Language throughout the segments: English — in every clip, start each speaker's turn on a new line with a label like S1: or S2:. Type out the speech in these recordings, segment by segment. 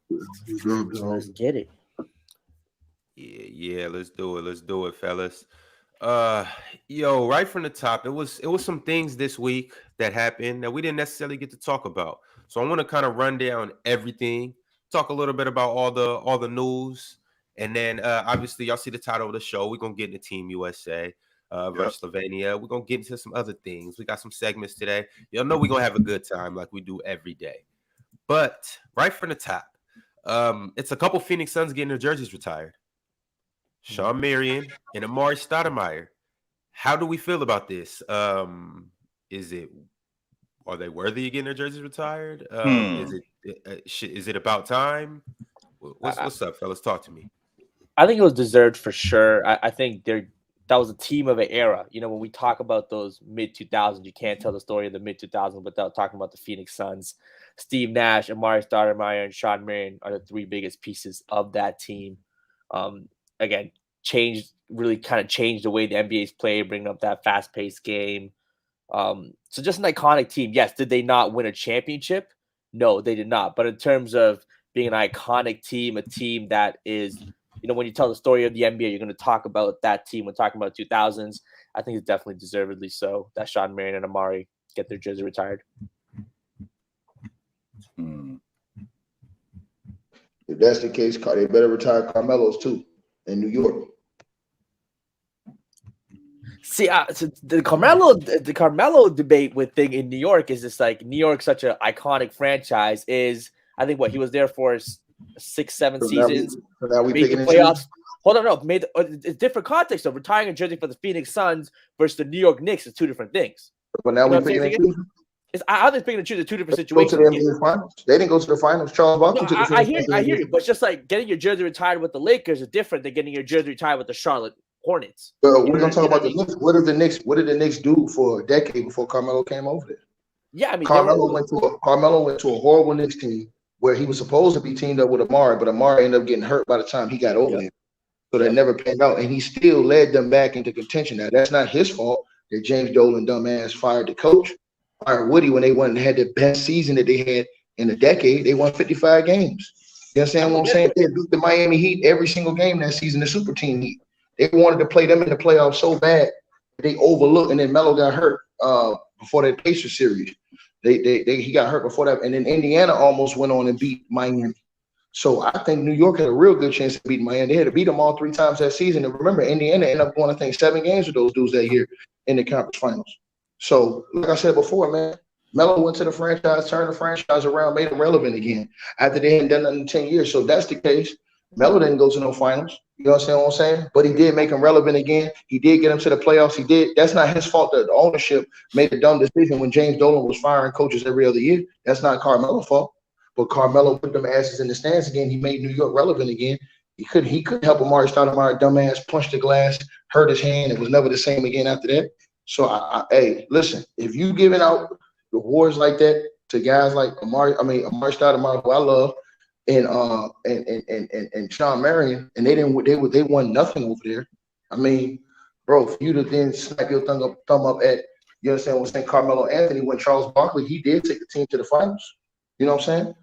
S1: Let's get it.
S2: Yeah, let's do it, fellas. Right from the top, it was some things this week that happened that we didn't necessarily get to talk about. So I want to kind of run down everything, talk a little bit about all the news, and then obviously y'all see the title of the show. We're gonna get into Team USA versus Slovenia. We're gonna get into some other things. We got some segments today. Y'all know we're gonna have a good time like we do every day. But right from the top, it's a couple Phoenix Suns getting their jerseys retired. Sean Marion and Amar'e Stoudemire. How do we feel about this? Are they worthy of getting their jerseys retired? Is it about time? What's up, fellas? Talk to me.
S1: I think it was deserved for sure. I think that was a team of an era. You know, when we talk about those mid 2000s, you can't tell the story of the mid 2000s without talking about the Phoenix Suns. Steve Nash, Amar'e Stoudemire, and Sean Marion are the three biggest pieces of that team. Again, really kind of changed the way the NBA's played, bringing up that fast-paced game. So just an iconic team. Yes, did they not win a championship? No, they did not. But in terms of being an iconic team, a team that is, when you tell the story of the NBA, you're going to talk about that team when talking about 2000s. I think it's definitely deservedly so that Sean Marion and Amar'e get their jersey retired.
S3: If that's the case, they better retire Carmelo's too in New York.
S1: See, so the Carmelo debate with thing in New York is just like New York's such an iconic franchise. Is I think he was there for 6-7 seasons.
S3: Now we
S1: made the playoffs. Hold on, no, made it's different context of retiring a jersey for the Phoenix Suns versus the New York Knicks is two different things.
S3: But now we're picking and choosing.
S1: I think picking and choosing two different situations.
S3: Go to the NBA finals. They didn't go to the finals. Charles Barkley took the finals.
S1: I hear you, but it's just like getting your jersey retired with the Lakers is different than getting your jersey retired with the Charlotte Hornets.
S3: So we're gonna talk about the Knicks. What did the Knicks do for a decade before Carmelo came over there?
S1: Yeah, I mean,
S3: Carmelo went to a horrible Knicks team where he was supposed to be teamed up with Amar'e, but Amar'e ended up getting hurt by the time he got over there. So that never panned out, and he still led them back into contention. Now that's not his fault that James Dolan dumbass fired the coach, fired Woody when they went and had the best season that they had in a decade. They won 55 games. You understand what I'm saying? They beat the Miami Heat every single game that season, the super team Heat. They wanted to play them in the playoffs so bad they overlooked, and then Melo got hurt before that Pacers series. He got hurt before that, and then Indiana almost went on and beat Miami. So I think New York had a real good chance to beat Miami. They had to beat them all 3 times that season. And remember, Indiana ended up going, I think, 7 games with those dudes that year in the conference finals. So, like I said before, man, Melo went to the franchise, turned the franchise around, made them relevant again after they hadn't done nothing in 10 years. So if that's the case, Melo didn't go to no finals. You know what I'm saying? But he did make him relevant again. He did get him to the playoffs. He did. That's not his fault that the ownership made a dumb decision when James Dolan was firing coaches every other year. That's not Carmelo's fault. But Carmelo put them asses in the stands again. He made New York relevant again. He couldn't help Amar'e Stoudemire, dumbass, punched the glass, hurt his hand. It was never the same again after that. So, hey, listen, if you giving out the awards like that to guys like Amar'e Stoudemire, who I love, and Sean Marion, and they won nothing over there. I mean, bro, for you to then snap your thumb up at, you understand what I'm saying, Carmelo Anthony, when Charles Barkley, he did take the team to the finals. You know what I'm saying?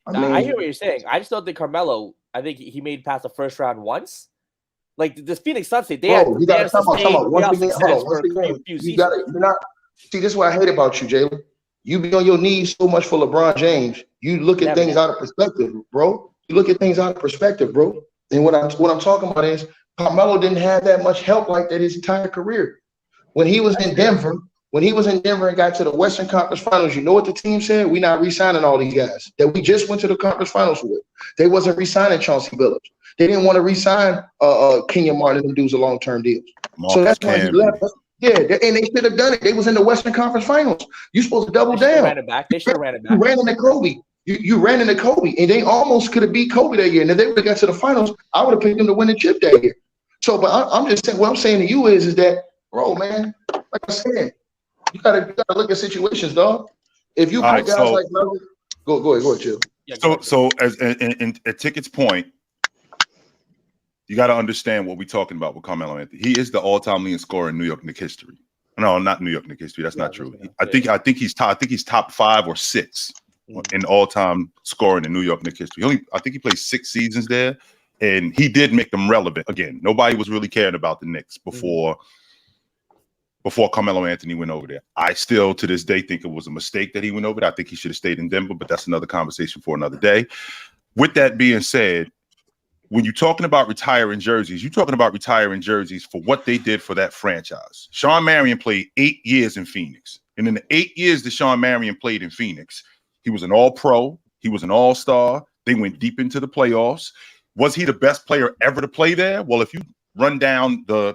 S1: I hear what you're saying. I just don't think Carmelo, I think he made past the first round once. Like this Phoenix Suns, they had sustained playoff success for a few seasons.
S3: See, this is what I hate about you, Jalen. You be on your knees so much for LeBron James. You look at things out of perspective, bro. You look at things out of perspective, bro. And what I'm talking about is Carmelo didn't have that much help like that his entire career. When he was in Denver and got to the Western Conference Finals, you know what the team said? We're not re-signing all these guys that we just went to the conference finals with. They wasn't re-signing Chauncey Billups. They didn't want to re-sign Kenyon Martin and them dudes a long-term deal. So that's why he left us. Yeah, and they should have done it. They was in the Western Conference Finals. You're supposed to double down.
S1: They should have ran it back.
S3: You ran into Kobe. You ran into Kobe, and they almost could have beat Kobe that year. And if they would have got to the finals, I would have picked them to win the chip that year. So, but I'm just saying, what I'm saying to you is that, bro, man, like I said, you gotta look at situations, dog. If you put guys like Melo, go ahead, chill.
S4: Yeah, so as at Ticket's point, you got to understand what we're talking about with Carmelo Anthony. He is the all-time leading scorer in New York Knicks history. No, not New York Knicks history. That's not true. I think he's top 5 or 6 in all-time scoring in New York Knicks history. I think he played 6 seasons there, and he did make them relevant. Again, nobody was really caring about the Knicks before Carmelo Anthony went over there. I still, to this day, think it was a mistake that he went over there. I think he should have stayed in Denver, but that's another conversation for another day. With that being said, when you're talking about retiring jerseys, you're talking about retiring jerseys for what they did for that franchise. Sean Marion played 8 years in Phoenix. And in the 8 years that Sean Marion played in Phoenix, he was an all-pro. He was an all-star. They went deep into the playoffs. Was he the best player ever to play there? Well, if you run down the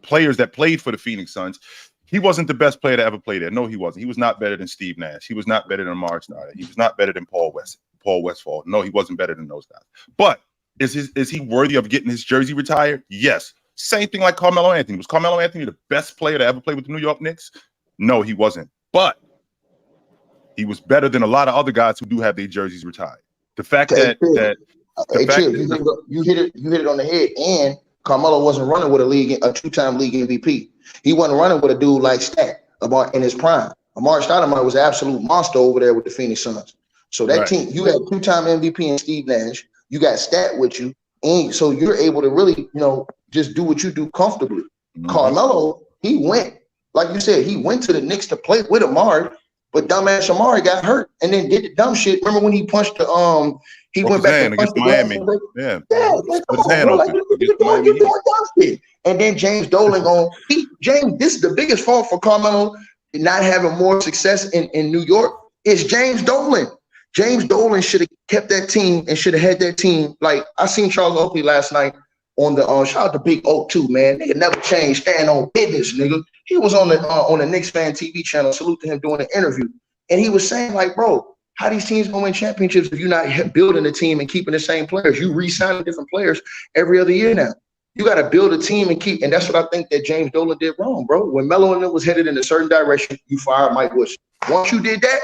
S4: players that played for the Phoenix Suns, he wasn't the best player to ever play there. No, he wasn't. He was not better than Steve Nash. He was not better than Amar'e Stoudemire. He was not better than Paul Westphal. No, he wasn't better than those guys. But is he worthy of getting his jersey retired? Yes. Same thing like Carmelo Anthony. Was Carmelo Anthony the best player to ever play with the New York Knicks? No, he wasn't. But he was better than a lot of other guys who do have their jerseys retired. The fact
S3: you hit it on the head. And Carmelo wasn't running with a two-time league MVP. He wasn't running with a dude like Stat in his prime. Amar'e Stoudemire was an absolute monster over there with the Phoenix Suns. So that team, you had two-time MVP in Steve Nash. You got Stat with you, and so you're able to really, just do what you do comfortably. Mm-hmm. Carmelo, he went, like you said, he went to the Knicks to play with Amar'e, but dumbass Amar'e got hurt and then did the dumb shit. Remember when he punched he went back
S4: against Miami. Yeah,
S3: like, come on, bro. Like, you're doing dumb shit. And then James Dolan this is the biggest fault for Carmelo not having more success in New York. It's James Dolan. James Dolan should have kept that team and should have had that team. Like, I seen Charles Oakley last night on the shout out to Big Oak too, man. Nigga never changed, stand on business, nigga. He was on the Knicks fan TV channel. Salute to him doing an interview, and he was saying like, bro, how these teams gonna win championships if you're not building a team and keeping the same players? You re-signing different players every other year now. You got to build a team and that's what I think that James Dolan did wrong, bro. When Melo and them was headed in a certain direction, you fired Mike Woodson. Once you did that,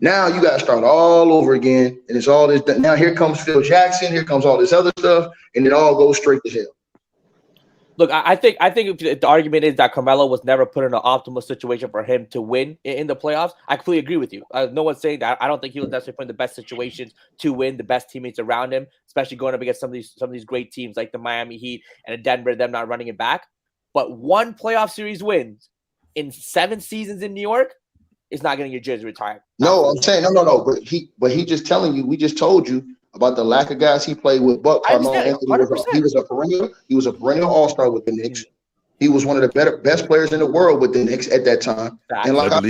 S3: now you got to start all over again, and it's all this. Now here comes Phil Jackson, here comes all this other stuff, and it all goes straight to hell.
S1: Look, I think if the argument is that Carmelo was never put in an optimal situation for him to win in the playoffs, I completely agree with you. No one's saying that. I don't think he was necessarily put in the best situations to win, the best teammates around him, especially going up against some of these great teams like the Miami Heat and the Denver, them not running it back. But one playoff series wins in 7 seasons in New York is not getting your jersey retired.
S3: No, I'm saying no. But he just telling you. We just told you about the lack of guys he played with. But Carmelo Anthony was a perennial all-star with the Knicks. He was one of the best players in the world with the Knicks at that time. And like I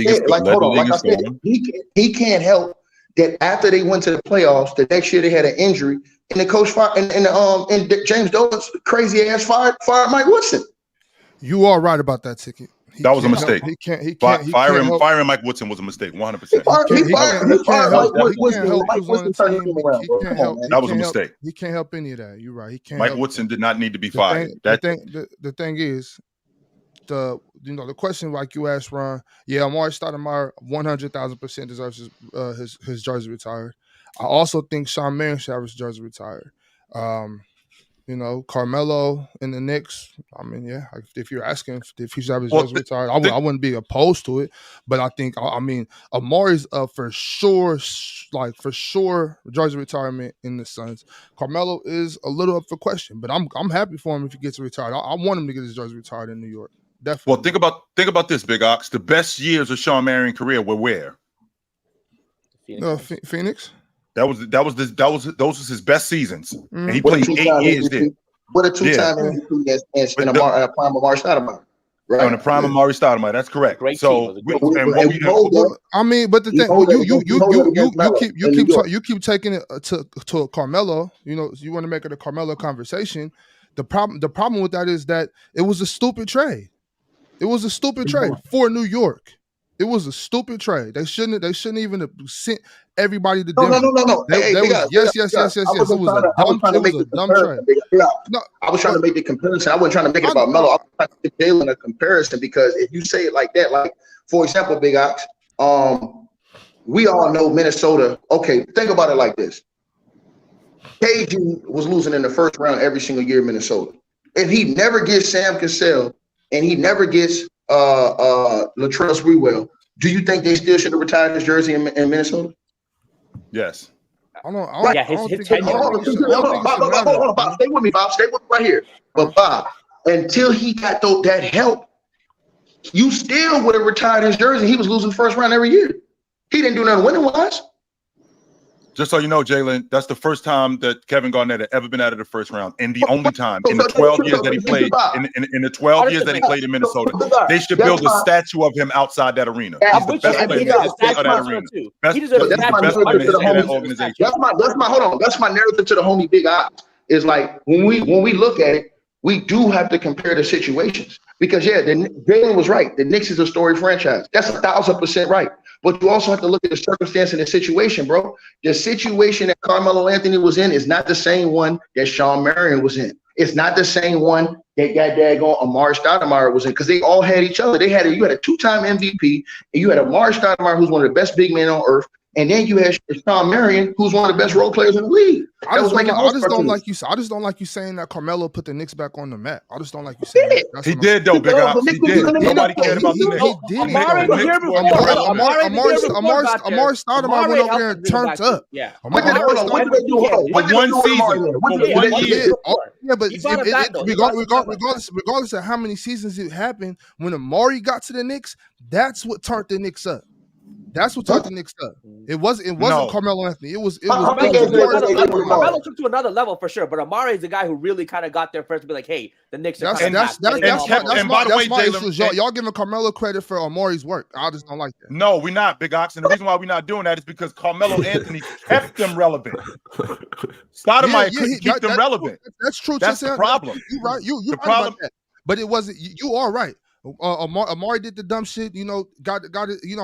S3: said, he can't help that after they went to the playoffs, the next year they had an injury, and the coach fired and James Dolan's crazy ass fired Mike Woodson.
S5: You are right about that, Ticket.
S4: That was a mistake. Firing Mike Woodson was a mistake, 100%. That was a mistake.
S5: He can't help any of that. You're right. He can't.
S4: Mike Woodson did not need to be fired.
S5: The thing is, the question like you asked, Ron. Yeah, Amar'e Stoudemire 100,000% deserves his jersey retired. I also think Sean Marion should have his jersey retired. Carmelo in the Knicks. I mean, yeah. If you're asking if he should have his jersey retired, I wouldn't be opposed to it. But I think, Amar'e's for sure jersey retirement in the Suns. Carmelo is a little up for question, but I'm happy for him if he gets retired. I want him to get his jersey retired in New York. Definitely.
S4: Well, think about this, Big Ox. The best years of Sean Marion's career were where?
S5: Phoenix.
S4: Those was his best seasons, and he played 8 years there.
S3: With a two-time MVP in the prime of Amar'e Stoudemire, right? On
S4: the prime of Amar'e Stoudemire, that's correct.
S1: Great
S4: so,
S1: team.
S5: But the thing you keep taking it to Carmelo. You want to make it a Carmelo conversation. The problem with that is that it was a stupid trade. It was a stupid trade for New York. It was a stupid trade. They shouldn't even have sent everybody to Denver.
S3: No.
S5: Yes. It was a dumb trade.
S3: I was trying to make the comparison. I wasn't trying to make it about Melo. I was trying to make Jalen a comparison because if you say it like that, like for example, Big Ox, we all know Minnesota. Okay, think about it like this. KG was losing in the first round every single year in Minnesota. If he never gets Sam Cassell and he never gets Latrell Sprewell, Do you think they still should have retired his jersey in Minnesota?
S4: Yes.
S5: I don't
S1: Yeah, his tenure.
S3: Hold on, Bob. Stay with me, Bob. Stay with me right here. But Bob, until he got that help, you still would have retired his jersey. He was losing first round every year. He didn't do nothing winning wise.
S4: Just so you know, Jalen, that's the first time that Kevin Garnett had ever been out of the first round, and the only time in the 12 years that he played in the 12 years that he played in Minnesota. They should build a statue of him outside that arena. He's the best player in the history of that arena. Best player in the history of that organization.
S3: That's my narrative to the homie Big Ops. Is like when we look at it, we do have to compare the situations because Jalen was right. The Knicks is a storied franchise. That's 1,000% right. But you also have to look at the circumstance and the situation, bro. The situation that Carmelo Anthony was in is not the same one that Sean Marion was in. It's not the same one that daggone Amar'e Stoudemire was in because they all had each other. You had a 2-time MVP, and you had Amar'e Stoudemire, who's one of the best big men on earth. And then you had Sean Marion, who's one of the best role players in the league. I just don't like you saying that Carmelo put the Knicks back on the map. I just don't like you saying that.
S4: He did though, Big Ops. He did. Nobody cared about the Knicks.
S5: Amar'e Stoudemire went over there and turned up.
S1: Yeah.
S3: What did they do?
S4: One season. One year.
S5: Yeah, but regardless of how many seasons it happened, when Amar'e got to the Knicks, that's what turned the Knicks up. That's what turned the Knicks up. It wasn't Carmelo Anthony. It was
S1: Carmelo took to another level for sure. But Amar'e is the guy who really kind of got there first to be like, hey, the Knicks are
S4: and by the way, Jalen,
S5: y'all giving Carmelo credit for Amar'e's work. I just don't like that.
S4: No, we're not, Big Ox. And the reason why we're not doing that is because Carmelo Anthony kept them relevant. Stoudemire couldn't keep them relevant.
S5: That's true.
S4: That's the problem.
S5: You're right. You're right
S4: problem.
S5: about that. But it wasn't. You are right. Amar'e did the dumb shit, got it,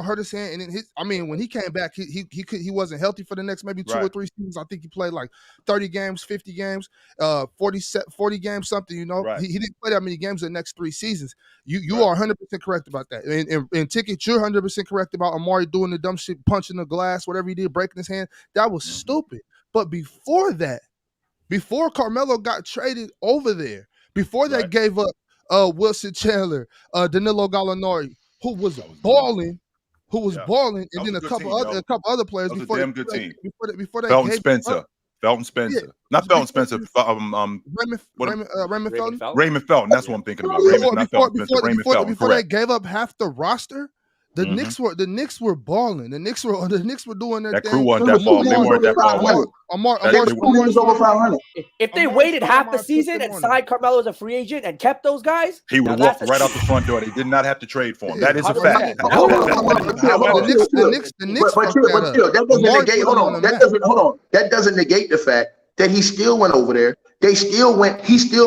S5: hurt his hand, and then when he came back, he wasn't healthy for the next maybe 2 or 3 seasons. I think he played like 30 games, 50 games, 40 games, something.
S4: Right.
S5: He didn't play that many games the next 3 seasons. You are 100% correct about that, and Ticket, you're 100% correct about Amar'e doing the dumb shit, punching the glass, whatever he did, breaking his hand. That was stupid. But before that, before Carmelo got traded over there, before they gave up Wilson Chandler, Danilo Gallinari, who was balling, and then a couple other players before
S4: damn good team.
S5: Before they
S4: Felton Spencer. Not Felton Spencer.
S5: Raymond Felton.
S4: Raymond Felton. That's what I'm thinking about. Raymond Felton.
S5: Before they gave up half the roster, the Knicks were balling. The Knicks were doing their
S4: thing. That
S5: crew
S4: wasn't that ball. They weren't that ball.
S1: If they waited half the season and signed Carmelo as a free agent and kept those guys,
S4: he would have walked right out the front door. They did not have to trade for him. That is a fact.
S5: The Knicks.
S3: That doesn't negate the fact that he still went over there. He still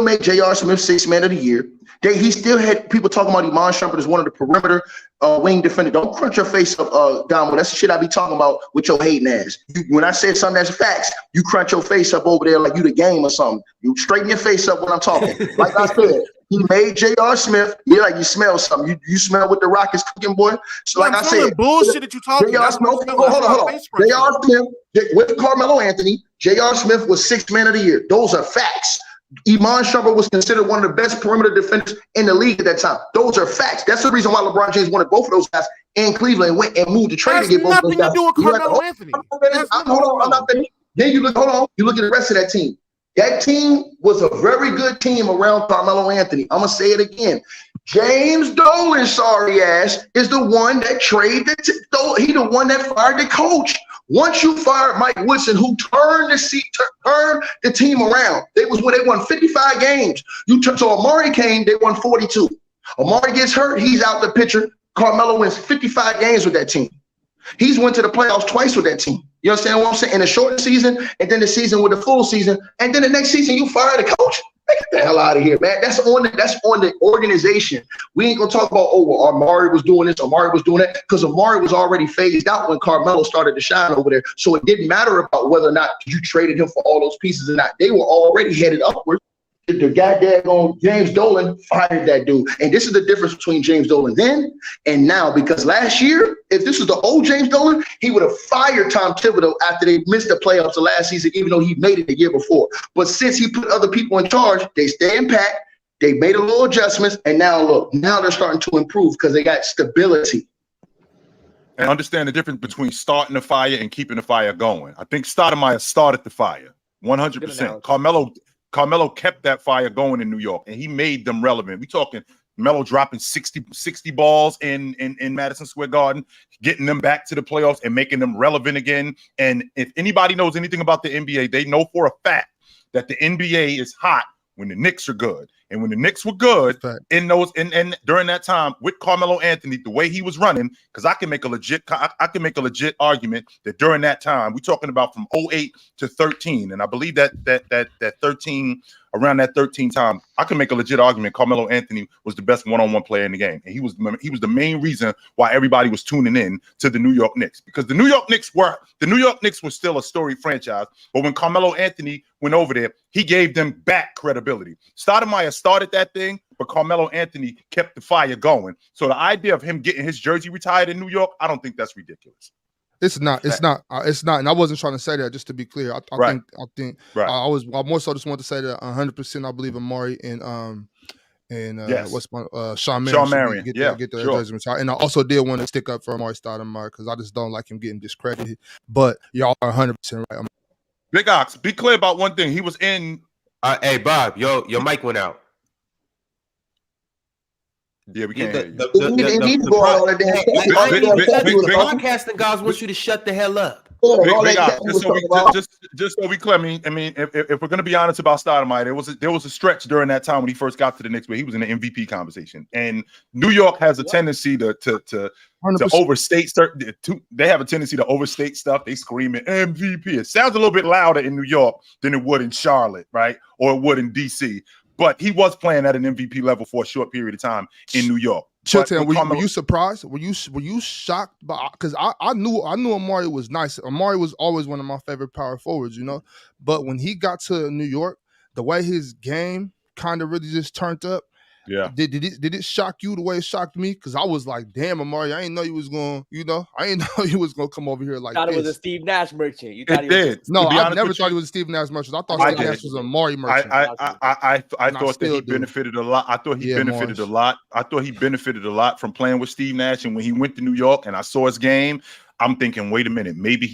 S3: made J.R. Smith 6th man of the year. He still had people talking about Iman Shumpert as one of the perimeter wing defender. Don't crunch your face up, Damo. That's the shit I be talking about with your hating ass. When I said something that's facts, you crunch your face up over there like you the game or something. You straighten your face up when I'm talking. Like I said, he made J.R. Smith. You're like you smell something. You smell what the Rockets cooking, boy. So like I said,
S6: bullshit that you talking about.
S3: Hold on. J.R. Smith with Carmelo Anthony. J.R. Smith was 6th man of the year. Those are facts. Iman Shumpert was considered one of the best perimeter defenders in the league at that time. Those are facts. That's the reason why LeBron James wanted both of those guys in Cleveland and went and moved to trade to get both of those guys.
S6: Nothing to do with Carmelo Anthony.
S3: Hold on. Then you look at the rest of that team. That team was a very good team around Carmelo Anthony. I'm going to say it again. James Dolan, sorry ass, is the one that traded. He the one that fired the coach. Once you fired Mike Woodson, who turned the team around, they won 55 games. So Amar'e came, they won 42. Amar'e gets hurt, he's out the picture. Carmelo wins 55 games with that team. He's went to the playoffs twice with that team. You understand what I'm saying? In a short season, and then the season with the full season, and then the next season you fire the coach. Get the hell out of here, man. That's on the organization. We ain't gonna talk about, Amar'e was doing this, Amar'e was doing that, because Amar'e was already phased out when Carmelo started to shine over there. So it didn't matter about whether or not you traded him for all those pieces or not. They were already headed upward. The goddamn James Dolan fired that dude. And this is the difference between James Dolan then and now, because last year, if this was the old James Dolan, he would have fired Tom Thibodeau after they missed the playoffs the last season, even though he made it the year before. But since he put other people in charge, they stay impact. They made a little adjustments, and now they're starting to improve because they got stability.
S4: and understand the difference between starting the fire and keeping the fire going. I think Stoudemire started the fire 100%. Carmelo kept that fire going in New York, and he made them relevant. We talking Melo dropping 60 balls in Madison Square Garden, getting them back to the playoffs and making them relevant again. And if anybody knows anything about the NBA, they know for a fact that the NBA is hot when the Knicks are good. And when the Knicks were good in those and during that time with Carmelo Anthony, the way he was running, because I can make a legit argument that during that time, we're talking about from 08 to 13, and I believe that 13 around that 13 time, I can make a legit argument Carmelo Anthony was the best one-on-one player in the game, and he was the main reason why everybody was tuning in to the New York Knicks, because the New York Knicks were still a storied franchise, but when Carmelo Anthony went over there, he gave them back credibility. Stoudemire started that thing, but Carmelo Anthony kept the fire going. So the idea of him getting his jersey retired in New York, I don't think that's ridiculous.
S5: It's not, and I wasn't trying to say that, just to be clear. I think I more so just wanted to say that 100%. I believe Amar'e and Sean Marion get the jersey retired. And I also did want to stick up for Amar'e Stoudemire because I just don't like him getting discredited. But y'all are 100% right.
S4: Big Ox, be clear about one thing. He was in.
S2: Hey Bob, your mic went out.
S4: Yeah, we can't hear you.
S2: The podcasting guys want you to shut the hell up.
S4: Just so we clear, I mean, if we're gonna be honest about Stoudemire, there was a stretch during that time when he first got to the Knicks where he was in the MVP conversation, and New York has a tendency to overstate certain. They have a tendency to overstate stuff. They screaming MVP. It sounds a little bit louder in New York than it would in Charlotte, right, or it would in DC. But he was playing at an MVP level for a short period of time in New York.
S5: Chilton, were you surprised? Were you shocked? Because I knew Amar'e was nice. Amar'e was always one of my favorite power forwards, you know. But when he got to New York, the way his game kind of really just turned up. Yeah. Did it shock you the way it shocked me? Because I was like, damn, Amar'e, I didn't know you was going, I didn't know you was going to come over here like
S1: thought
S5: this.
S1: It was a Steve Nash merchant. You
S5: thought No, I never thought he was a Steve Nash merchant. I thought Steve Nash was an Amar'e merchant.
S4: I thought that he benefited a lot. I thought he benefited a lot. I thought he benefited a lot from playing with Steve Nash. And when he went to New York and I saw his game, I'm thinking, wait a minute, maybe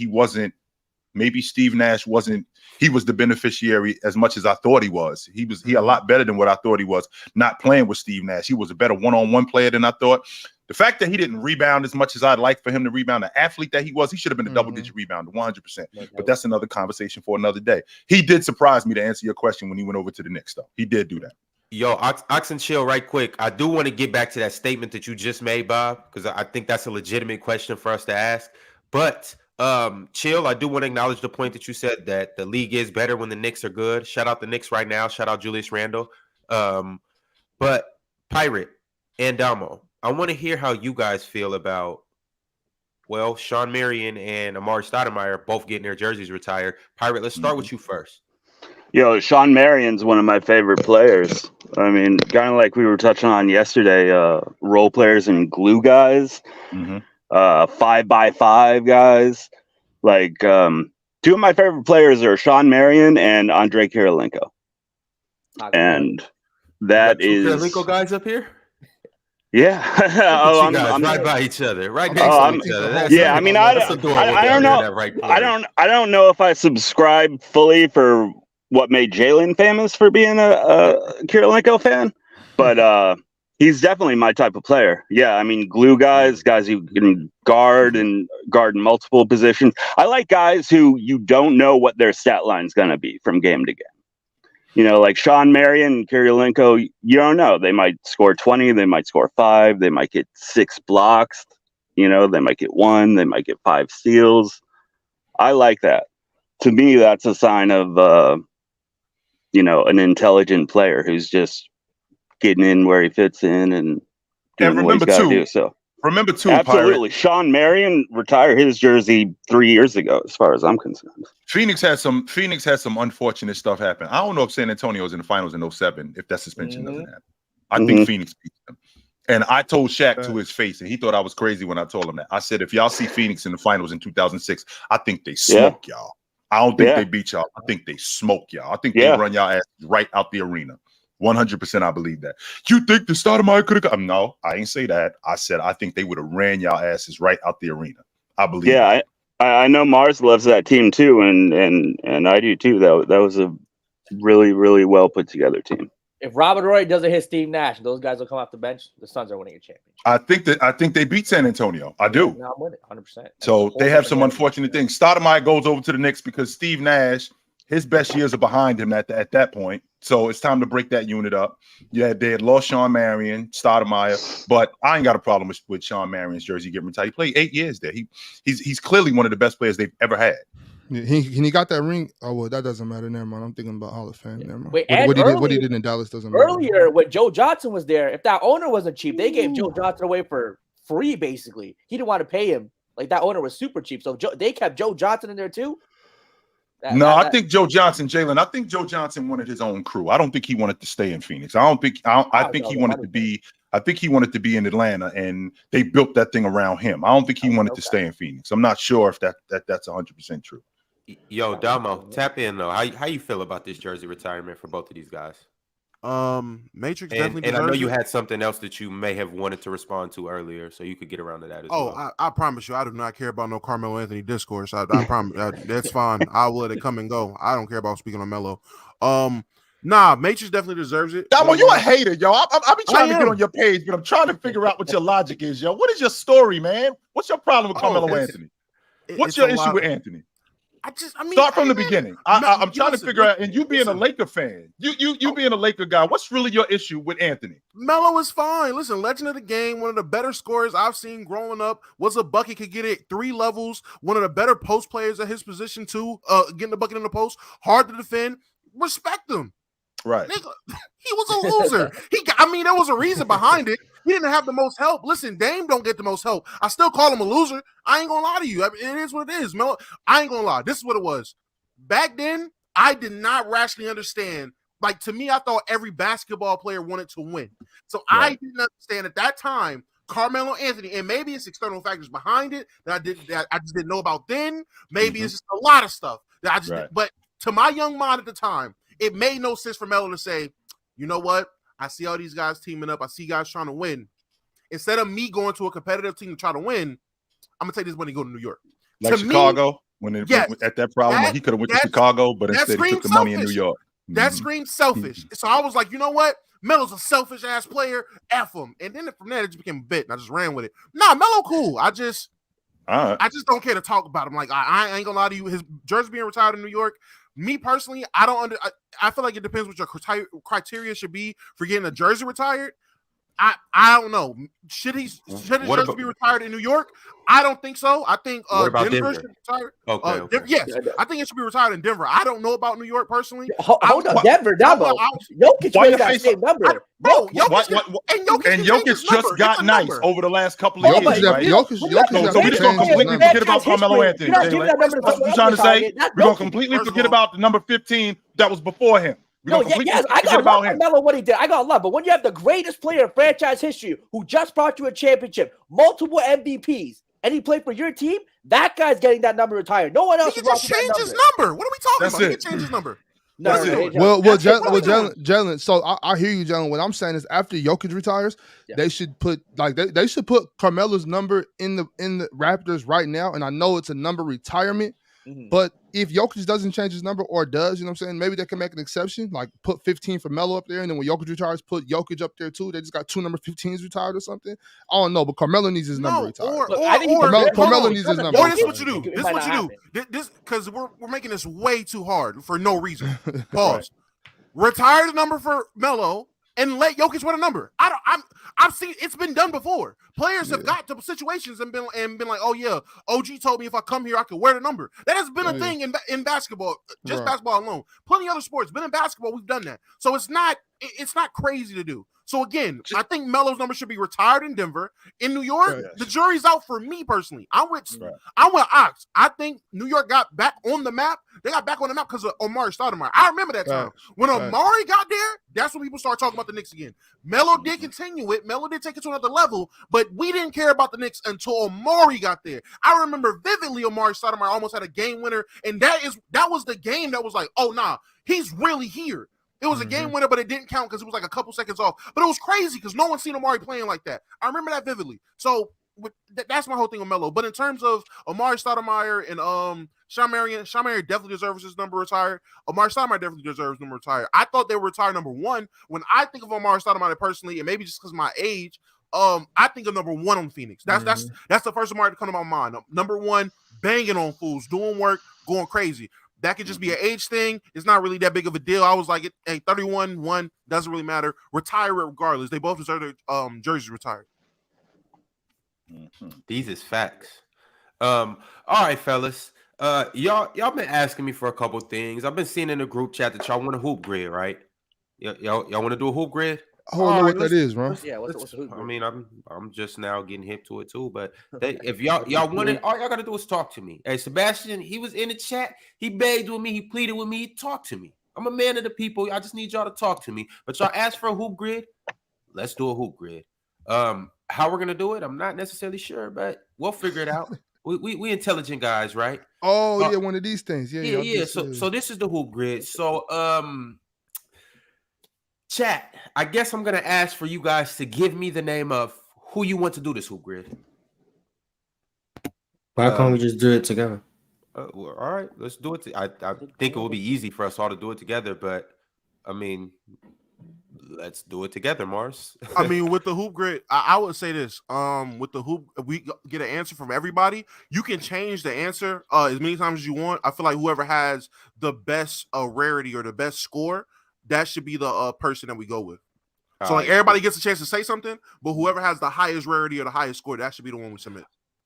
S4: Steve Nash wasn't. He was the beneficiary as much as I thought he was. He a lot better than what I thought he was, not playing with Steve Nash. He was a better one-on-one player than I thought. The fact that he didn't rebound as much as I'd like for him to rebound, the athlete that he was, he should have been a double-digit rebounder, 100%. But that's another conversation for another day. He did surprise me, to answer your question, when he went over to the Knicks, though. He did do that.
S2: Yo, Ox and Chill, right quick. I do want to get back to that statement that you just made, Bob, because I think that's a legitimate question for us to ask. But Chill, I do want to acknowledge the point that you said that the league is better when the Knicks are good. Shout out the Knicks right now. Shout out Julius Randle. But Pirate and Damo, I want to hear how you guys feel about, Sean Marion and Amar'e Stoudemire both getting their jerseys retired. Pirate, let's start with you first.
S7: Yo, Sean Marion's one of my favorite players. I mean, kind of like we were touching on yesterday, role players and glue guys. 5x5 guys. Like two of my favorite players are Sean Marion and Andre Kirilenko. And that is
S2: Kirilenko guys up here.
S7: Yeah.
S2: I'm right by each other, right next to each other.
S7: I mean, I don't know. I don't know if I subscribe fully for what made Jalen famous for being a Kirilenko fan, but he's definitely my type of player. Yeah, I mean, glue guys who can guard in multiple positions. I like guys who you don't know what their stat line's going to be from game to game. You know, like Sean Marion and Kirilenko, you don't know. They might score 20, they might score 5, they might get 6 blocks, they might get 1, they might get 5 steals. I like that. To me, that's a sign of, an intelligent player who's just getting in where he fits in and doing what he's got to do. So
S4: remember too,
S7: absolutely. Pirate. Sean Marion retired his jersey 3 years ago, as far as I'm concerned.
S4: Phoenix had some unfortunate stuff happen. I don't know if San Antonio's in the finals in 07, if that suspension doesn't happen. I think Phoenix beat them. And I told Shaq to his face, and he thought I was crazy when I told him that. I said, if y'all see Phoenix in the finals in 2006, I think they smoke y'all. I don't think they beat y'all. I think they smoke y'all. I think they run y'all ass right out the arena. 100% I believe that. You think the Stoudemire could have? No, I ain't say that. I said I think they would have ran y'all asses right out the arena. I believe.
S7: Yeah, I know Mars loves that team too, and I do too. That was a really, really well put together team.
S1: If Robert Roy doesn't hit Steve Nash, those guys will come off the bench. The Suns are winning a championship.
S4: I think they beat San Antonio. I do.
S1: No, I'm with it 100%.
S4: So they have some unfortunate things. Stoudemire goes over to the Knicks because Steve Nash, his best years are behind him at that point. So it's time to break that unit up. Yeah, they had lost Sean Marion, Stoudemire, but I ain't got a problem with Sean Marion's jersey getting retired. He played 8 years there. He's clearly one of the best players they've ever had.
S5: Yeah, he got that ring. Oh well, that doesn't matter. Never mind. I'm thinking about Hall of Fame. Never mind.
S1: Wait,
S5: what he did in Dallas doesn't matter.
S1: Earlier, when Joe Johnson was there, if that owner wasn't cheap, they gave Joe Johnson away for free. Basically, he didn't want to pay him. Like that owner was super cheap, so they kept Joe Johnson in there too.
S4: I think Joe Johnson, Jalen. I think Joe Johnson wanted his own crew. I don't think he wanted to stay in Phoenix. I think he wanted to be. I think he wanted to be in Atlanta, and they built that thing around him. I don't think he wanted to stay in Phoenix. I'm not sure if that's 100% true.
S2: Yo, Damo, tap in though. How you feel about this jersey retirement for both of these guys?
S6: Matrix
S2: and I know you had something else that you may have wanted to respond to earlier, so you could get around to that as well.
S6: I promise you, I do not care about no Carmelo Anthony discourse. I promise that's fine. I will let it come and go. I don't care about speaking on Melo. Matrix definitely deserves it.
S4: Damo, you a hater, yo. I be trying to get on your page, but I'm trying to figure out what your logic is, yo. What is your story, man? What's your problem with Carmelo Anthony? What's your issue with Anthony? Start from the beginning. I'm trying to figure out, and you being a Laker fan, you being a Laker guy, what's really your issue with Anthony?
S6: Melo is fine. Listen, legend of the game, one of the better scorers I've seen growing up. Was a bucket, could get it 3 levels. One of the better post players at his position too. Getting the bucket in the post, hard to defend. Respect him.
S4: Right.
S6: Nigga, he was a loser. There was a reason behind it. He didn't have the most help. Listen, Dame don't get the most help. I still call him a loser. I ain't gonna lie to you. It is what it is, Melo. I ain't gonna lie. This is what it was. Back then, I did not rationally understand. Like, to me, I thought every basketball player wanted to win. So I didn't understand at that time Carmelo Anthony, and maybe it's external factors behind it that I just didn't know about then. Maybe it's just a lot of stuff that I just didn't. But to my young mind at the time, it made no sense for Melo to say, you know what? I see all these guys teaming up. I see guys trying to win. Instead of me going to a competitive team to try to win, I'm going to take this money and go to New York.
S4: Like to Chicago, at that problem, he could have went to Chicago, but instead he took the money in New York.
S6: That screams selfish. So I was like, you know what? Melo's a selfish-ass player. F him. And then from there, it just became a bit, and I just ran with it. Nah, Melo cool. I just don't care to talk about him. Like, I ain't going to lie to you. His jersey being retired in New York, me personally, I feel like it depends what your criteria should be for getting a jersey retired. I don't know. Should his jersey be retired in New York? I don't think so. I think Denver should be retired.
S2: Okay.
S6: Yes, I think it should be retired in Denver. I don't know about New York personally.
S1: Hold on, Denver, Dabo. Jokic wears that same number.
S6: And
S4: Jokic just got nice over the last couple of years, right?
S5: Jokic
S4: So we're just going to completely forget about Carmelo Anthony. That's what you're trying to say? We're going to completely forget about the number 15 that was before him.
S1: I got love Carmelo what he did. I got love, but when you have the greatest player in franchise history who just brought you a championship, multiple MVPs, and he played for your team, that guy's getting that number retired. No one else.
S6: He can just change his number. What are we talking about? He can change his number.
S5: Jalen. So I hear you, Jalen. What I'm saying is, after Jokic retires, they should put they should put Carmelo's number in the Raptors right now. And I know it's a number retirement. But if Jokic doesn't change his number or does, you know what I'm saying, maybe they can make an exception, like put 15 for Melo up there, and then when Jokic retires, put Jokic up there too. They just got 2 number 15s retired or something. I don't know, but Carmelo needs his number retired.
S6: Carmelo needs his number. Or this is what you do. This is what you do. This because we're making this way too hard for no reason. Pause. Retire the number for Melo and let Jokic win a number. I've seen it's been done before. Players have got to situations and been like, oh yeah, OG told me if I come here I could wear the number. That has been a thing in basketball, just basketball alone. Plenty other sports, been in basketball, we've done that. So it's not crazy to do. So again, I think Melo's number should be retired in Denver. In New York, the jury's out for me personally. I went Ox. I think New York got back on the map. They got back on the map because of Amar'e Stoudemire. I remember that time. When Amar'e got there, that's when people started talking about the Knicks again. Melo did continue it. Melo did take it to another level, but we didn't care about the Knicks until Amar'e got there. I remember vividly Amar'e Stoudemire almost had a game winner, and that was the game that was like, oh, nah, he's really here. It was a game winner, but it didn't count because it was like a couple seconds off. But it was crazy because no one's seen Amar'e playing like that. I remember that vividly. So that's my whole thing with Melo. But in terms of Amar'e Stoudemire and Sean Marion definitely deserves his number retired. Amar'e Stoudemire definitely deserves number retired. I thought they were retired number one. When I think of Amar'e Stoudemire personally, and maybe just because of my age, I think of number one on Phoenix. That's the first Amar'e to come to my mind. Number one, banging on fools, doing work, going crazy. That could just be an age thing. It's not really that big of a deal. I was like, hey, 31-1 doesn't really matter. Retire it regardless. They both deserve their jerseys retired.
S2: These is facts. All right, fellas. Y'all been asking me for a couple things. I've been seeing in the group chat that y'all want a hoop grid, right? Y'all want to do a hoop grid?
S5: I don't know what that is, bro.
S1: Yeah, what's the hoop grid?
S2: I mean, I'm just now getting hip to it too. But if y'all want it, all y'all gotta do is talk to me. Hey, Sebastian, he was in the chat. He begged with me. He pleaded with me. Talk to me. I'm a man of the people. I just need y'all to talk to me. But y'all asked for a hoop grid. Let's do a hoop grid. How we're gonna do it, I'm not necessarily sure, but we'll figure it out. We intelligent guys, right?
S5: Oh, yeah, one of these things. Yeah.
S2: So this is the hoop grid. So chat, I guess I'm gonna ask for you guys to give me the name of who you want to do this hoop grid.
S8: Why can't we just do it together?
S2: Well, all right, let's do it. I think it will be easy for us all to do it together, but I mean, let's do it together, Mars.
S6: I mean, with the hoop grid, I would say this. With the hoop, if we get an answer from everybody, you can change the answer as many times as you want. I feel like whoever has the best rarity or the best score, that should be the person that we go with. So like everybody gets a chance to say something, but whoever has the highest rarity or the highest score, that should be the one we submit.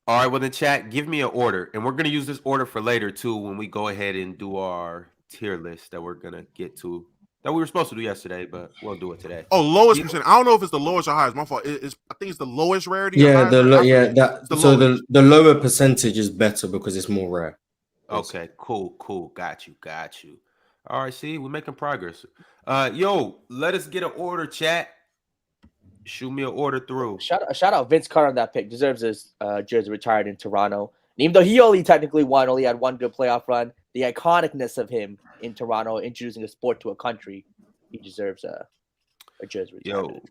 S2: All right, well, then chat, give me an order, and we're gonna use this order for later too when we go ahead and do our tier list that we're gonna get to. That we were supposed to do yesterday, but we'll do it today.
S6: Oh, lowest percent. I don't know if it's the lowest or highest. My fault. I think it's the lowest rarity.
S8: Yeah, the lower percentage is better because it's more rare.
S2: Okay, cool. Got you. All right, see, we're making progress. Yo, let us get an order, chat. Shoot me an order through.
S1: Shout out Vince Carter on that pick. Deserves his jersey retired in Toronto. And even though he only technically only had one good playoff run, the iconicness of him in Toronto, introducing a sport to a country, he deserves a jersey retired.
S4: Yo,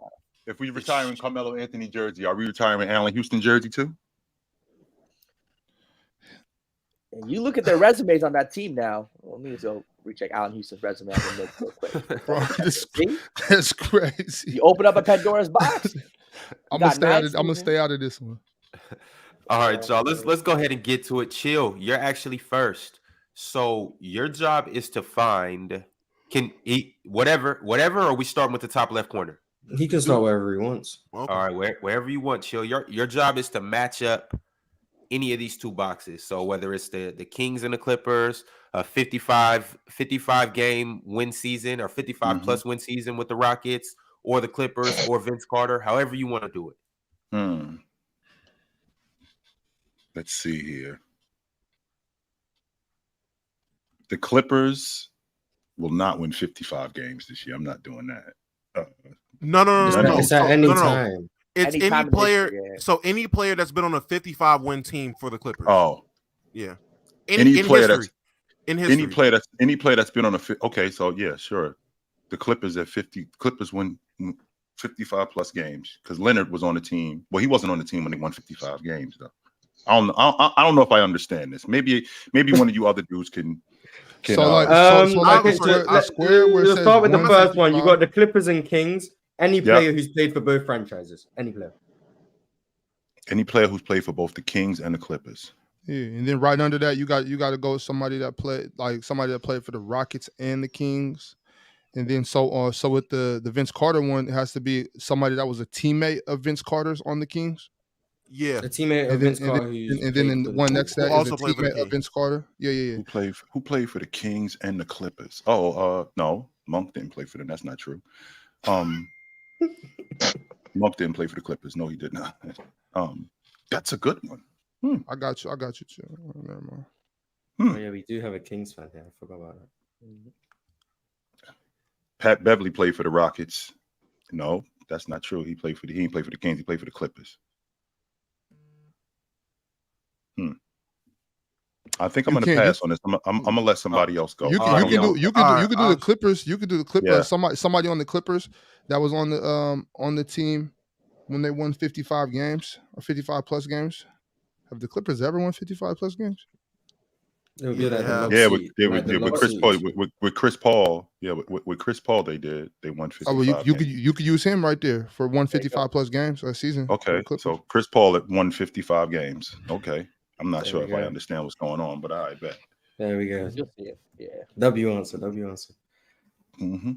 S4: if we retiring Carmelo Anthony jersey, are we retiring Allen Houston jersey too?
S1: And you look at their resumes on that team now. Let me just go recheck Allen Houston's resume real quick.
S5: Bro, that's crazy.
S1: You open up a Pandora's box.
S5: I'm gonna stay out of this one.
S2: All right, y'all. Let's go ahead and get to it. Chill. You're actually first. So your job is to find whatever, or we starting with the top left corner?
S8: He can start wherever he wants.
S2: Okay. All right, wherever you want, Chill. Your job is to match up any of these two boxes. So whether it's the Kings and the Clippers, a 55 game win season or 55 plus win season with the Rockets, or the Clippers or Vince Carter, however you want to do it.
S4: Let's see here. The Clippers will not win 55 games this year. I'm not doing that.
S6: No.
S8: It's at any time.
S6: It's any player. So any player that's been on a 55 win team for the Clippers.
S4: Oh,
S6: yeah.
S4: Any player that's been on a okay. So yeah, sure. The Clippers at 50. Clippers win 55 plus games because Leonard was on the team. Well, he wasn't on the team when they won 55 games though. I don't know if I understand this. Maybe one of you other dudes can.
S8: Let's start with the first one. You got the Clippers and Kings. Any player who's played for both franchises. Any
S4: player who's played for both the Kings and the Clippers.
S5: Yeah, and then right under that, you got to go with somebody that played for the Rockets and the Kings. And then so with the Vince Carter one, it has to be somebody that was a teammate of Vince Carter's on the Kings.
S6: Yeah,
S8: a teammate of Vince Carter.
S5: And then in the one next to that is a teammate of Vince Carter. Yeah.
S4: Who played for the Kings and the Clippers? No, Monk didn't play for them. That's not true. Monk didn't play for the Clippers. No, he did not. That's a good one.
S5: I got you too. Never mind.
S8: Oh yeah, we do have a Kings fan here. I forgot about that.
S4: Pat Beverly played for the Rockets. No, that's not true. He didn't play for the Kings. He played for the Clippers. I think I'm going to pass on this. I'm going to let somebody else go.
S5: You can do the Clippers. You could do the Clippers.
S4: Yeah.
S5: Somebody on the Clippers that was on the team when they won 55 games or 55 plus games. Have the Clippers ever won 55 plus games?
S4: With Chris Paul. With Chris Paul, with Chris Paul, they did. They won 55.
S5: Oh, well, you could use him right there for 155 plus games a season.
S4: Okay, so Chris Paul at 155 games. Okay, I'm not sure if I understand what's going on, but I bet.
S8: There we go.
S1: You'll see it. Yeah.
S8: W answer.
S4: Mm-hmm.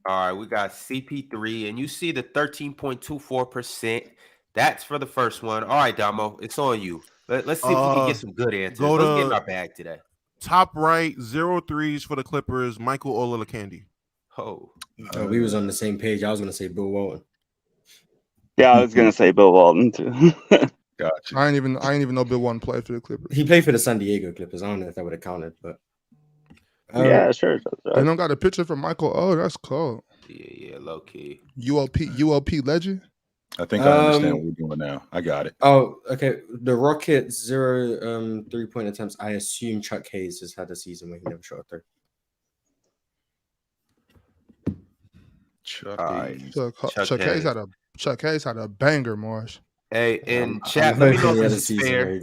S2: All right, we got CP3, and you see the 13.24%. That's for the first one. All right, Damo, it's on you. Let's see if we can get some good answers. Let's get in our bag today.
S6: Top right, 0 threes for the Clippers, Michael Ololakandi.
S2: Oh,
S8: we was on the same page. I was going to say Bill Walton.
S7: Yeah, I was going to say Bill Walton too.
S4: Gotcha.
S5: I ain't even know Bill Walton played for the Clippers.
S8: He played for the San Diego Clippers. I don't know if that would have counted, but
S7: yeah, sure.
S5: They don't got a picture for Michael. Oh, that's cold.
S2: Yeah, low key.
S5: ULP legend.
S4: I think I understand what we're doing now. I got it.
S8: Oh, okay. The Rockets 0 3-point attempts. I assume Chuck Hayes has had a season where he never shot a three.
S5: Chuck Hayes had a banger, Marsh.
S2: Hey, in chat, let me know if this is fair.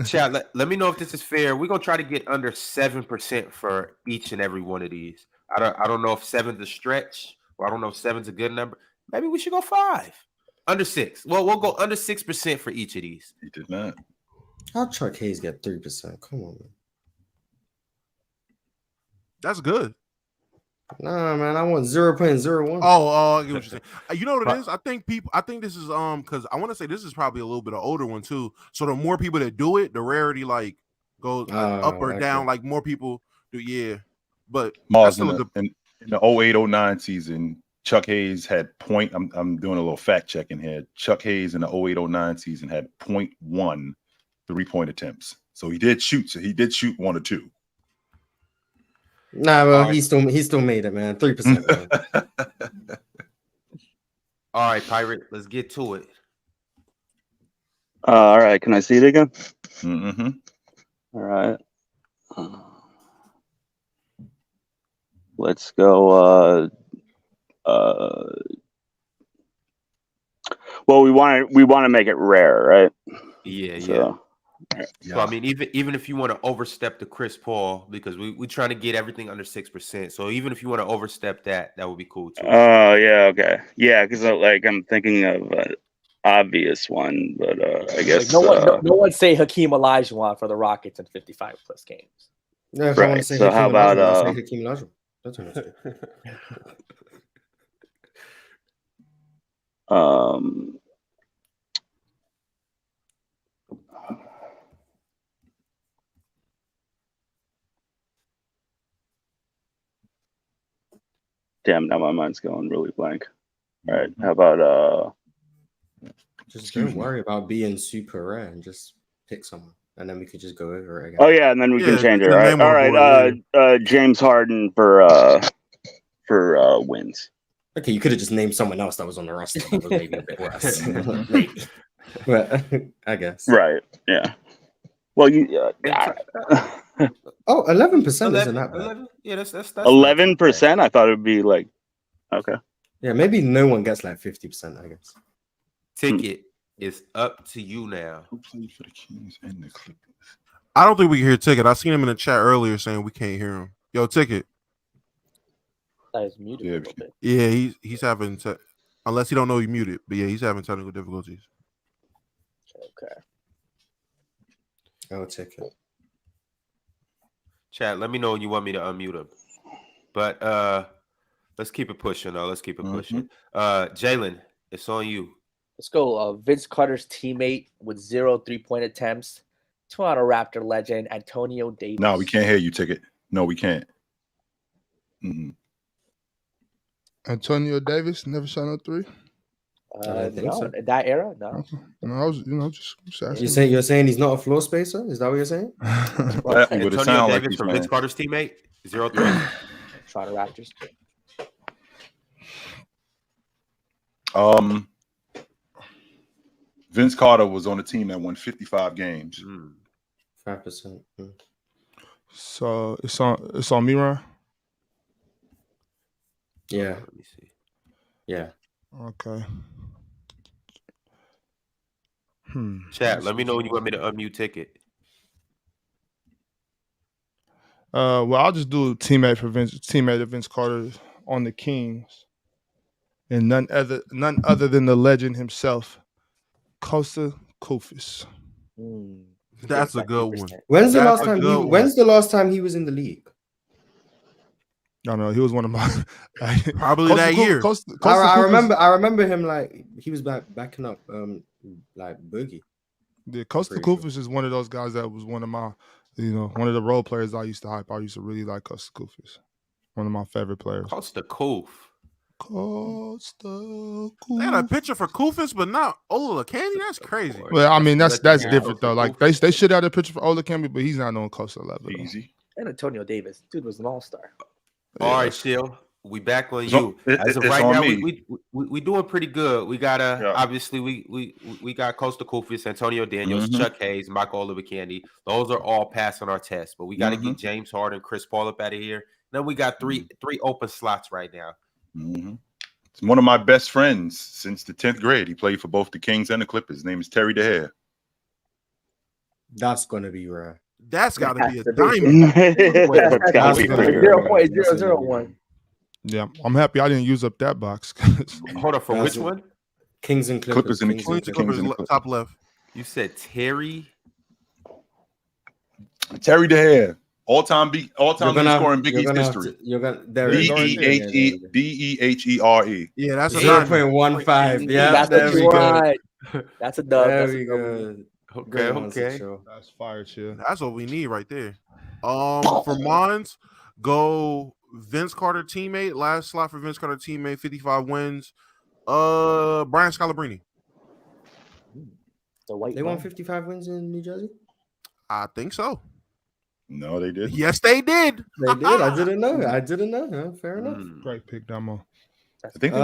S2: Chat, let me know if this is fair. We're gonna try to get under 7% for each and every one of these. I don't know if 7's a stretch, or I don't know if 7's a good number. Maybe we should go 5. Under 6. Well, we'll go under 6% for each of these.
S4: He did not.
S8: How'd Chuck Hayes get 3%? Come on, man.
S6: That's good.
S8: Nah, man, I want 0.01.
S6: Oh, I get what you're saying. You know what it is? I think this is because I want to say this is probably a little bit of older one too. So the more people that do it, the rarity like goes up or down. Like more people do, yeah. But
S4: Mars in the 08-09 season, Chuck Hayes had I'm doing a little fact checking here. Chuck Hayes in the 08-09 season had 0.1 3-point attempts. So he did shoot. So he did shoot 1 or 2.
S8: Nah, well, he still made it, man. 3%.
S2: All right, Pirate, let's get to it.
S7: All right, can I see it again?
S4: Mm-hmm.
S7: All right. Let's go. Well, we want to make it rare, right?
S2: Yeah.
S7: So,
S2: So I mean, even if you want to overstep the Chris Paul, because we trying to get everything under 6%. So even if you want to overstep that would be cool too.
S7: Oh yeah, okay, yeah, because like I'm thinking of an obvious one, but I guess
S1: no one say Hakeem Olajuwon for the Rockets in 55 plus games.
S8: Yeah, if
S7: right.
S8: I want to say
S7: so
S8: Hakeem
S7: how about
S8: Olajuwon, say Hakeem Olajuwon. That's what I'm saying.
S7: Damn, now my mind's going really blank. All right, how about
S8: just don't worry about being super rare and just pick someone, and then we could just go over it again.
S7: Oh yeah, and then we can change it. Right? All right, James Harden for wins.
S8: Okay, you could have just named someone else that was on the roster. That was maybe a bit worse. Maybe. But I guess.
S7: Right. Yeah. Well, you.
S8: 11% isn't that bad.
S2: Yeah, that's
S7: 11%. I thought it would be like, okay.
S8: Yeah, maybe no one gets like 50%. I guess.
S2: Ticket is up to you now.
S4: Who played for the Kings and the Clippers?
S6: I don't think we can hear Ticket. I seen him in the chat earlier saying we can't hear him. Yo, Ticket.
S1: That is muted a little bit.
S6: Yeah, he's having unless he don't know he muted, but yeah, he's having technical difficulties.
S1: Okay.
S8: I'll take it.
S2: Chat, let me know when you want me to unmute him. But let's keep it pushing, though. Let's keep it pushing. Jalen, it's on you.
S1: Let's go. Vince Carter's teammate with 0 3-point attempts. Toronto Raptor legend Antonio Davis.
S4: No, we can't hear you, Ticket. No, we can't. Mm-hmm.
S5: Antonio Davis never shot no 3.
S1: No, in that era, no.
S5: Okay. No, I was, just asking.
S8: You're saying he's not a floor spacer? Is that what you're saying?
S2: Antonio Davis from Vince Carter's teammate, 0 3.
S1: Toronto Raptors.
S4: Vince Carter was on a team that won 55 games.
S8: 5%.
S5: So it's on me, Ron?
S8: Yeah.
S2: Let me see.
S8: Yeah.
S5: Okay.
S2: Chat, let me know when you want me to unmute Ticket.
S5: Well, I'll just do teammate of Vince Carter on the Kings, and none other than the legend himself, Kosta Koufis.
S6: That's a good one.
S8: When's the last time he was in the league?
S5: I don't know. He was one of my
S6: probably that year.
S8: I remember him like he was backing up like Boogie.
S5: Yeah, Kosta Koufis is one of those guys that was one of my, one of the role players I used to hype. I used to really like Kosta Koufis. One of my favorite players.
S2: Kosta Kouf.
S6: They had a picture for Koufis, but not Olakani. That's crazy.
S5: Well, I mean that's different though. Like they should have a picture for Olakani, but he's not on Kosta level.
S4: Easy.
S1: And Antonio Davis, dude was an all-star.
S2: All right, Shill. We back on you. As of right now, we doing pretty good. We got obviously we got Kosta Koufis, Antonio Daniels, Chuck Hayes, Michael Olakani. Those are all passing our test, but we got to get James Harden, Chris Paul up out of here. Then we got three open slots right now.
S4: It's one of my best friends since the 10th grade. He played for both the Kings and the Clippers. His name is Terry DeHare.
S8: That's gonna be rare.
S6: That's got to be a diamond.
S1: That's got to be 0.001.
S5: Yeah, I'm happy I didn't use up that box.
S2: Hold on, for which one?
S8: Kings and Clippers.
S5: Kings and
S6: Clippers, top left.
S2: You said Terry
S4: DeHare. All-time scoring Big East history. DEHERE.
S6: Yeah, that's a
S8: 0.15. Yeah,
S1: that's
S8: there we go.
S1: That's a dub.
S8: There we go.
S2: Okay.
S5: That's fire, chill.
S6: That's what we need right there. For Mons, go Vince Carter teammate. Last slot for Vince Carter teammate. 55 wins. Brian Scalabrine.
S8: They won 55 wins in New Jersey?
S6: I think so.
S4: No, they did.
S6: Yes, they did.
S8: They did. I didn't know. Fair enough.
S5: Great pick, Damo.
S4: I think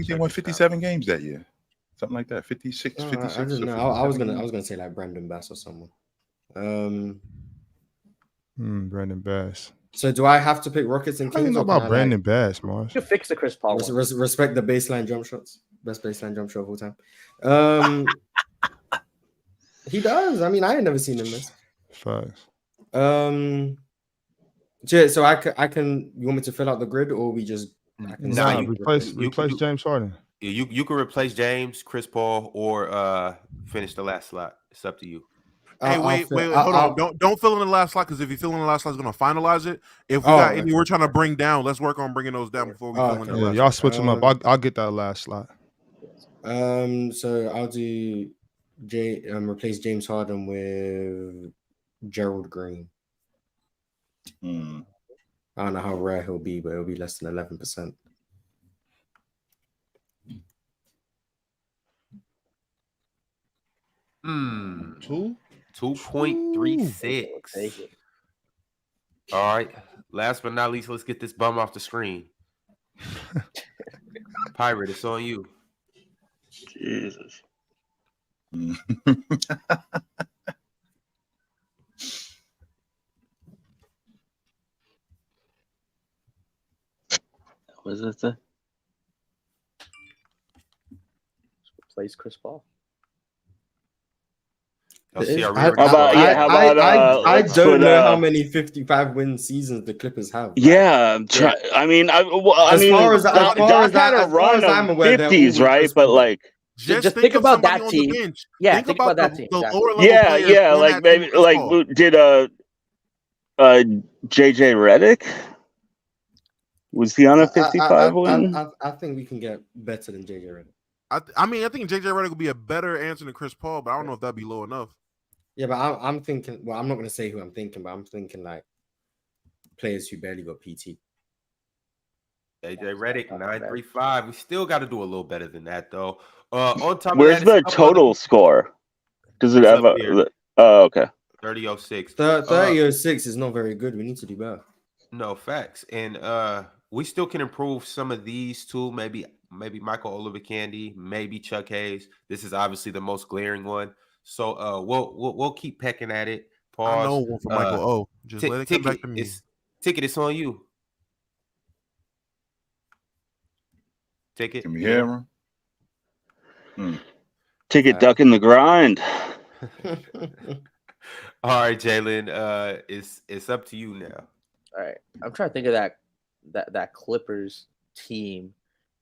S4: they won 57 games that year. Something like that. 56, 56.
S8: I didn't know. I was gonna say like Brandon Bass or someone.
S5: Brandon Bass.
S8: So do I have to pick Rockets and Kings?
S5: I don't know about Brandon Bass, Mars.
S1: You fix the Chris Paul.
S8: Respect the baseline jump shots. Best baseline jump shot of all time. He does. I mean, I ain't never seen him miss.
S5: Facts.
S8: So I can. You want me to fill out the grid, or we just?
S5: Replace James Harden.
S2: Yeah, you can replace James, Chris Paul, or finish the last slot. It's up to you.
S6: Hey, wait, hold on. Don't fill in the last slot, because if you fill in the last slot, it's gonna finalize it. If we got any we're trying to bring down, let's work on bringing those down before we fill in the last.
S5: Y'all switch them up. I'll get that last slot.
S8: So I'll do replace James Harden with Gerald Green. I don't know how rare he'll be, but it'll be less than 11%.
S5: Two?
S2: 2.36. All right. Last but not least, let's get this bum off the screen. Pirate, it's on you.
S7: Jesus. What is it?
S1: Replace Chris Paul.
S8: I don't know how many 55 win seasons the Clippers have.
S7: Yeah, I mean, Doc had a run of 50s, right? But like,
S1: just think about that team. Yeah, think about that team.
S7: Yeah, like maybe like did JJ Redick? Was he on a 55 win?
S8: I think we can get better than JJ Redick.
S6: I mean, I think JJ Redick would be a better answer than Chris Paul, but I don't know if that'd be low enough.
S8: Yeah, but I'm thinking. Well, I'm not going to say who I'm thinking, but I'm thinking like players who barely got PT.
S2: JJ Redick 935. We still got to do a little better than that, though. On top
S7: where's
S2: of that,
S7: the total score? Does it have a? Oh, okay.
S2: 30-06.
S8: 30-06 is not very good. We need to do better.
S2: No, facts. And we still can improve some of these too. Maybe Michael Olakani, maybe Chuck Hayes. This is obviously the most glaring one. So we'll keep pecking at it. Pause.
S6: I know one for Michael O. Just let it come back to me.
S2: Ticket, it's on you. Ticket.
S4: Can we hear him?
S7: Ticket duck in the grind.
S2: All right, Jalen. It's up to you now.
S1: All right. I'm trying to think of that Clippers team.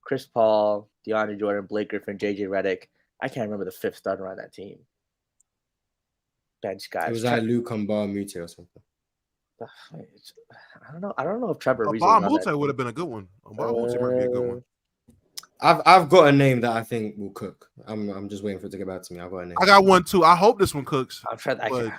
S1: Chris Paul, DeAndre Jordan, Blake Griffin, JJ Redick. I can't remember the fifth starter on that team. Bench guys.
S8: It was like Luke Mute or something.
S1: I don't know if Trevor
S6: Mute would have been a good one. Mute might be a good one.
S8: I've got a name that I think will cook. I'm just waiting for it to get back to me. I've got a name.
S6: I got one too. I hope this one cooks.
S1: I'm trying.
S8: Were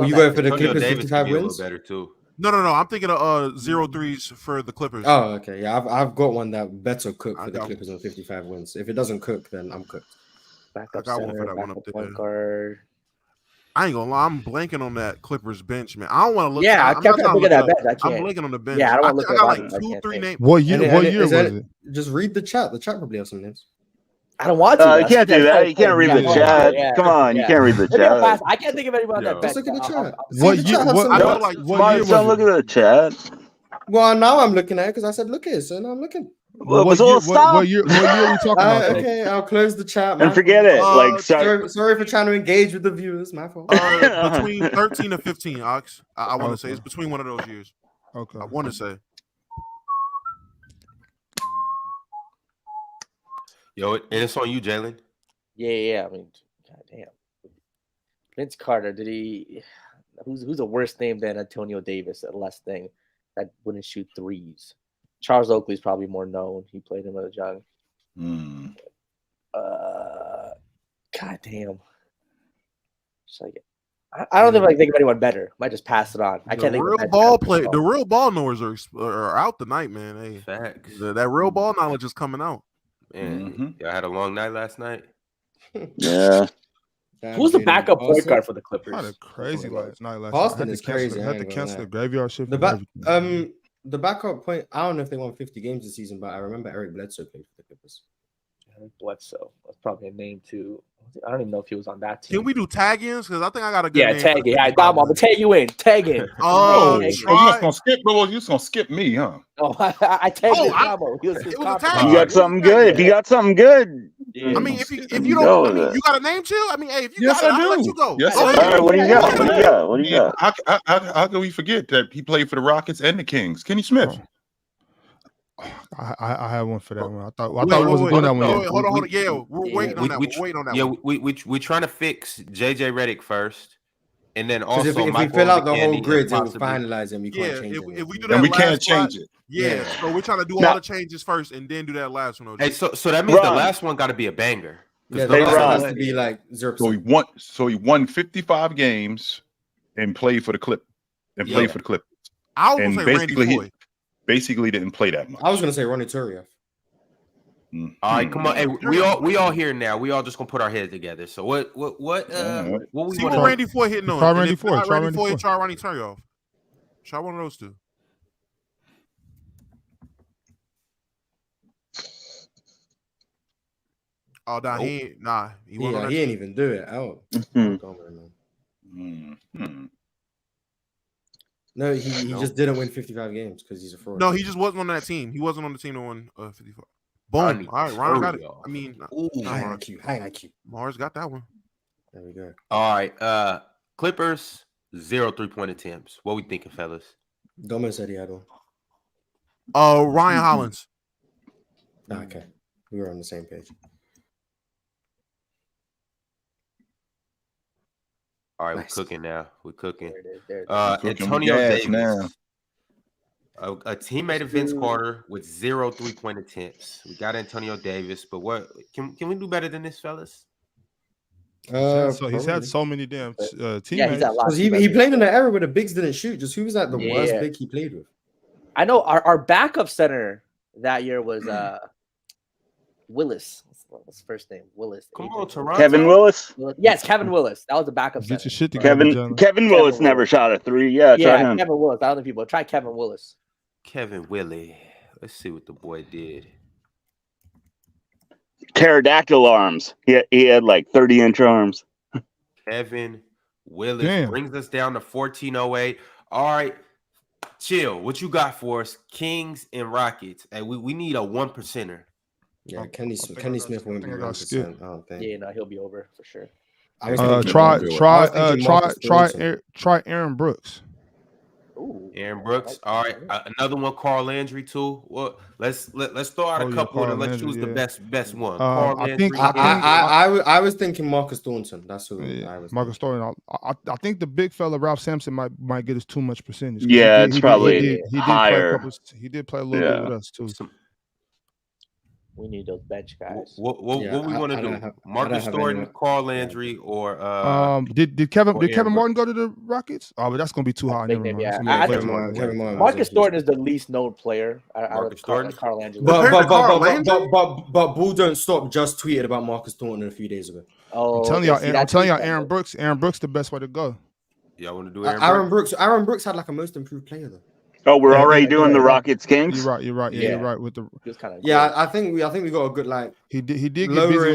S8: you going for the Clippers 55 wins?
S2: A little better too.
S6: No. I'm thinking of 0-3s for the Clippers.
S8: Oh, okay. Yeah, I've got one that better cook for the Clippers on 55 wins. If it doesn't cook, then I'm cooked.
S1: Backup
S6: I got
S1: center,
S6: one for that one up there.
S1: Point guard.
S6: I ain't gonna lie, I'm blanking on that Clippers bench, man. I don't want to look.
S1: Yeah, I can't look at that bench. I can't.
S6: I'm blanking on the bench.
S1: Yeah, I don't want to look
S6: at
S1: like
S6: 2-3 names.
S5: What year was it?
S8: Just read the chat. The chat probably has some names.
S1: I don't want to.
S7: You can't do that. You can't read the chat. Come on, you can't read the chat.
S1: I can't think of anyone on that bench.
S8: Just look at the chat.
S5: What year? What year?
S7: Don't look at the chat.
S8: Well, now I'm looking at it because I said look at it, so now I'm looking.
S7: What
S5: year are we talking about?
S8: Okay, I'll close the chat.
S7: And forget it.
S8: Sorry for trying to engage with the viewers. My fault.
S6: Between 13 and 15, Ox. I want to say it's between one of those years.
S5: Okay.
S6: I want to say.
S2: Yo, and it's on you, Jalen.
S1: Yeah. I mean, goddamn. Vince Carter, did he? Who's a worse name than Antonio Davis? A less thing that wouldn't shoot threes. Charles Oakley's probably more known. He played him as a young. Goddamn. I don't think I can think of anyone better. Might just pass it on. I can't think of
S6: the real ball knowers are out tonight, man. Hey,
S2: facts.
S6: That real ball knowledge is coming out.
S2: Man, y'all had a long night last night.
S7: Yeah.
S1: Who's the backup point guard for the Clippers?
S5: Had a crazy night last
S8: Boston
S5: night.
S8: is crazy.
S5: Had to cancel the graveyard shift.
S8: The backup point. I don't know if they won 50 games this season, but I remember Eric Bledsoe played for the Clippers.
S1: Eric Bledsoe. That's probably a name too. I don't even know if he was on that team.
S6: Can we do tag-ins? Because I think I got a good name.
S1: Tag in. I'm gonna tag you in. Tag in.
S4: Oh, you just gonna skip, bro? You just gonna skip me, huh?
S1: Oh, I tagged him.
S6: It was a tag.
S7: You got something good. If you got something good.
S6: I mean, if you don't, I mean, you got a name too. I mean, hey, if you got it, I'll let you go.
S4: Yes,
S7: all right, what do you got?
S4: How can we forget that he played for the Rockets and the Kings? Kenny Smith.
S5: I had one for that one. I thought we wasn't doing that one yet.
S6: Hold on. Yeah, we're waiting on that. We're waiting on that.
S2: Yeah, we're trying to fix JJ Redick first, and then also
S8: if we fill out the whole grid, we'll finalize him. You can't change it.
S6: If we do
S4: that,
S6: we
S4: can't change it.
S6: Yeah, so we're trying to do all the changes first, and then do that last one.
S2: Hey, so that means the last one got to be a banger.
S8: Yeah, the last has to be like 0%.
S4: So he won 55 games and played for the Clippers.
S6: I was gonna say Randy Foye.
S4: Basically didn't play that much.
S8: I was gonna say Ronnie Turiev.
S2: All right, come on. Hey, we all here now. We all just gonna put our heads together. So what we
S6: want to Randy Foye hitting on?
S5: Try Randy Foye.
S6: Try Ronnie Turiev. Try one of those two. Oh, he
S8: ain't even do it. Oh. No, he just didn't win 55 games because he's a fraud.
S6: No, he just wasn't on that team. He wasn't on the team that won 55. Boom. All right, Ron got it. I mean,
S8: high IQ.
S6: Mars got that one.
S8: There we go.
S2: All right, Clippers 0 3-point attempts. What we thinking, fellas?
S8: Gomez said he had one.
S6: Ryan Hollins.
S8: Okay, we were on the same page.
S2: All right, nice. We're cooking now. We're cooking.
S1: There
S2: Antonio Davis, now. A teammate of Vince Carter with 0 3-point attempts. We got Antonio Davis, but what can we do better than this, fellas?
S5: So he's had so many damn teammates.
S1: Yeah,
S8: he played in an era where the bigs didn't shoot. Just who was that the worst big he played with?
S1: I know our backup center that year was Willis. What's his first name? Willis.
S2: Come on, Toronto.
S7: Kevin Willis?
S1: Yes, Kevin Willis. That was the backup center.
S5: Get your shit together,
S7: Kevin Willis never shot a three. Yeah, try him.
S1: Kevin Willis. I don't think people try Kevin Willis.
S2: Kevin Willie. Let's see what the boy did.
S7: Pterodactyl arms. He had like 30-inch arms.
S2: Kevin Willis brings us down to 1408. All right, chill. What you got for us? Kings and Rockets. And we need a 1%er.
S8: Yeah, Kenny Smith won't be 1%. I don't think.
S1: Yeah, no, he'll be over for sure.
S5: Try Aaron Brooks.
S1: Ooh,
S2: Aaron Brooks. All right, another one. Carl Landry too. Well, let's throw out a couple and let's choose the best one. Carl Landry.
S8: I was thinking Marcus Thornton. That's who I was.
S5: Marcus Thornton. I think the big fella Ralph Sampson might get us too much percentage.
S7: Yeah, it's probably higher.
S5: He did play a little bit with us too.
S1: We need those bench guys.
S2: What we want to do? Marcus Thornton, Carl Landry, or
S5: did Kevin Martin go to the Rockets? Oh, but that's gonna be too high. Never mind.
S8: Kevin Martin.
S1: Marcus Thornton is the least known player. Marcus Thornton, Carl Landry.
S8: But Bull Don't Stop just tweeted about Marcus Thornton a few days ago.
S5: Oh, I'm telling y'all, Aaron Brooks the best way to go.
S2: Yeah, I want to do
S8: Aaron Brooks. Aaron Brooks had like a most improved player though.
S7: Oh, we're already doing the Rockets Kings.
S5: You're right. Yeah, you're right with the.
S8: I think we got a good like.
S5: He did get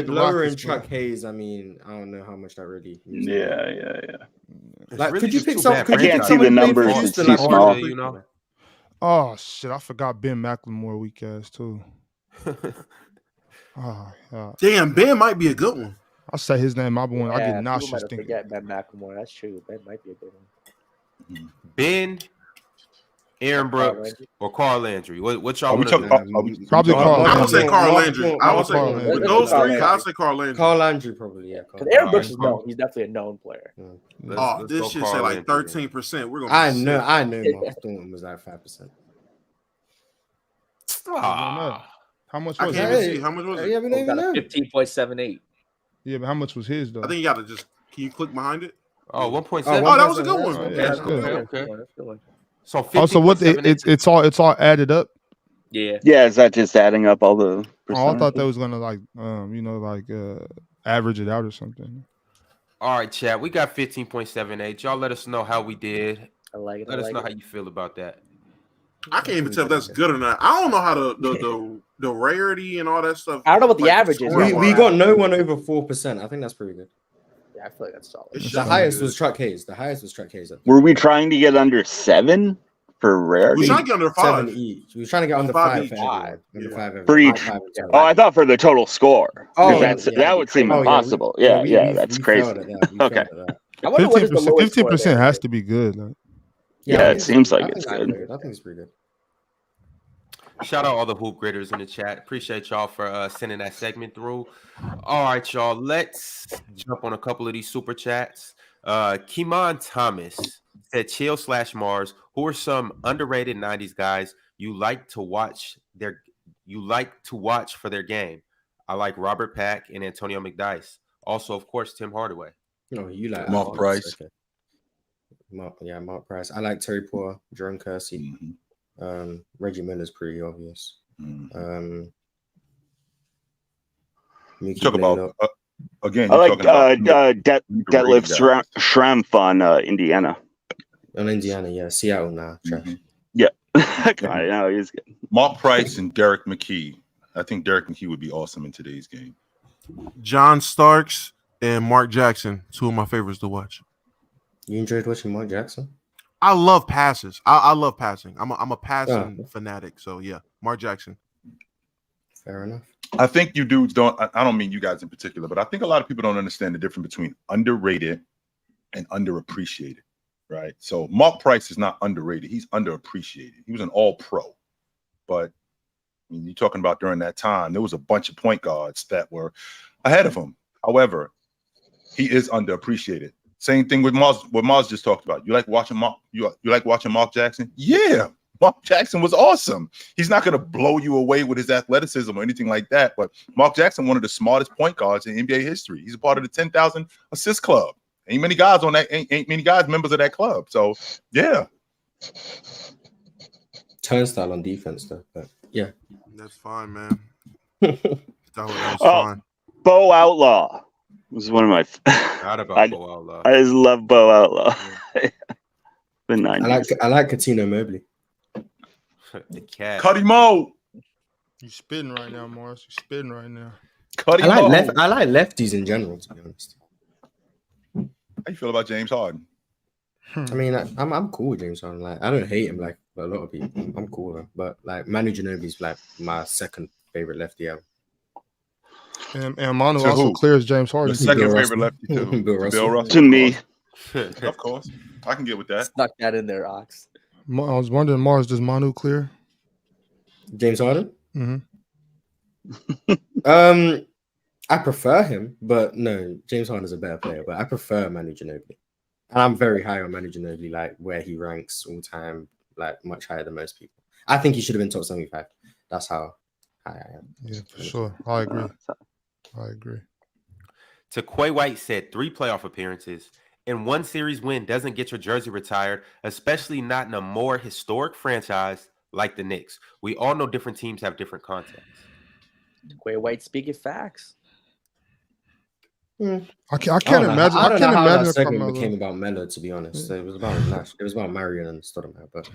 S8: lower in Chuck Hayes. I mean, I don't know how much that really.
S7: Yeah.
S8: Like, could you pick some?
S7: I can't see the numbers. It's too small.
S2: You know.
S5: Oh shit! I forgot Ben McLemore weak ass too. Oh yeah.
S6: Damn, Ben might be a good one.
S5: I'll say his name. I get nauseous thinking.
S1: Forget Ben McLemore. That's true. Ben might be a good one.
S2: Ben, Aaron Brooks, or Carl Landry. What y'all want
S5: to do? Probably Carl Landry.
S6: I would say Carl Landry. I would say with those three. I'll say Carl Landry.
S8: Carl Landry probably, yeah.
S1: Because Aaron Brooks is known. He's definitely a known player.
S6: This shit say like 13%. We're gonna.
S8: I know. Marcus Thornton was like 5%.
S5: How much was
S6: it? How much was it?
S1: 15.78.
S5: Yeah, but how much was his though?
S6: I think you got to just. Can you click behind it?
S2: 1.7.
S6: Oh, that was a good one.
S5: That's good.
S2: Okay. So
S5: also, what it's all added up.
S1: Yeah.
S7: Yeah, is that just adding up all the?
S5: I thought that was gonna average it out or something.
S2: All right, chat. We got 15.78. Y'all let us know how we did.
S1: I like it.
S2: Let us know how you feel about that.
S6: I can't even tell if that's good or not. I don't know how the rarity and all that stuff.
S1: I don't know what the average is.
S8: We got no one over 4%. I think that's pretty good.
S1: Yeah, I feel like that's solid.
S8: The highest was Chuck Hayes.
S7: Were we trying to get under 7 for rarity?
S6: We were trying to get under 5.
S8: 7 each. We were trying to get under 5
S7: for each. Oh, I thought for the total score. Oh, that would seem impossible. Yeah, that's crazy. Okay.
S5: 15% has to be good. Like.
S7: Yeah, it seems like it's good.
S8: I think it's pretty good.
S2: Shout out all the hoop graders in the chat. Appreciate y'all for sending that segment through. All right, y'all. Let's jump on a couple of these super chats. Kimon Thomas said, "Chill / Mars. Who are some underrated '90s guys you like to watch for their game? I like Robert Pack and Antonio McDyess. Also, of course, Tim Hardaway.
S8: No, you like
S4: Mark Price.
S8: Okay. Mark Price. I like Terry Porter, Jerome Kersey. Reggie Miller's pretty obvious.
S4: Talk about again.
S7: I like Detlef Schrempf on Indiana.
S8: On Indiana, yeah. Seattle now.
S7: Yeah, I know he's good.
S4: Mark Price and Derek McKee. I think Derek McKee would be awesome in today's game.
S6: John Starks and Mark Jackson, two of my favorites to watch.
S8: You enjoyed watching Mark Jackson?
S6: I love passes. I love passing. I'm a passing fanatic. So yeah, Mark Jackson.
S8: Fair enough.
S4: I think you dudes don't. I don't mean you guys in particular, but I think a lot of people don't understand the difference between underrated and underappreciated. Right. So Mark Price is not underrated. He's underappreciated. He was an All-Pro, but I mean, you're talking about during that time, there was a bunch of point guards that were ahead of him. However, he is underappreciated. Same thing with Mars. What Mars just talked about. You like watching Mark? You like watching Mark Jackson? Yeah, Mark Jackson was awesome. He's not going to blow you away with his athleticism or anything like that. But Mark Jackson, one of the smartest point guards in NBA history. He's a part of the 10,000 assist club. Ain't many guys on that. Ain't many guys members of that club. So yeah.
S8: Turnstile on defense though. But yeah,
S6: that's fine, man. that was fine.
S7: Bo Outlaw. This is one of my.
S2: Bo Outlaw.
S7: I just love Bo Outlaw. The 90s.
S8: I like Katino Mobley.
S2: The cat.
S4: Cuddy Mo.
S5: You spitting right now, Morris. You spitting right now.
S8: I like lefties in general, to be honest.
S4: you feel about James Harden?
S8: I mean, I'm cool with James Harden. Like, I don't hate him like a lot of people. I'm cool with him, but like Manu Ginobili's like my second favorite lefty ever.
S5: And Manu also clears James Harden.
S4: The second favorite lefty too.
S8: Bill
S4: Russell.
S7: To me,
S4: of course, I can get with that.
S1: Snuck that in there, Ox.
S5: I was wondering, Mars, does Manu clear
S8: James Harden?
S5: Mm-hmm.
S8: I prefer him, but no, James Harden is a better player. But I prefer Manu Ginobili, and I'm very high on Manu Ginobili, like where he ranks all time, like much higher than most people. I think he should have been top 75. That's how high I am.
S5: Yeah, for sure. I agree.
S2: Taquay White said 3 playoff appearances and 1 series win doesn't get your jersey retired, especially not in a more historic franchise like the Knicks. We all know different teams have different contexts.
S1: Taquay White speaking facts.
S5: I can't imagine. I can't imagine
S8: that segment became about Melo. To be honest, it was about Nash. It was about Marion and Stoudemire. But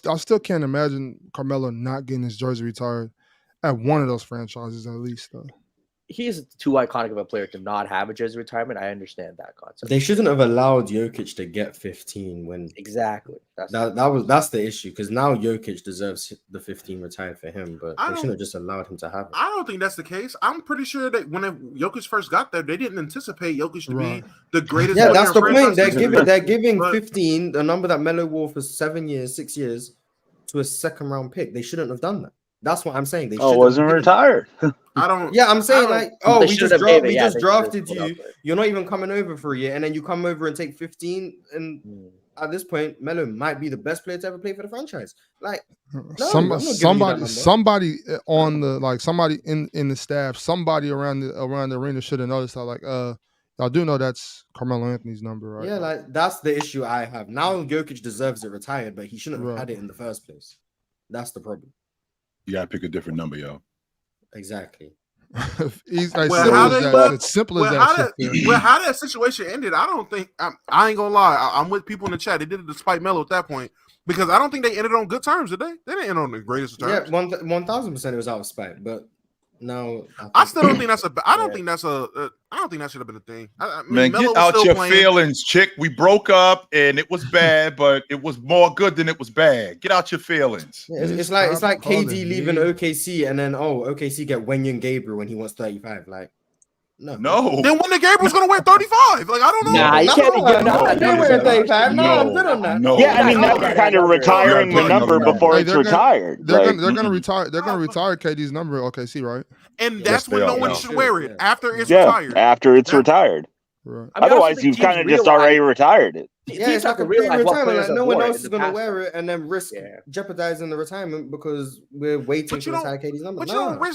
S5: I still can't imagine Carmelo not getting his jersey retired at one of those franchises at least. Though
S1: he is too iconic of a player to not have a jersey retirement. I understand that concept.
S8: They shouldn't have allowed Jokic to get 15 when
S1: exactly
S8: that's the issue, because now Jokic deserves the 15 retired for him, but they shouldn't have just allowed him to have it.
S6: I don't think that's the case. I'm pretty sure that when Jokic first got there, they didn't anticipate Jokic to be the greatest.
S8: Yeah, that's the point. They're giving 15, the number that Melo wore for 6 years, to a second round pick. They shouldn't have done that. That's what I'm saying. They
S7: wasn't retired.
S6: I don't.
S8: Yeah, I'm saying we just drafted you.
S1: Up,
S8: You're not even coming over for a year, and then you come over and take 15. And at this point, Melo might be the best player to ever play for the franchise. Like
S5: somebody on the somebody in the staff, somebody around the arena should have noticed that. I do know that's Carmelo Anthony's number, right?
S8: Yeah, like that's the issue I have. Now Jokic deserves it retired, but he shouldn't have had it in the first place. That's the problem.
S4: You gotta pick a different number, yo.
S8: Exactly.
S6: How that situation ended, I don't think I ain't gonna lie. I'm with people in the chat. They did it despite Melo at that point, because I don't think they ended on good terms, did they? They didn't end on the greatest terms.
S8: Yeah, 1000% it was out of spite, but no,
S6: I still don't think that's a. I don't think that should have been a thing.
S4: Man, get out your feelings, chick. We broke up and it was bad, but it was more good than it was bad. Get out your feelings.
S8: Yeah, it's like KD leaving OKC and then OKC get Wenyen Gabriel when he wants 35. Like, no.
S6: Then Wenyen Gabriel's gonna wear 35. Like, I don't know.
S1: Nah, you can't be giving out.
S8: They're wearing 35. No, I'm good on that.
S4: No.
S7: Yeah, I mean that's kind of retiring the number before it's retired.
S5: They're gonna retire. They're gonna retire KD's number at OKC, right?
S6: And that's when no one should wear it after it's retired.
S7: After it's retired.
S5: Right.
S7: Otherwise, you've kind of just already retired it.
S8: Yeah, it's like a pre-retirement. Like, no one else is going to wear it and then risk jeopardizing the retirement because we're waiting to retire KD's number.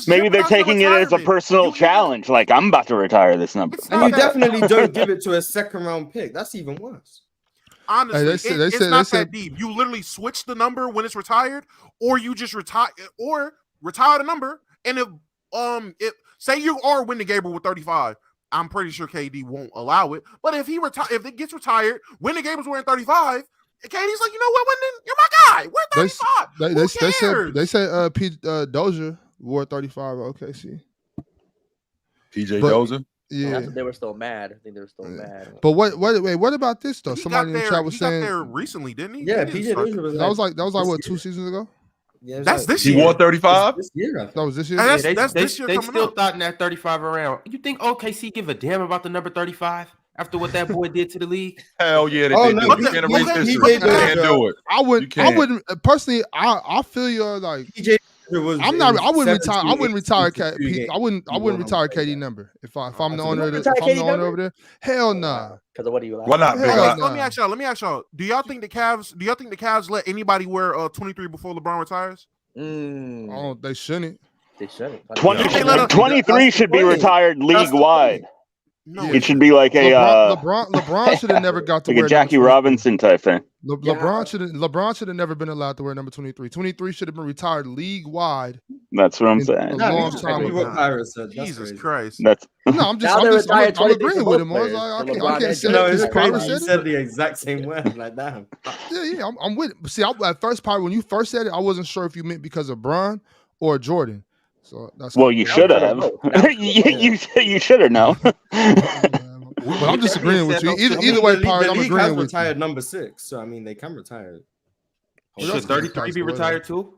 S7: Maybe they're taking it as a personal challenge. Like, I'm about to retire this number.
S8: And you definitely don't give it to a second-round pick. That's even worse.
S6: Honestly, it's not that deep. You literally switch the number when it's retired, or you just retire the number. And if say you are Wenyen Gabriel with 35. I'm pretty sure KD won't allow it. But if it gets retired, Wenyen Gabriel's wearing 35, KD's like, you know what, Wenyen, you're my guy. We're 35.
S5: They said Dozier wore 35 at OKC.
S4: PJ Dozier?
S5: Yeah,
S1: they were still mad. I think they were still mad.
S5: But what about this though? Somebody in the chat was saying
S6: got there recently, didn't he?
S8: Yeah, PJ Dozier was
S5: that was like what, 2 seasons ago?
S8: Yeah,
S6: that's this year.
S4: He wore 35?
S8: This year,
S5: that was this year.
S6: That's this year.
S2: They still thought in that 35 around. You think OKC give a damn about the number 35 after what that boy did to the league?
S4: Hell yeah, they do. You can't erase history. You can't do it.
S5: I wouldn't personally. I feel you're like.
S8: PJ was.
S5: I wouldn't retire. I wouldn't retire. I wouldn't retire KD number if I'm the owner of over there. Hell nah.
S1: Because what do you like?
S4: Why not?
S6: Let me ask y'all. Do y'all think the Cavs let anybody wear 23 before LeBron retires?
S5: Oh, they shouldn't.
S1: They shouldn't.
S7: 23 should be retired league wide.
S6: No,
S7: it should be like
S5: LeBron should have never got to
S7: like
S5: wear
S7: a Jackie Robinson type thing.
S5: LeBron should have never been allowed to wear number 23. 23 should have been retired league wide.
S7: That's what I'm saying.
S5: A long time ago.
S6: Jesus Christ.
S5: I'm agreeing with him. I can't say
S8: no. It's crazy. You said the exact same word. Like that.
S5: Yeah. I'm with it. See, at first part when you first said it, I wasn't sure if you meant because of Bron or Jordan. So that's
S7: you should have. You should have known.
S5: But I'm disagreeing with you. Either way, Pirate, I'm agreeing with you.
S8: Retired number 6, so I mean they can retire.
S2: Should 33 be retired too?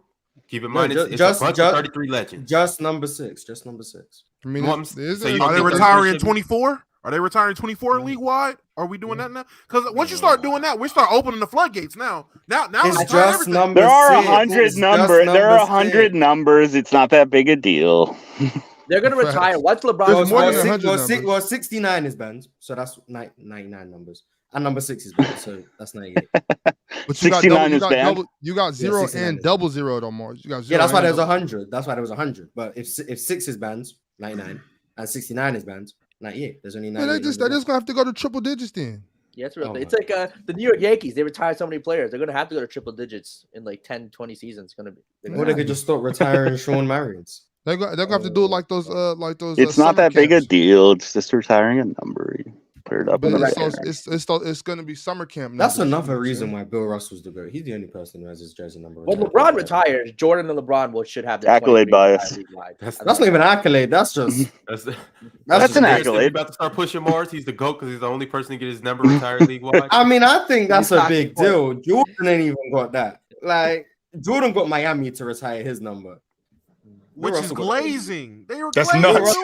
S2: Keep in mind, it's a bunch of 33 legends.
S8: Just number 6. Just number 6.
S5: I mean,
S6: are they retiring 24? Are they retiring 24 league wide? Are we doing that now? Because once you start doing that, we start opening the floodgates now. Now
S8: it's just number.
S7: There are 100 numbers. There are 100 numbers. It's not that big a deal.
S1: They're gonna retire once LeBron.
S8: Well, 69 is banned, so that's 99 numbers, and number 6 is banned, so that's 98.
S5: But
S7: 69 is banned.
S5: You got 0 and 00 though, Mars. You got 0.
S8: Yeah, that's why there's 100. That's why there was 100. But if 6 is banned, 99, and 69 is banned, 98. There's only 98.
S5: They're just gonna have to go to triple digits then.
S1: Yeah, it's real. It's like the New York Yankees. They retired so many players. They're gonna have to go to triple digits in like 10, 20 seasons.
S8: Or they could just stop retiring Sean Marions.
S5: They're gonna have to do it like those.
S7: It's not that big a deal. It's just retiring a number. Clear it up.
S5: It's going to be summer camp.
S8: That's another reason why Bill Russell's the GOAT. He's the only person who has his jersey number.
S1: When LeBron retires, Jordan and LeBron should have the
S7: accolade bias.
S8: That's not even an accolade. That's just
S7: that's an accolade.
S2: About to start pushing Mars. He's the GOAT because he's the only person to get his number retired league wide.
S8: I mean, I think that's a big deal. Jordan ain't even got that. Like Jordan got Miami to retire his number.
S6: Which is glazing. They were
S4: That's
S6: glazing.
S4: nuts.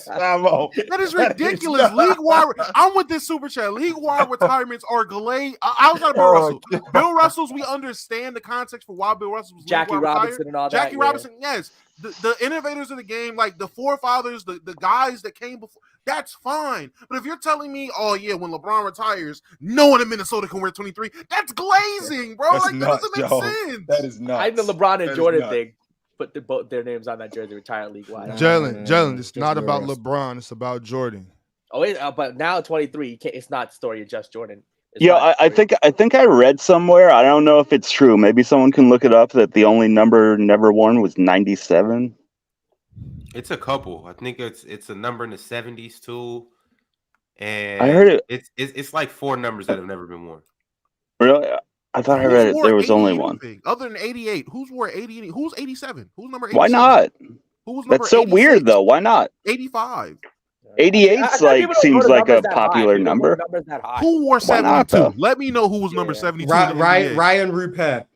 S6: That is ridiculous. League wide. I'm with this super chat. League wide retirements are glazed. Outside of Bill Russell. Bill Russell's, we understand the context for why Bill Russell was
S1: Jackie Robinson and all that.
S6: Jackie Robinson, yes. The innovators of the game, like the forefathers, the guys that came before, that's fine. But if you're telling me, oh yeah, when LeBron retires, no one in Minnesota can wear 23, that's glazing, bro.
S4: That's
S6: like
S4: nuts,
S6: that doesn't make sense.
S4: That is nuts.
S1: I think the LeBron and Jordan thing put both their names on that jersey, retired league wide.
S5: Jalen, it's not about LeBron, it's about Jordan.
S1: Oh, but now 23, it's not the story of just Jordan.
S7: Yeah, I think I read somewhere. I don't know if it's true. Maybe someone can look it up. That the only number never worn was 97.
S2: It's a couple. I think it's a number in the 70s too. And
S7: I heard
S2: it's like 4 numbers that have never been worn.
S7: Really? I thought I read it. There was only one.
S6: Other than 88, who's wore 88? Who's 87? Who's number 87?
S7: Why not?
S6: Who's number
S7: That's so
S6: 86?
S7: weird though. Why not?
S6: 85.
S7: 88's like seems like a popular number.
S6: Who wore 72? Let me know who was number 72.
S8: Ryan Rupert,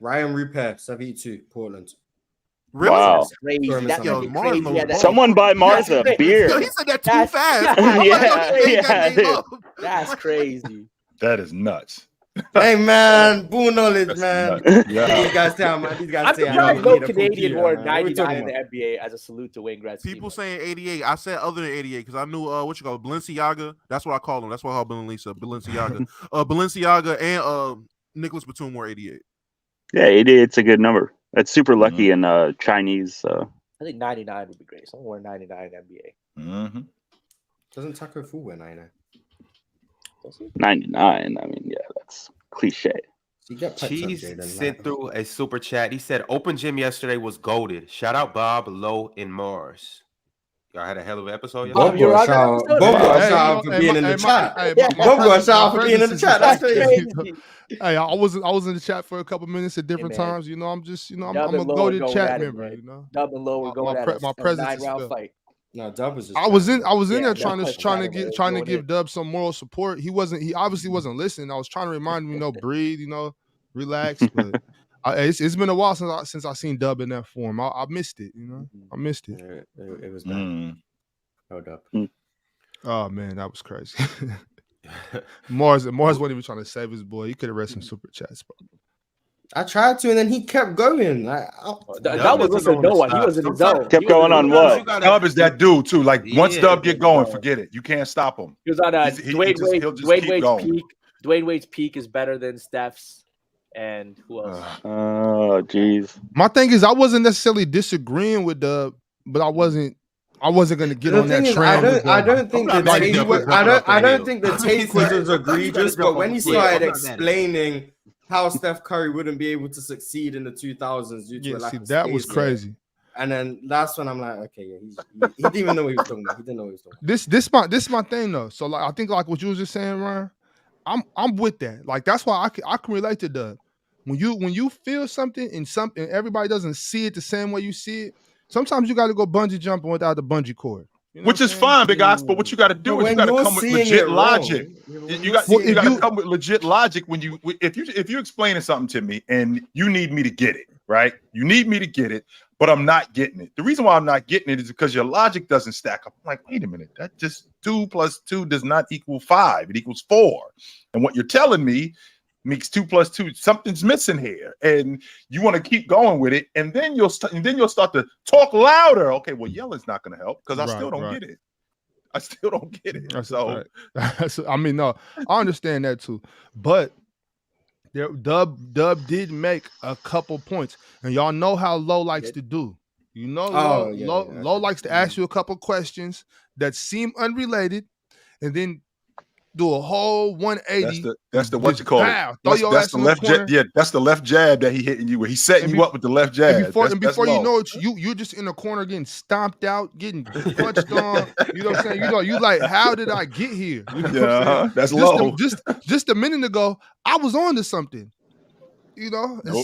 S8: 72, Portland.
S6: Really?
S7: Wow.
S1: Crazy.
S7: Someone buy Mars a beer.
S6: Yo, he said that too fast.
S7: Yeah.
S1: That's crazy.
S4: That is nuts.
S8: Hey man, bull knowledge, man.
S4: Yeah.
S8: These guys say
S1: I'm surprised no Canadian wore 99 in the NBA as a salute to Wayne Gretzky.
S6: People saying 88. I said other than 88 because I knew what you call it, Balenciaga. That's what I call him. That's what I call Balenciaga. Balenciaga and Nicholas Batum wore 88.
S7: Yeah, 88's a good number. That's super lucky in Chinese.
S1: I think 99 would be great. Someone wear 99 in NBA.
S4: Mm-hmm.
S8: Doesn't Taco Fu wear 99?
S7: 99. I mean, yeah, that's cliche.
S2: Cheese sent through a super chat. He said, "Open gym yesterday was goated. Shout out Bob, Low, and Mars. Y'all had a hell of an episode.
S8: Bob got shout out for being in the chat. Bob got shout out for being in the chat. That's crazy.
S5: Hey, I was in the chat for a couple minutes at different times. You know, I'm just, I'm a goated chat member. You know,
S1: Dub and Low were going at
S5: my presence
S1: 9-round fight.
S8: No, Dub was just.
S5: I was in there trying to give Dub some moral support. He obviously wasn't listening. I was trying to remind him, breathe, relax. But it's been a while since I seen Dub in that form. I missed it. I missed it.
S8: It was bad. Hold up.
S5: Oh man, that was crazy. Mars wasn't even trying to save his boy. He could have read some super chats, bro.
S8: I tried to, and then he kept going.
S1: That was no one. He was in his zone.
S7: Kept going on what?
S4: Dub is that dude too. Like once Dub get going, forget it. You can't stop him.
S1: He was on Dwayne Wade's peak is better than Steph's. And who else?
S7: Oh, jeez.
S5: My thing is, I wasn't necessarily disagreeing with Dub, but I wasn't going to get on that train.
S8: I don't think the take was as egregious, but when he started explaining how Steph Curry wouldn't be able to succeed in the 2000s due to a lack of
S5: that was crazy.
S8: And then that's when I'm like, okay, yeah, he didn't even know what he was talking about. He didn't know what he was talking
S5: about. This my thing though. So like, I think like what you was just saying, Ryan, I'm with that. Like that's why I can relate to Doug. When you feel something and everybody doesn't see it the same way you see it. Sometimes you got to go bungee jumping without the bungee cord. You know
S4: Which is fine, Big Ox, but what you got to do is you got to come with legit logic. You got to come with legit logic when you if you're explaining something to me and you need me to get it, right? You need me to get it, but I'm not getting it. The reason why I'm not getting it is because your logic doesn't stack up. I'm like, wait a minute, that just 2 + 2 does not equal 5. It equals 4. And what you're telling me makes 2 + 2. Something's missing here, and you want to keep going with it, and then you'll start to talk louder. Okay, well, yelling's not going to help because I still don't get it. I still don't get it. So,
S5: I mean, no, I understand that too, but Dub did make a couple points, and y'all know how Low likes to do. You know, Low likes to ask you a couple questions that seem unrelated, and then do a whole 180.
S4: That's the what you call it. That's the left jab. Yeah, that's the left jab that he hitting you with. He's setting you up with the left jab.
S5: And before you know it, you're just in the corner getting stomped out, getting punched on. You know what I'm saying? You like, how did I get here? You know what I'm saying?
S4: That's Low.
S5: Just a minute ago, I was on to something. You know, and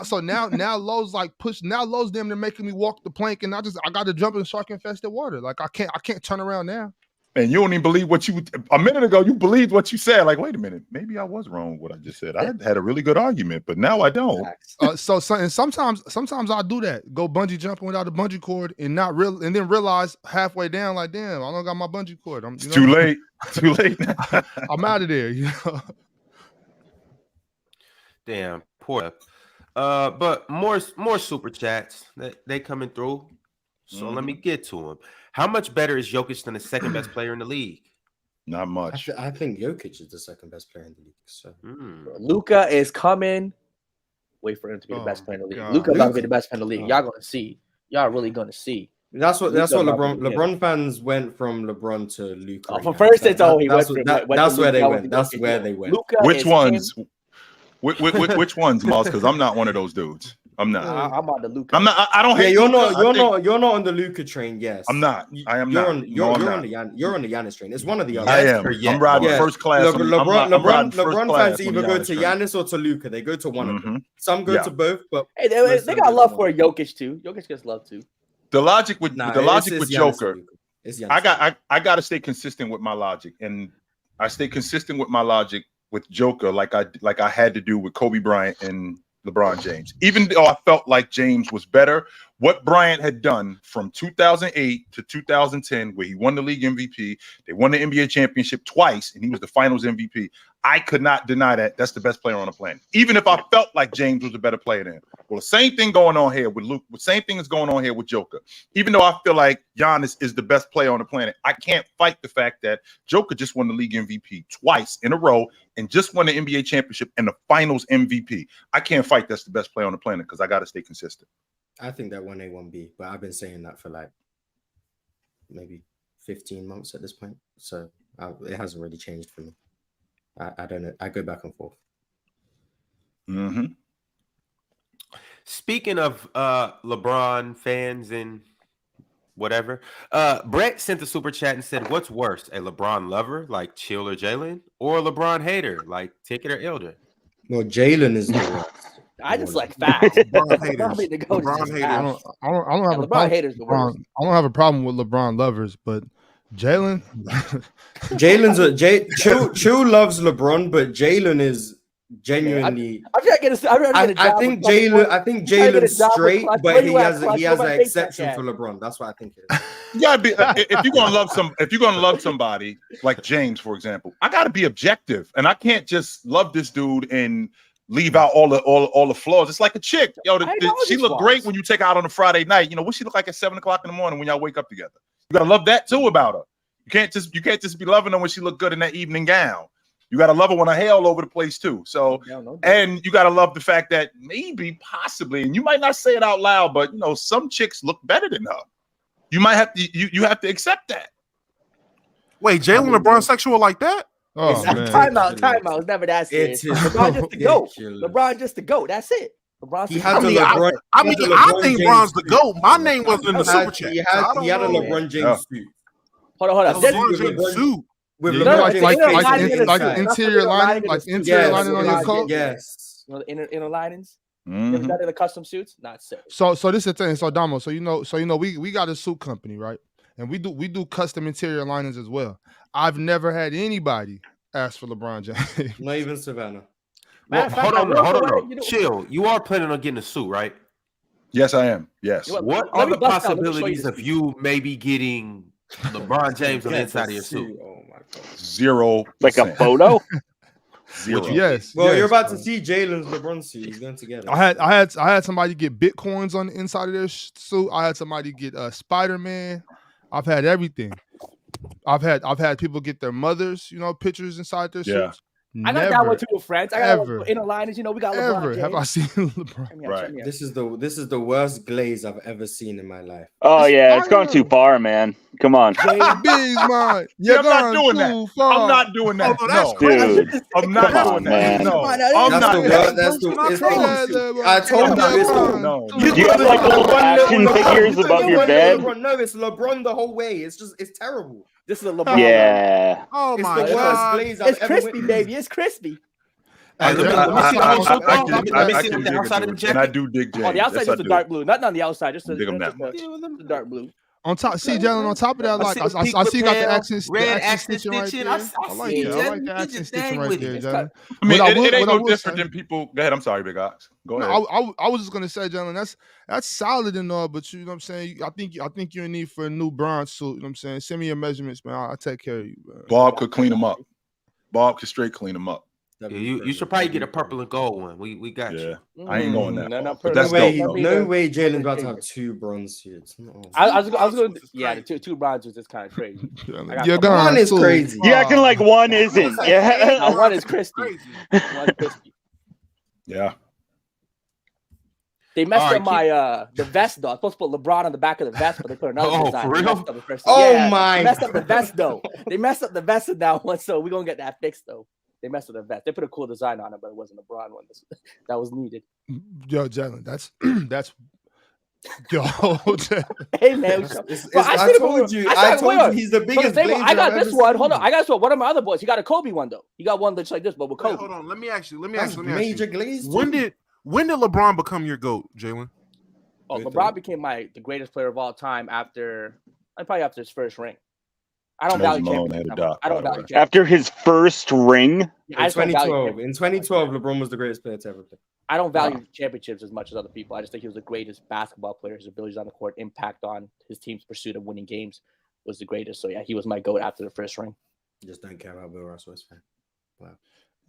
S5: so now Low's like push. Now Low's damn near making me walk the plank, and I got to jump in shark infested water. Like I can't turn around now.
S4: And you don't even believe what a minute ago you believed what you said. Like, wait a minute, maybe I was wrong with what I just said. I had a really good argument, but now I don't.
S5: Sometimes I do that. Go bungee jumping without a bungee cord and and then realize halfway down, like, damn, I don't got my bungee cord.
S4: It's too late. Too late.
S5: I'm out of there. You know.
S2: Damn, poor. But more super chats that they coming through. So let me get to them. How much better is Jokic than the second best player in the league?
S4: Not much.
S8: I think Jokic is the second best player in the league. So
S1: Luka is coming. Wait for him to be the best player in the league. Luka about to be the best player in the league. Y'all gonna see. Y'all really gonna see.
S8: That's what LeBron fans went from LeBron to Luka.
S1: From first it's all he went.
S8: That's where they went. That's where they went.
S4: Which ones? Which ones, Miles? Because I'm not one of those dudes. I'm not.
S1: I'm on the Luka.
S4: I'm not. I don't hate.
S8: You're not on the Luka train. Yes,
S4: I'm not. I am
S8: you're
S4: not.
S8: You're on the Giannis train. It's one of the other.
S4: I am. I'm riding first class.
S8: LeBron fans either go to Giannis or to Luka. They go to one of them. Some go to both, but
S1: hey, they got love for Jokic too. Jokic gets love too.
S4: The logic with Joker. I got to stay consistent with my logic, and I stay consistent with my logic with Joker, like I had to do with Kobe Bryant and LeBron James. Even though I felt like James was better, what Bryant had done from 2008 to 2010, where he won the league MVP, they won the NBA championship twice, and he was the finals MVP. I could not deny that. That's the best player on the planet. Even if I felt like James was a better player than him. Well, the same thing going on here with Luke. The same thing is going on here with Joker. Even though I feel like Giannis is the best player on the planet, I can't fight the fact that Joker just won the league MVP twice in a row and just won the NBA championship and the finals MVP. I can't fight that's the best player on the planet because I got to stay consistent.
S8: I think that 1A, 1B, but I've been saying that for like maybe 15 months at this point. So it hasn't really changed for me. I don't know. I go back and forth.
S4: Mm-hmm.
S2: Speaking of LeBron fans and whatever, Brett sent a super chat and said, "What's worse, a LeBron lover like Chill or Jalen, or a LeBron hater like Ticket or Elder?"
S8: Well, Jalen is the worst.
S1: I just like fast.
S6: LeBron haters.
S5: I don't have a problem.
S1: Haters the worst.
S5: I don't have a problem with LeBron lovers, but Jalen,
S8: Chill loves LeBron, but Jalen is genuinely.
S1: I
S8: think Jalen's straight, but he has an exception for LeBron. That's what I think it is.
S4: You gotta be if you're gonna love somebody like James, for example, I gotta be objective, and I can't just love this dude and leave out all the flaws. It's like a chick. Yo, she looked great when you take her out on a Friday night. You know, what she look like at 7 o'clock in the morning when y'all wake up together. You gotta love that too about her. You can't just be loving her when she look good in that evening gown. You gotta love her when her hair all over the place too. So, and you gotta love the fact that maybe, possibly, and you might not say it out loud, but you know, some chicks look better than her. You might have to you have to accept that.
S6: Wait, Jalen LeBron sexual like that?
S5: Oh, man.
S1: Time out. It's never that serious. LeBron just the GOAT. LeBron just the GOAT. That's it.
S6: I think LeBron's the GOAT. My name wasn't in the super chat.
S8: He had a LeBron James suit.
S1: Hold on.
S6: LeBron James suit.
S5: With like interior lining on your coat.
S8: Yes.
S1: You know the inner linings. Mm-hmm. That in the custom suits, not so.
S5: So this is the thing. So Damo, so you know, we got a suit company, right? and we do custom interior linings as well. I've never had anybody ask for LeBron James.
S8: Not even Savannah.
S2: Well, hold on. Chill. You are planning on getting a suit, right?
S4: Yes, I am. Yes.
S2: What are the possibilities of you maybe getting LeBron James on the inside of your suit?
S8: Oh my God.
S4: 0%.
S7: Like a photo?
S4: 0.
S5: Yes.
S8: Well,
S5: yes.
S8: you're about to see Jalen's LeBron suit. He's going together.
S5: I had somebody get Bitcoins on the inside of their suit. I had somebody get Spider-Man. I've had everything. I've had people get their mothers, pictures inside their suits.
S1: I got that one too with friends. I got inner liners. We got LeBron James.
S5: Have I seen LeBron?
S4: Right.
S8: This is the worst glaze I've ever seen in my life.
S7: Oh yeah, it's gone too far, man. Come on.
S5: B's man.
S4: Yeah, I'm not doing that. I'm not doing that. No,
S7: dude.
S4: I'm not doing that. No, I'm not.
S8: I told you.
S4: No.
S7: You have like little action figures above your bed.
S8: No, it's LeBron the whole way. It's terrible.
S1: This is a LeBron.
S7: Yeah.
S6: Oh
S8: It's
S6: my
S8: the worst
S6: God.
S8: glaze I've
S1: It's
S8: ever
S1: crispy,
S8: witnessed.
S1: baby. It's crispy.
S2: Let me see the whole suit. Let me see
S4: can
S2: the
S4: dig
S2: outside of the
S4: it, and I
S2: jacket.
S4: do dig James.
S1: On the outside,
S4: Yes,
S1: just
S4: I
S1: the
S4: do.
S1: dark blue. Nothing on the outside. Just the
S4: Dig 'em that much.
S1: the dark blue.
S5: On top, see Jalen. On top of that, like I see you got the accent, stitching right there. I like it. I like the accent stitching right there, Jalen.
S4: I mean,
S5: What
S4: it ain't
S5: I
S4: no
S5: will
S4: different
S5: say-
S4: than people. Go ahead. I'm sorry, Big Ox. Go ahead.
S5: No, I was just gonna say, Jalen, that's solid and all, but you know what I'm saying. I think you're in need for a new bronze suit. You know what I'm saying. Send me your measurements, man. I'll take care of you. Man.
S4: Bob could clean them up. Bob could straight clean them up.
S2: Yeah, you should probably get a purple and gold one. We got you.
S4: I ain't going that.
S1: No,
S4: But that's dope.
S8: No way Jalen's about to have 2 bronze suits. No.
S1: I was going. Yeah, the two bronze is kind of crazy.
S5: You're gone.
S8: One is crazy.
S7: You acting like one isn't. Yeah.
S1: One is crispy. One is crispy.
S4: Yeah.
S1: They messed
S2: All
S1: up
S2: right,
S1: my the vest though. I was supposed to put LeBron on the back of the vest, but they put another design.
S2: for
S1: They
S2: real?
S1: messed up the first-
S8: Oh
S1: Yeah,
S8: my
S1: They messed up the vest though. They messed up the vest in that one, so we're gonna get that fixed though. They messed up the vest. They put a cool design on it, but it wasn't a LeBron one that was needed.
S5: Yo, Jalen, that's yo.
S1: Hey man,
S8: I told you he's the biggest.
S1: I got this one. Hold on, I got this one. One of my other boys, he got a Kobe one though. He got one that's like this, but with Kobe.
S6: Hold on, let me ask you.
S8: Major glaze.
S6: When did LeBron become your GOAT, Jalen?
S1: Oh, LeBron became the greatest player of all time probably after his first ring. I don't value championships. I don't value championships.
S7: After his first ring?
S1: Yeah,
S8: In 2012, LeBron was the greatest player to ever play.
S1: I don't value championships as much as other people. I just think he was the greatest basketball player. His abilities on the court, impact on his team's pursuit of winning games was the greatest. So yeah, he was my GOAT after the first ring.
S8: Just don't care about Bill Russell. It's fine. Wow.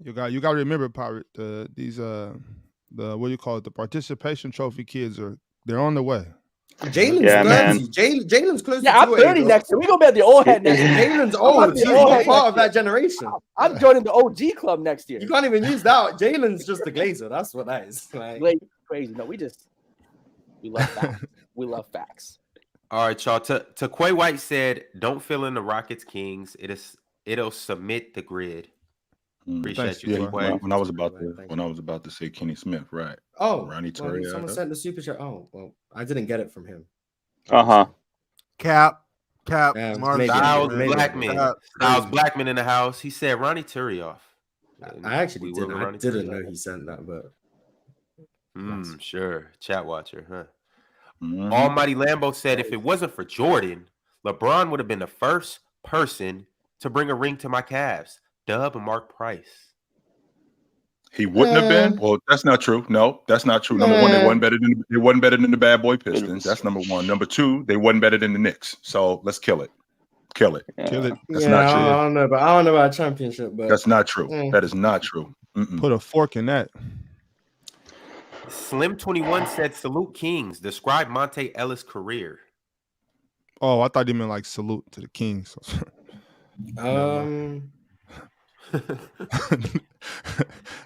S5: You got to remember, Pirate. These the what do you call it? The participation trophy kids they're on the way.
S8: Jalen's 30. Jalen's close to 2
S1: I'm 30 next year. We're going to be at the old head next year.
S8: Jalen's old. He's not part of that generation.
S1: I'm joining the OG club next year.
S8: You can't even use that. Jalen's just the glazer. That's what that is. Like,
S1: crazy. No, we love facts. We love facts.
S2: All right, y'all. To Quay White said, "Don't fill in the Rockets Kings. It'll submit the grid." Appreciate you,
S4: yeah,
S2: Quay.
S4: when I was about to say Kenny Smith, right?
S8: Oh,
S4: Ronnie Terry.
S8: Someone sent the super chat. Oh, well, I didn't get it from him.
S6: Cap.
S2: Styles Blackman in the house. He said Ronnie Turioff.
S8: I actually didn't know he sent that, but
S2: sure. Chat watcher, huh?
S4: Mm-hmm.
S2: Almighty Lambo said if it wasn't for Jordan, LeBron would have been the first person to bring a ring to my Cavs. Dub and Mark Price.
S4: He wouldn't have been. Well, that's not true. No, that's not true. Number one, they wasn't better than the Bad Boy Pistons. That's number one. Number two, they wasn't better than the Knicks. So let's kill it. Kill it.
S5: Kill it.
S4: That's not true.
S8: I don't know about championship, but
S4: that's not true. That is not true.
S5: Put a fork in that.
S2: Slim 21 said, "Salute Kings. Describe Monte Ellis' career."
S5: Oh, I thought he meant like salute to the Kings.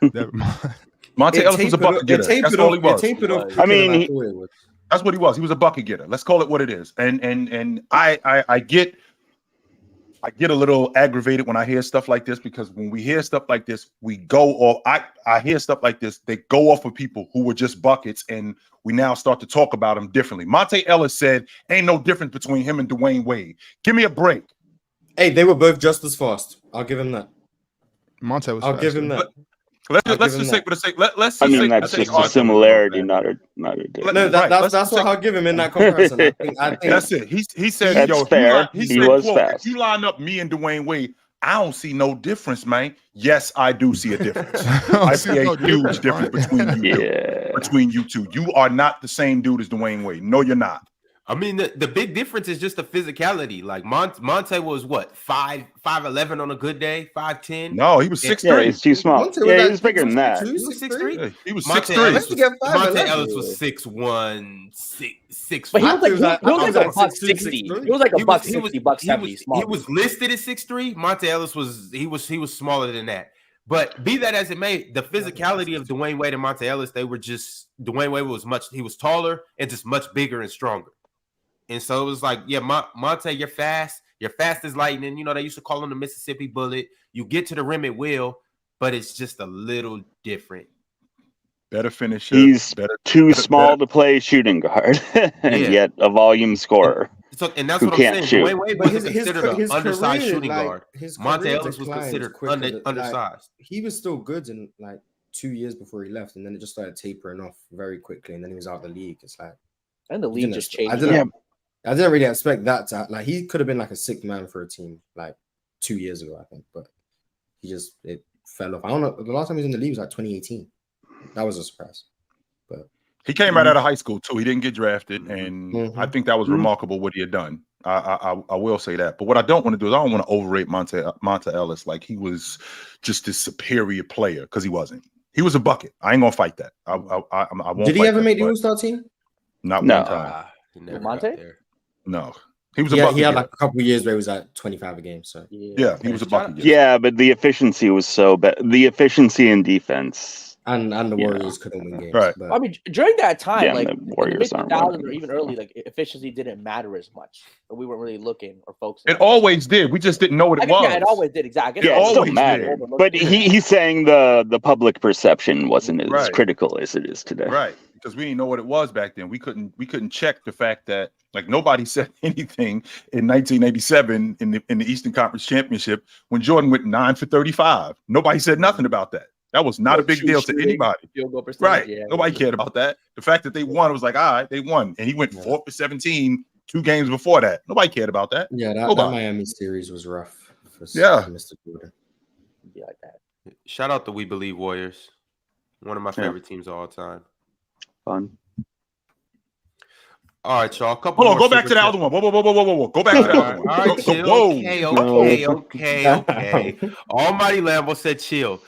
S5: Never mind.
S4: Monte Ellis was a bucket getter. That's all he was.
S7: I mean,
S4: that's what he was. He was a bucket getter. Let's call it what it is. And I get a little aggravated when I hear stuff like this, because when we hear stuff like this, we go off. I hear stuff like this. They go off of people who were just buckets, and we now start to talk about them differently. Monte Ellis said, "Ain't no difference between him and Dwayne Wade." Give me a break.
S8: Hey, they were both just as fast. I'll give him that.
S5: Monte was.
S8: I'll give him that.
S2: Let's just say for the sake. Let's. I
S7: mean, that's just a similarity, not a.
S8: No, that's what I'll give him in that comparison. I think
S4: that's it. He said,
S7: that's
S4: "Yo,
S7: fair.
S4: He was fair. If you line up me and Dwayne Wade, I don't see no difference, man. Yes, I do see a difference. I see a huge difference between you two. You are not the same dude as Dwayne Wade. No, you're not.
S2: I mean, the big difference is just the physicality. Like Monte was what 5'11" on a good day, 5'10".
S4: No, he was 6'3".
S7: Yeah, he's too small. He was bigger than that.
S2: He was 6'3".
S4: He was 6'3".
S2: Monte Ellis was 6'1", 6'5".
S1: But he was like $160. He was like $160, $170.
S2: He was listed at 6'3". Monte Ellis was smaller than that. But be that as it may, the physicality of Dwayne Wade and Monte Ellis, Dwayne Wade was taller and just much bigger and stronger. And so it was like, yeah, Monte, you're fast. You're fast as lightning. You know, they used to call him the Mississippi Bullet. You get to the rim at will, but it's just a little different.
S4: Better finisher.
S7: He's too small to play shooting guard, and yet a volume scorer.
S2: So, and that's what I'm saying.
S7: Shoot.
S2: Dwayne Wade was considered an undersized shooting guard. Monte Ellis was considered undersized.
S8: He was still good in like 2 years before he left, and then it just started tapering off very quickly, and then he was out of the league. It's like,
S1: and the league just changed.
S8: I didn't really expect that to like he could have been like a sixth man for a team like 2 years ago, I think, but it fell off. I don't know. The last time he was in the league was like 2018. That was a surprise. But
S4: he came right out of high school too. He didn't get drafted, and I think that was remarkable what he had done. I will say that. But what I don't want to do is I don't want to overrate Monte Ellis like he was just this superior player, because he wasn't. He was a bucket. I ain't gonna fight that. I won't.
S8: Did he ever make the All-Star team?
S4: Not one time.
S1: Monte?
S4: No. He was a bucket.
S8: He had like a couple of years where he was at 25 a game. So
S4: yeah, he was a bucket.
S7: Yeah, but the efficiency was so bad. The efficiency in defense.
S8: And the Warriors couldn't win games.
S4: Right.
S8: But...
S1: I mean, during that time, like
S7: the Warriors
S1: in the mid-2000s or even early, like efficiency didn't matter as much. We weren't really looking or focusing.
S4: It always did. We just didn't know what it was.
S1: Yeah, it always did. Exactly.
S7: Yeah, it always mattered. But he's saying the public perception wasn't as critical as it is today.
S4: Right. Because we didn't know what it was back then. We couldn't check the fact that like nobody said anything in 1987 in the Eastern Conference Championship when Jordan went 9 for 35. Nobody said nothing about that. That was not a big deal to anybody. Right. Yeah, nobody cared about that. The fact that they won, it was like, all right, they won. And he went 4 for 17 2 games before that. Nobody cared about that.
S8: Yeah, that Miami series was rough for Mr. Jordan.
S1: Be like that.
S2: Shout out the We Believe Warriors. One of my favorite teams of all time.
S7: Fun.
S2: All right, y'all.
S4: Hold on, go back to the other one. Whoa. Go back to the other one.
S2: All right, chill. Okay. Almighty Lambo said chill.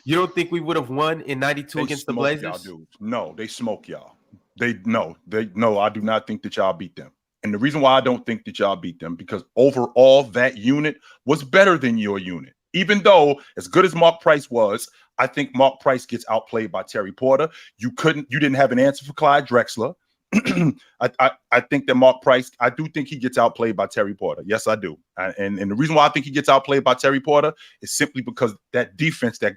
S2: You don't think we would have won in 92 against the Blazers?
S4: Y'all, dude. No, they smoke y'all. I do not think that y'all beat them. And the reason why I don't think that y'all beat them, because overall that unit was better than your unit. Even though, as good as Mark Price was, I think Mark Price gets outplayed by Terry Porter. You didn't have an answer for Clyde Drexler. I think that Mark Price, I do think he gets outplayed by Terry Porter. Yes, I do. And the reason why I think he gets outplayed by Terry Porter is simply because that defense that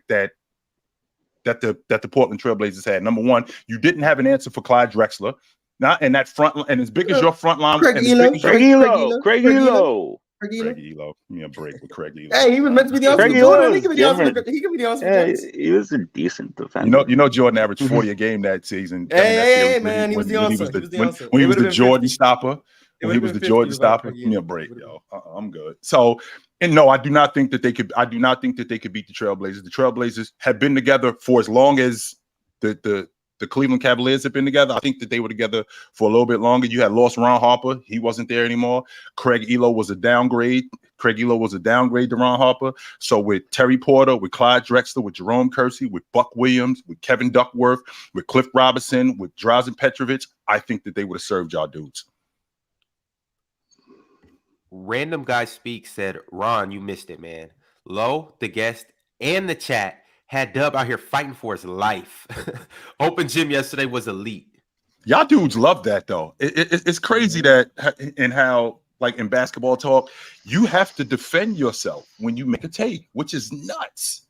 S4: the Portland Trailblazers had. Number one, you didn't have an answer for Clyde Drexler. And that front, and as big as your front line,
S7: Craig Elo.
S4: Craig Elo. Give me a break with Craig Elo.
S8: Hey, he was meant to be the answer. He could be the answer.
S7: He was a decent defender.
S4: You know, Jordan averaged 40 a game that season.
S8: Hey, man, he was the answer.
S4: When he was the Jordan stopper. When he was the Jordan stopper. Give me a break, yo. I'm good. So, and no, I do not think that they could beat the Trailblazers. The Trailblazers have been together for as long as the Cleveland Cavaliers have been together. I think that they were together for a little bit longer. You had lost Ron Harper. He wasn't there anymore. Craig Elo was a downgrade. To Ron Harper. So with Terry Porter, with Clyde Drexler, with Jerome Kersey, with Buck Williams, with Kevin Duckworth, with Cliff Robinson, with Drazen Petrovic, I think that they would have served y'all dudes.
S2: Random Guy Speaks said, Ron, you missed it, man. Low, the guest, and the chat had Dub out here fighting for his life. Open gym yesterday was elite.
S4: Y'all dudes love that, though. It's crazy that in how, like in basketball talk, you have to defend yourself when you make a take, which is nuts.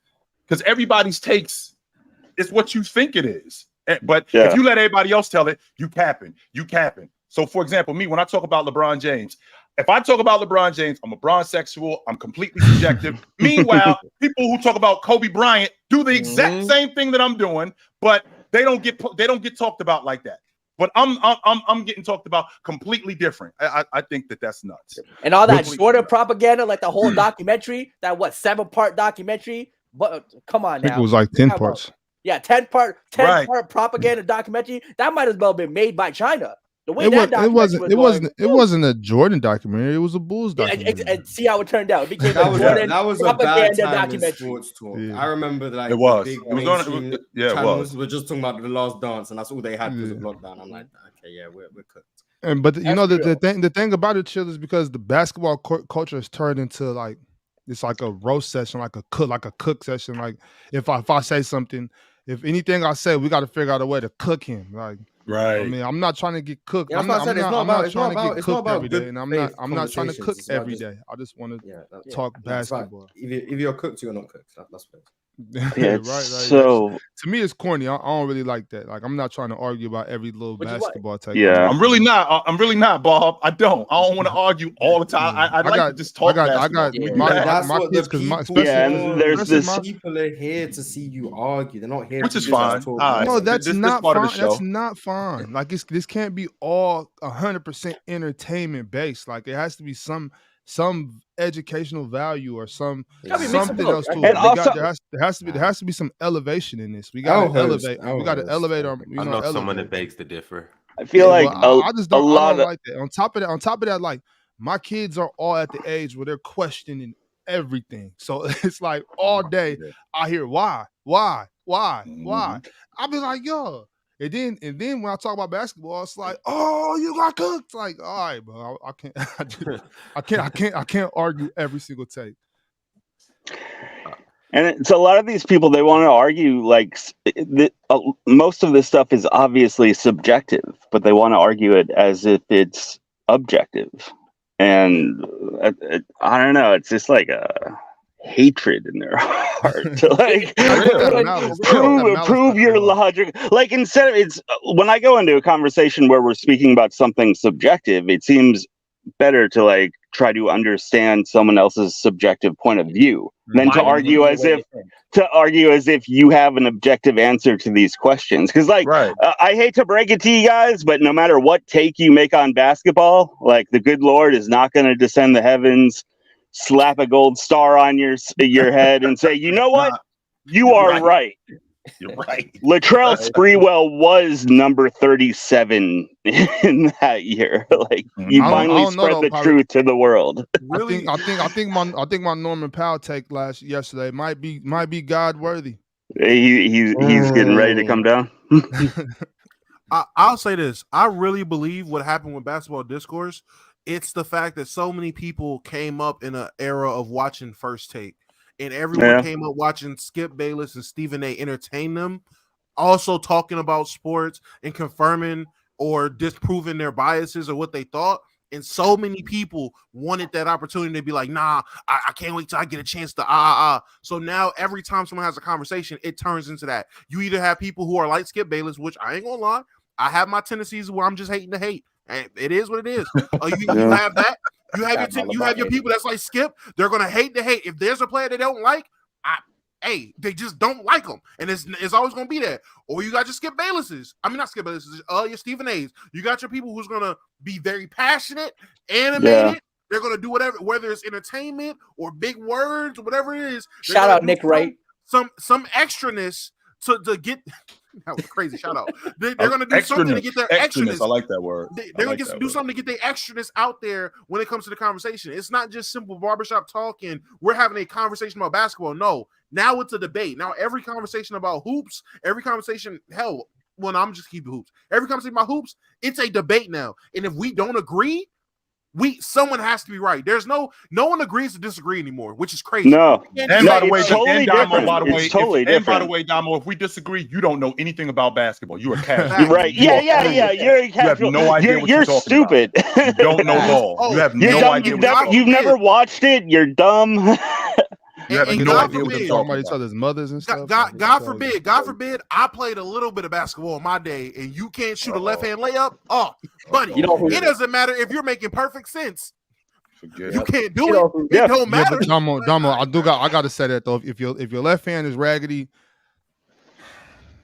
S4: Because everybody's takes is what you think it is. But if you let everybody else tell it, you capping. So, for example, me, when I talk about LeBron James, If I talk about LeBron James, I'm a bronzexual. I'm completely subjective. Meanwhile, people who talk about Kobe Bryant do the exact same thing that I'm doing, but they don't get talked about like that. But I'm getting talked about completely different. I think that's nuts.
S1: And all that Jordan propaganda, like the whole documentary, that 7-part documentary. But come on now,
S5: I think it was like 10 parts.
S1: Yeah, 10-part propaganda documentary. That might as well have been made by China. The way
S5: it wasn't a Jordan documentary. It was a Bulls documentary.
S1: And see how it turned out. It became
S8: that was a bad time in sports talk. Yeah. I remember like
S4: it was.
S8: Big channels were just talking about The Last Dance, and that's all they had because of lockdown. I'm like, okay, yeah, we're cooked.
S5: And but the thing about it, Chill, is because the basketball culture has turned into like it's like a roast session, like a cook session. Like if I say something, if anything I say, we got to figure out a way to cook him. Like.
S4: Right.
S5: I mean, I'm not trying to get cooked.
S8: Yeah,
S5: I'm not trying to get cooked every day, and I'm not trying to cook every day. I just want to talk basketball.
S8: If you're cooked, you're not cooked. That's what.
S7: Yeah,
S5: right.
S7: So
S5: to me, it's corny. I don't really like that. Like, I'm not trying to argue about every little basketball take.
S7: Yeah,
S4: I'm really not, Bob. I don't want to argue all the time. I like to just talk.
S8: I got my kids because
S7: and there's this.
S8: People are here to see you argue. They're not here,
S4: which is fine.
S5: No, that's not fine. That's not fine. Like this can't be all 100% entertainment based. Like it has to be some educational value or something else to it. There has to be some elevation in this. We got to elevate. We got to elevate our.
S2: I know someone that begs to differ.
S7: I feel like
S5: I just don't like that. On top of that, like my kids are all at the age where they're questioning everything. So it's like all day I hear why. I be like, yo. And then when I talk about basketball, it's like, oh, you got cooked. Like, all right, bro, I can't argue every single take.
S7: And it's a lot of these people, they want to argue like most of this stuff is obviously subjective, but they want to argue it as if it's objective. And I don't know, it's just like a hatred in their heart to like prove your logic. Like instead of it's when I go into a conversation where we're speaking about something subjective, it seems better to like try to understand someone else's subjective point of view than to argue as if you have an objective answer to these questions. Because like I hate to break it to you guys, but no matter what take you make on basketball, like the good Lord is not going to descend the heavens, slap a gold star on your head and say, you know what? You are right.
S4: You're right.
S7: Latrell Sprewell was number 37 in that year. Like you finally spread the truth to the world.
S5: Really? I think my Norman Powell take yesterday might be God worthy.
S7: He's getting ready to come down.
S6: I'll say this. I really believe what happened with basketball discourse. It's the fact that so many people came up in an era of watching First Take, and everyone came up watching Skip Bayless and Stephen A. entertain them, also talking about sports and confirming or disproving their biases or what they thought. And so many people wanted that opportunity to be like, nah, I can't wait till I get a chance to So now every time someone has a conversation, it turns into that. You either have people who are like Skip Bayless, which I ain't gonna lie, I have my tendencies where I'm just hating to hate. And it is what it is. You have that. You have your people that's like Skip. They're gonna hate the hate. If there's a player they don't like, they just don't like them, and it's always gonna be that. Or you got your Skip Baylesses. I mean, not Skip Baylesses. Your Stephen A's. You got your people who's gonna be very passionate, animated. Yeah. They're gonna do whatever, whether it's entertainment or big words or whatever it is.
S1: Shout out Nick Wright.
S6: Some extraness to get. That was crazy. Shout out. They're going to do something to get their extraness.
S4: I like that word.
S6: They're going to do something to get their extraness out there when it comes to the conversation. It's not just simple barbershop talk and we're having a conversation about basketball. No, now it's a debate. Now every conversation about hoops, every conversation, I'm just keeping hoops. Every conversation about hoops, it's a debate now. And if we don't agree, someone has to be right. There's no one agrees to disagree anymore, which is crazy.
S7: No,
S4: and by the way, Damo, if we disagree, you don't know anything about basketball. You are casual.
S7: Right? Yeah. You're casual.
S4: You have no idea.
S7: You're stupid.
S4: You don't know ball. You have no idea.
S7: You've never watched it. You're dumb.
S4: You have no idea what they're talking
S5: about each other's mothers and stuff.
S6: God forbid, I played a little bit of basketball in my day, and you can't shoot a left hand layup. Oh, buddy, it doesn't matter if you're making perfect sense.
S4: Forget
S6: You
S4: it.
S6: can't do it. It don't matter.
S5: But Damo, I got to say that though. If your left hand is raggedy,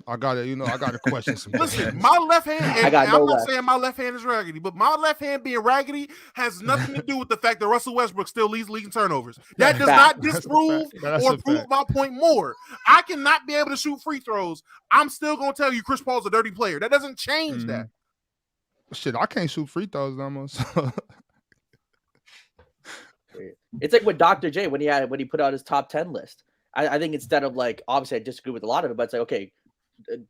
S5: I gotta question some things.
S6: Listen, my left hand, and I'm not saying my left hand is raggedy, but my left hand being raggedy has nothing to do with the fact that Russell Westbrook still leads league in turnovers. That does not disprove or prove my point more. I cannot be able to shoot free throws. I'm still gonna tell you Chris Paul's a dirty player. That doesn't change that.
S5: Shit, I can't shoot free throws almost.
S1: It's like with Dr. J when he put out his top 10 list. I think instead of like, obviously I disagree with a lot of it, but it's like, okay,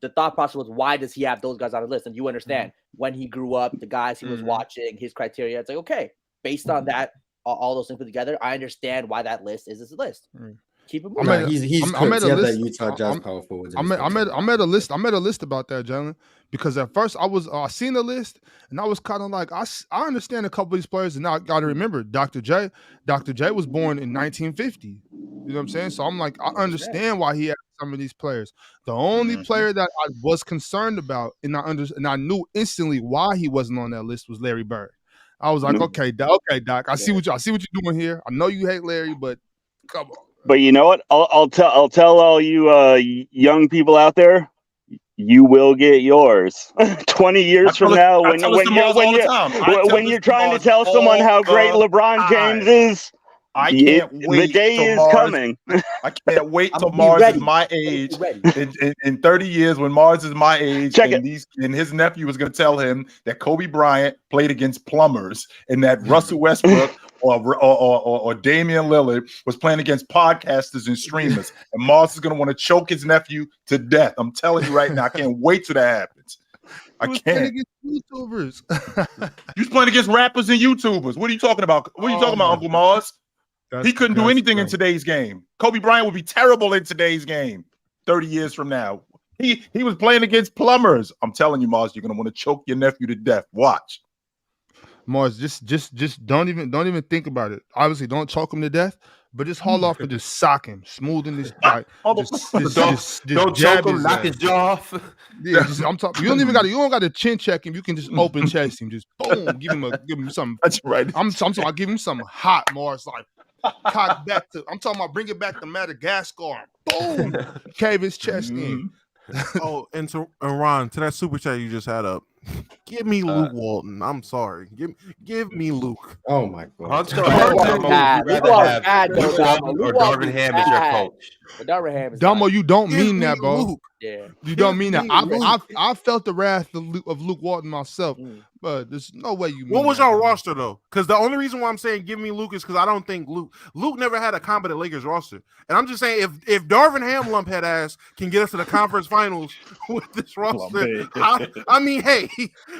S1: the thought process was, why does he have those guys on his list? And you understand when he grew up, the guys he was watching, his criteria. It's like, okay, based on that, all those things put together, I understand why that list is his list. Keep it moving.
S8: I made a list. Utah Jazz power forwards.
S5: I made a list. I made a list about that, Jalen, because at first I seen the list and I was kind of like, I understand a couple of these players, and now I got to remember Dr. J. Dr. J was born in 1950. You know what I'm saying? So I'm like, I understand why he had some of these players. The only player that I was concerned about, and I knew instantly why he wasn't on that list, was Larry Bird. I was like, okay, Doc, I see what you're doing here. I know you hate Larry, but come on.
S7: But you know what? I'll tell all you young people out there, you will get yours. 20 years from now, when you're trying to tell someone how great LeBron James is,
S4: I can't wait.
S7: The day is coming.
S4: I can't wait till Mars is my age. In 30 years, when Mars is my age, and his nephew is going to tell him that Kobe Bryant played against plumbers and that Russell Westbrook or Damian Lillard was playing against podcasters and streamers, and Mars is going to want to choke his nephew to death. I'm telling you right now, I can't wait till that happens. I can't.
S5: YouTubers.
S4: You're playing against rappers and YouTubers. What are you talking about? What are you talking about, Uncle Mars? He couldn't do anything in today's game. Kobe Bryant would be terrible in today's game 30 years from now. He was playing against plumbers. I'm telling you, Mars, you're going to want to choke your nephew to death. Watch.
S5: Mars, just don't even think about it. Obviously, don't choke him to death, but just haul off and just sock him, smooth in his like,
S2: don't choke him, knock his jaw off.
S5: Yeah, I'm talking. You don't got to chin check him. You can just open chest him, just boom, give him something.
S4: That's right.
S5: I'm talking about give him something hot, Mars, like cock back to. I'm talking about bring it back to Madagascar. Boom, cave his chest in.
S6: Oh, and Ron, to that super chat you just had up, give me Luke Walton. I'm sorry. Give me Luke.
S8: Oh my God.
S2: Luke or Darvin Ham is your coach.
S5: Damo, you don't mean that, bro.
S6: Luke.
S1: Yeah.
S5: You don't mean that. I felt the wrath of Luke Walton myself, but there's no way you mean
S6: What was
S5: that,
S6: y'all
S5: bro.
S6: roster though? Because the only reason why I'm saying give me Luke is because I don't think Luke never had a competent Lakers roster. And I'm just saying if Darvin Ham lumphead ass can get us to the conference finals with this roster, I mean, hey,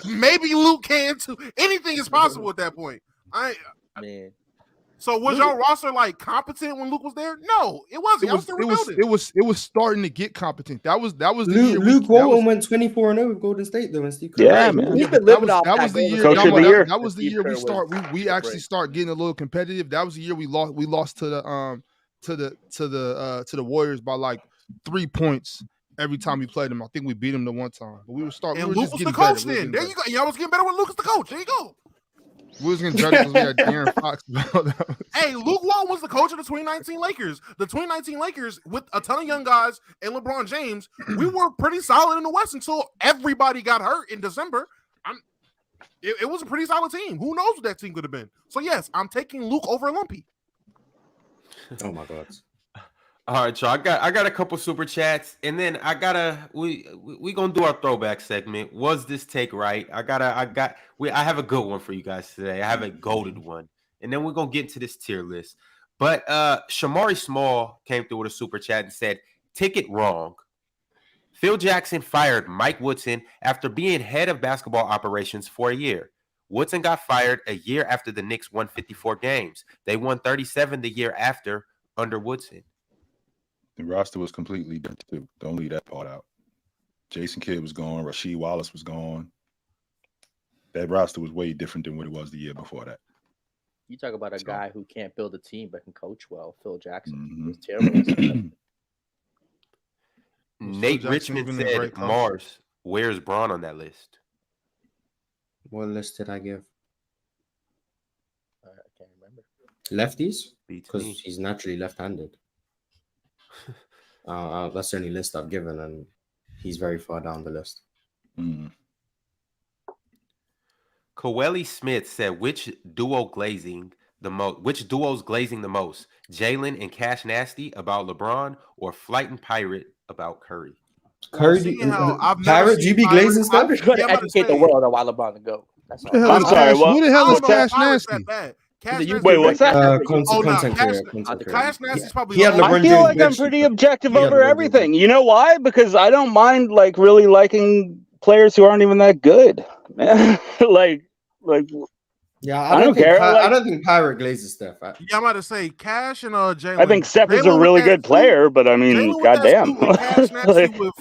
S6: maybe Luke can too. Anything is possible at that point.
S1: Man.
S6: So was y'all roster like competent when Luke was there? No, it wasn't.
S5: It was starting to get competent. That was the year.
S8: Luke Walton went 24-0 with Golden State though, and Steve Kerr.
S7: Yeah, man.
S5: That was the year. That was the year we actually
S1: great.
S5: start getting a little competitive. That was the year we lost to the Warriors by like 3 points every time we played them. I think we beat them the one time, but we were starting.
S6: And
S5: we were
S6: Luke
S5: just
S6: was the
S5: getting
S6: coach
S5: better.
S6: then. There you go. Y'all was getting better with Luke as the coach. There you go.
S5: We was getting better because we had De'Aaron Fox.
S6: Hey, Luke Walton was the coach of the 2019 Lakers. The 2019 Lakers, with a ton of young guys and LeBron James, we were pretty solid in the West until everybody got hurt in December. It was a pretty solid team. Who knows what that team could have been? So yes, I'm taking Luke over Lumpy.
S8: Oh my God.
S2: All right, y'all. I got a couple super chats, and then we gonna do our throwback segment. Was this take right? I have a good one for you guys today. I have a golden one, and then we're gonna get into this tier list. But Shamari Small came through with a super chat and said, "Take it wrong. Phil Jackson fired Mike Woodson after being head of basketball operations for a year. Woodson got fired a year after the Knicks won 54 games. They won 37 the year after under Woodson."
S4: The roster was completely different too. Don't leave that part out. Jason Kidd was gone. Rasheed Wallace was gone. That roster was way different than what it was the year before that.
S1: You talk about a guy who can't build a team but can coach well. Phil Jackson was terrible.
S2: Nate Richmond said, "Mars, where's Braun on that list?"
S8: What list did I give?
S1: I can't remember.
S8: Lefties, because he's naturally left-handed. That's the only list I've given, and he's very far down the list.
S2: Coeli Smith said, which duo's glazing the most? Jalen and Cashnasty about LeBron, or Flight and Pirate about Curry?
S8: Curry, Pirate, GB glazing stuff.
S1: Educate the world on why LeBron to go. That's all.
S7: I'm sorry.
S5: Who the hell is Cashnasty?
S7: Wait, what's that?
S8: Content creator.
S6: Cashnasty's probably.
S7: I feel like I'm pretty objective over everything. You know why? Because I don't mind like really liking players who aren't even that good, man. like.
S8: Yeah,
S7: I don't care.
S8: I don't think Pirate glazes stuff.
S6: I'm about to say Cash and Jalen.
S7: I think Steph is a really good player, but I mean, goddamn.
S6: Like, with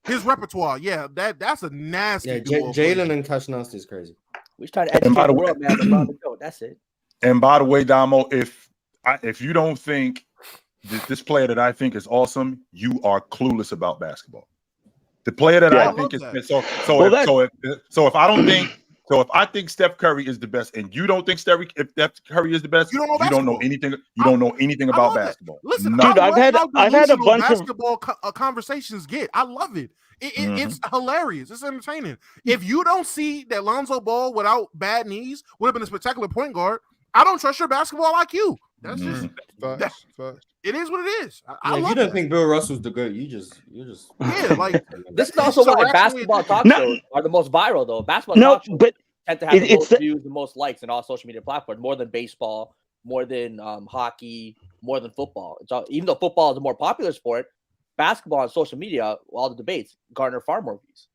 S6: his repertoire, that's a nasty.
S8: Yeah, Jalen and Cashnasty is crazy.
S1: We try to educate the world, man. LeBron to go. That's it.
S4: And by the way, Damo, if you don't think this player that I think is awesome, you are clueless about basketball. The player that I think is if I think Steph Curry is the best, and you don't think Steph Curry is the best, you don't know anything. You don't know anything about basketball.
S6: Listen,
S7: dude, I've had a bunch
S6: basketball conversations. I love it. It's hilarious. It's entertaining. If you don't see that Lonzo Ball without bad knees would have been a spectacular point guard, I don't trust your basketball IQ. That's just it is what it is.
S8: If you don't think Bill Russell's the GOAT, you just
S6: like
S1: this is also why basketball talk shows are the most viral though. Basketball talk shows tend to have the most views, the most likes in all social media platforms, more than baseball, more than hockey, more than football. Even though football is a more popular sport, basketball on social media, all the debates garner far more views.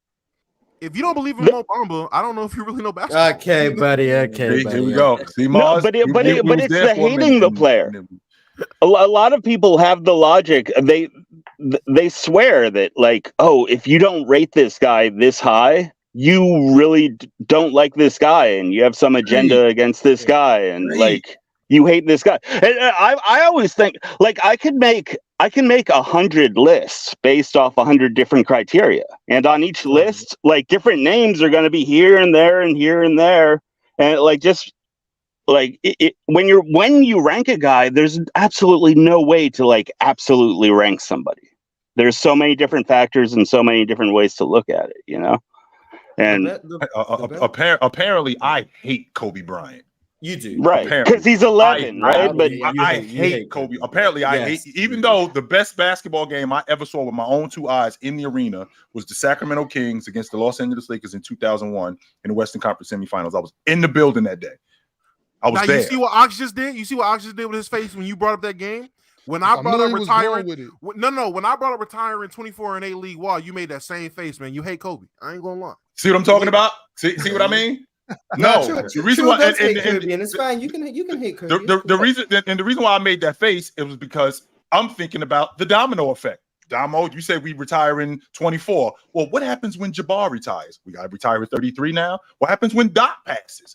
S6: If you don't believe in Mo Bamba, I don't know if you really know basketball.
S8: Okay, buddy. Okay,
S4: here we go. See, Mars,
S7: but it's the hating the player. A lot of people have the logic. They swear that like, oh, if you don't rate this guy this high, you really don't like this guy, and you have some agenda against this guy, and like you hate this guy. And I always think like I can make 100 lists based off 100 different criteria, and on each list, like different names are going to be here and there and here and there, and like just like when you rank a guy, there's absolutely no way to like absolutely rank somebody. There's so many different factors and so many different ways to look at it, you know. And
S4: apparently, I hate Kobe Bryant.
S8: You do,
S7: right? Because he's 11, right? But
S4: I hate Kobe. Apparently, I hate. Even though the best basketball game I ever saw with my own two eyes in the arena was the Sacramento Kings against the Los Angeles Lakers in 2001 in the Western Conference Semifinals. I was in the building that day. I was there.
S6: You see what Ox just did? You see what Ox just did with his face when you brought up that game? When I brought up retiring, when I brought up retiring 24 and 8 league wall, you made that same face, man. You hate Kobe. I ain't gonna lie.
S4: See what I'm talking about? See what I mean? No, the reason why
S8: and it's fine. You can hate Kobe.
S4: The reason why I made that face, it was because I'm thinking about the domino effect. Damo, you said we retire in 24. Well, what happens when Jabbar retires? We got to retire at 33 now. What happens when Doc passes?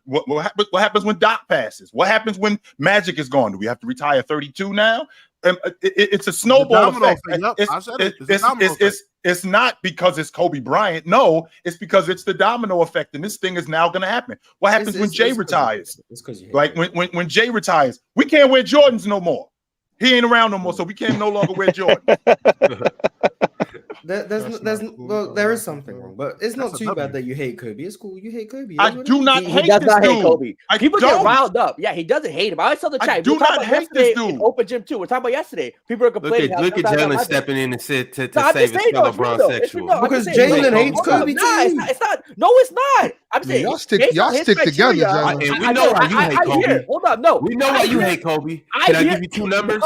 S4: What happens when Doc passes? What happens when Magic is gone? Do we have to retire 32 now? It's a snowball effect. It's not because it's Kobe Bryant. No, it's because it's the domino effect, and this thing is now going to happen. What happens when Jay retires? Like when Jay retires, we can't wear Jordans no more. He ain't around no more, so we can no longer wear Jordans.
S8: There is something wrong, but it's not too bad that you hate Kobe. It's cool. You hate Kobe.
S4: I do not hate this dude. He does not hate Kobe.
S1: People get riled up. Yeah, he doesn't hate him. I saw the chat.
S4: I do not hate this dude.
S1: Open gym too. We're talking about yesterday. People are complaining.
S2: Look at Jalen stepping in and said to save his fellow Brown sexual.
S8: Because Jalen hates Kobe too.
S1: It's not. No, it's not. I'm saying
S5: y'all stick together, Jalen.
S2: We know why you hate Kobe.
S1: Hold up, no.
S2: We know why you hate Kobe. Can I give you two numbers?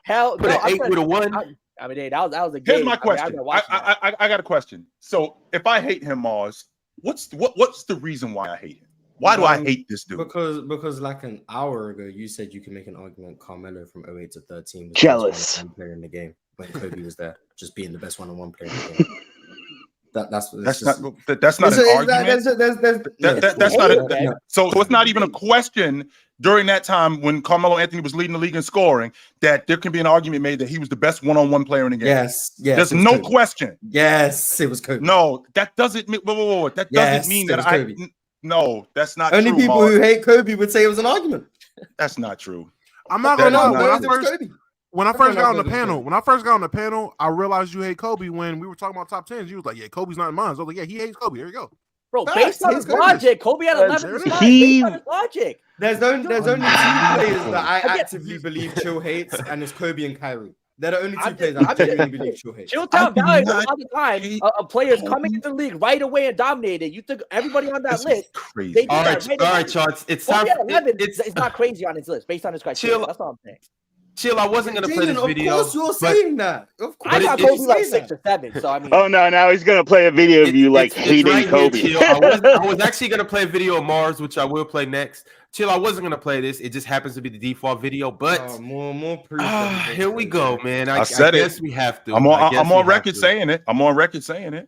S1: Hell,
S2: put an 8 with a 1.
S1: I mean, that was a game.
S4: Here's my question. I got a question. So if I hate him, Mars, what's the reason why I hate him? Why do I hate this dude?
S8: Because like an hour ago, you said you can make an argument Carmelo from 08 to 13 was
S7: jealous
S8: the best player in the game when Kobe was there, just being the best one-on-one player in the game. That's not
S4: an argument. So it's not even a question during that time when Carmelo Anthony was leading the league in scoring that there can be an argument made that he was the best one-on-one player in the game.
S8: Yes.
S4: There's no question.
S8: Yes, it was Kobe.
S4: No, that doesn't mean that doesn't mean that
S8: Kobe.
S4: No, that's not
S8: Only
S4: true,
S8: people
S4: Mark.
S8: who hate Kobe would say it was an argument.
S4: That's not true.
S6: I'm not gonna lie. When I first got on the panel, I realized you hate Kobe. When we were talking about top 10s, you was like, "Yeah, Kobe's not in mine." So I was like, "Yeah, he hates Kobe." Here you go.
S1: Bro, based on his logic, Kobe had 11. Based on his logic.
S8: There's only 2 players that I actively believe Chill hates, and it's Kobe and Kyrie. They're the only 2 players I genuinely believe Chill hates.
S1: Chilltown values a lot of time of players coming into the league right away and dominating. You think everybody on that list?
S4: Crazy.
S2: All right, Charles. It's time.
S1: It's not crazy on his list based on his criteria. That's all I'm saying.
S2: Chill, I wasn't gonna play this video.
S8: Of course, you're saying that. Of course,
S1: I got Kobe like 6 or 7. So I mean,
S7: oh no, now he's gonna play a video of you like hating
S2: right
S7: Kobe.
S2: Here, I was actually gonna play a video of Mars, which I will play next. Chill, I wasn't gonna play this. It just happens to be the default video, but
S8: more proof.
S2: Here we go, man.
S4: I said
S2: guess
S4: it.
S2: We have to.
S4: I'm on record saying it. I'm on record saying it.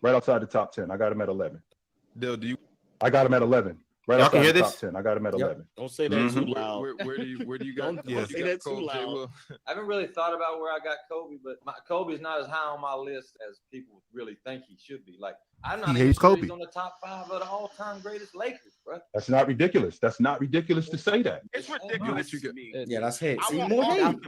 S4: Right outside the top 10. I got him at 11.
S9: Dill, do you?
S4: I got him at 11. Right
S2: Y'all can hear
S4: the
S2: this?
S4: top 10. I got him at 11.
S10: Don't say that too loud.
S9: Where do you go?
S10: Don't say that too loud.
S11: I haven't really thought about where I got Kobe, but Kobe's not as high on my list as people really think he should be. Like, I'm not even sure he's on the top 5 of the all-time greatest Lakers, bro.
S4: That's not ridiculous. That's not ridiculous to say that.
S9: It's ridiculous to me.
S8: Yeah, that's hate.
S9: I
S8: See,
S9: want
S8: more
S9: all
S8: hate.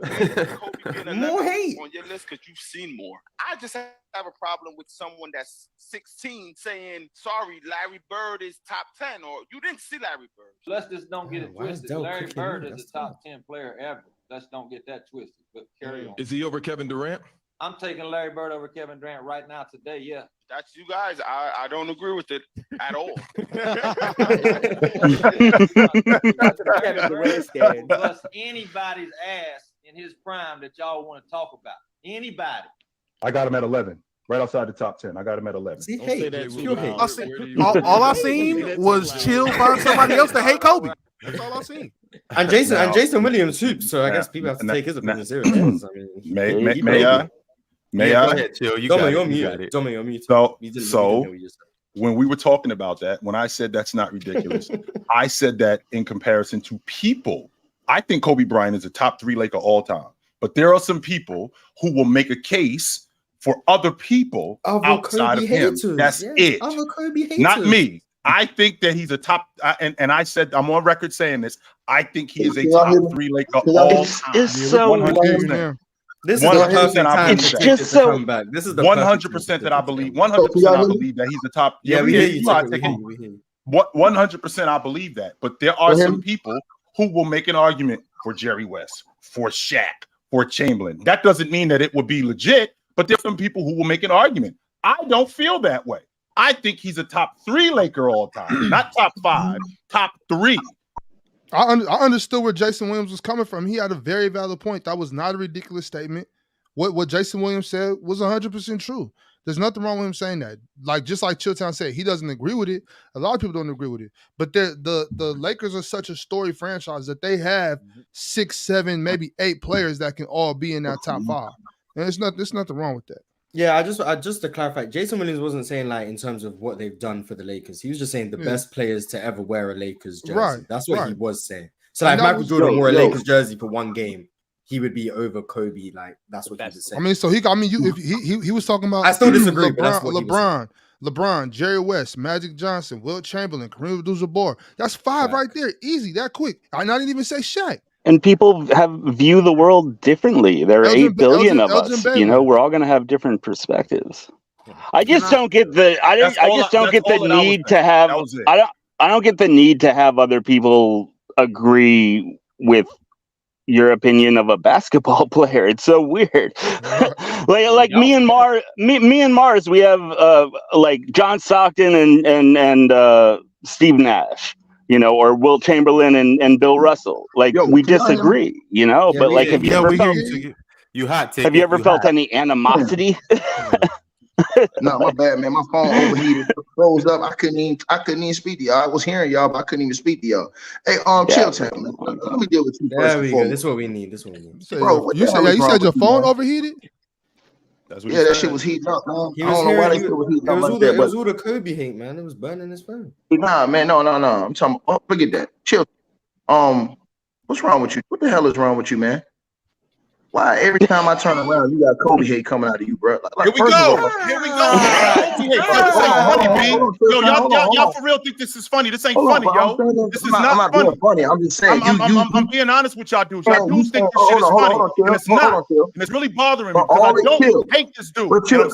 S9: Kobe being
S8: More hate
S9: on your list because you've seen more. I just have a problem with someone that's 16 saying, "Sorry, Larry Bird is top 10," or "You didn't see Larry Bird."
S11: Let's just don't get it twisted. Larry Bird is a top 10 player ever. Let's don't get that twisted. But carry on.
S9: Is he over Kevin Durant?
S11: I'm taking Larry Bird over Kevin Durant right now today. Yeah.
S9: That's you guys. I don't agree with it at all.
S11: Plus anybody's ass in his prime that y'all want to talk about. Anybody.
S4: I got him at 11. Right outside the top 10. I got him at 11.
S8: See, hate.
S6: All I seen was Chill find somebody else to hate Kobe. That's all I seen.
S8: And Jason Williams hoops. So I guess people have to take his opinion serious.
S4: May I?
S2: Go ahead, Chill.
S8: You're muted.
S4: So when we were talking about that, when I said that's not ridiculous, I said that in comparison to people. I think Kobe Bryant is a top 3 Laker all time. But there are some people who will make a case for other people outside of him. That's it. Not me. I think that he's a top, and I said, I'm on record saying this. I think he is a top 3 Laker all time.
S7: It's so
S4: 100%.
S8: This is 100% I
S7: it's just so
S8: back. This is the
S4: 100% that I believe. 100% I believe that he's the top.
S8: Yeah, we hear you.
S4: 100% I believe that. But there are some people who will make an argument for Jerry West, for Shaq, for Chamberlain. That doesn't mean that it would be legit, but there's some people who will make an argument. I don't feel that way. I think he's a top 3 Laker all time, not top 5, top 3.
S5: I understood where Jason Williams was coming from. He had a very valid point. That was not a ridiculous statement. What Jason Williams said was 100% true. There's nothing wrong with him saying that. Like, just like Chilltown said, he doesn't agree with it. A lot of people don't agree with it. But the Lakers are such a storied franchise that they have 6, 7, maybe 8 players that can all be in that top 5. And there's nothing wrong with that.
S8: Yeah, I just to clarify, Jason Williams wasn't saying like in terms of what they've done for the Lakers. He was just saying the best players to ever wear a Lakers jersey. Right, that's what he was saying. So like, if Michael Jordan wore a Lakers jersey for one game, he would be over Kobe. Like, that's what he was saying.
S5: I mean, so he was talking about.
S8: I still disagree.
S5: LeBron, Jerry West, Magic Johnson, Wilt Chamberlain, Kareem Abdul-Jabbar. That's 5 right there, easy, that quick. I didn't even say Shaq.
S7: And people view the world differently. There are 8 billion of us. You know, we're all going to have different perspectives. I just don't get the. I just don't get the need to have. I don't get the need to have other people agree with your opinion of a basketball player. It's so weird. like me and Mars, we have like John Stockton and Steve Nash. You know, or Wilt Chamberlain and Bill Russell. Like, we disagree, you know, but like, have you ever felt, have you ever felt any animosity?
S3: No, my bad, man. My phone overheated, froze up. I couldn't even speak to y'all. I was hearing y'all, but I couldn't even speak to y'all. Hey, Chilltown, man. Let me deal with you first.
S8: There we go. This is what we need.
S5: Bro, you said your phone overheated?
S3: That shit was heating up, man. I don't know why they said it was heating up like that.
S8: It was all the Kobe hate, man. It was burning his phone.
S3: Nah, man, no. I'm talking. Oh, look at that. Chill. What's wrong with you? What the hell is wrong with you, man? Why every time I turn around, you got Kobe hate coming out of you, bro? Like,
S4: Here we go. Here we go. Kobe hate. Y'all for real think this is funny? This ain't funny, yo. This is not funny.
S3: Funny. I'm just saying.
S4: I'm being honest with y'all dudes. Y'all dudes think this shit is funny, and it's not. And it's really bothering me because I don't hate this dude.
S3: But chill.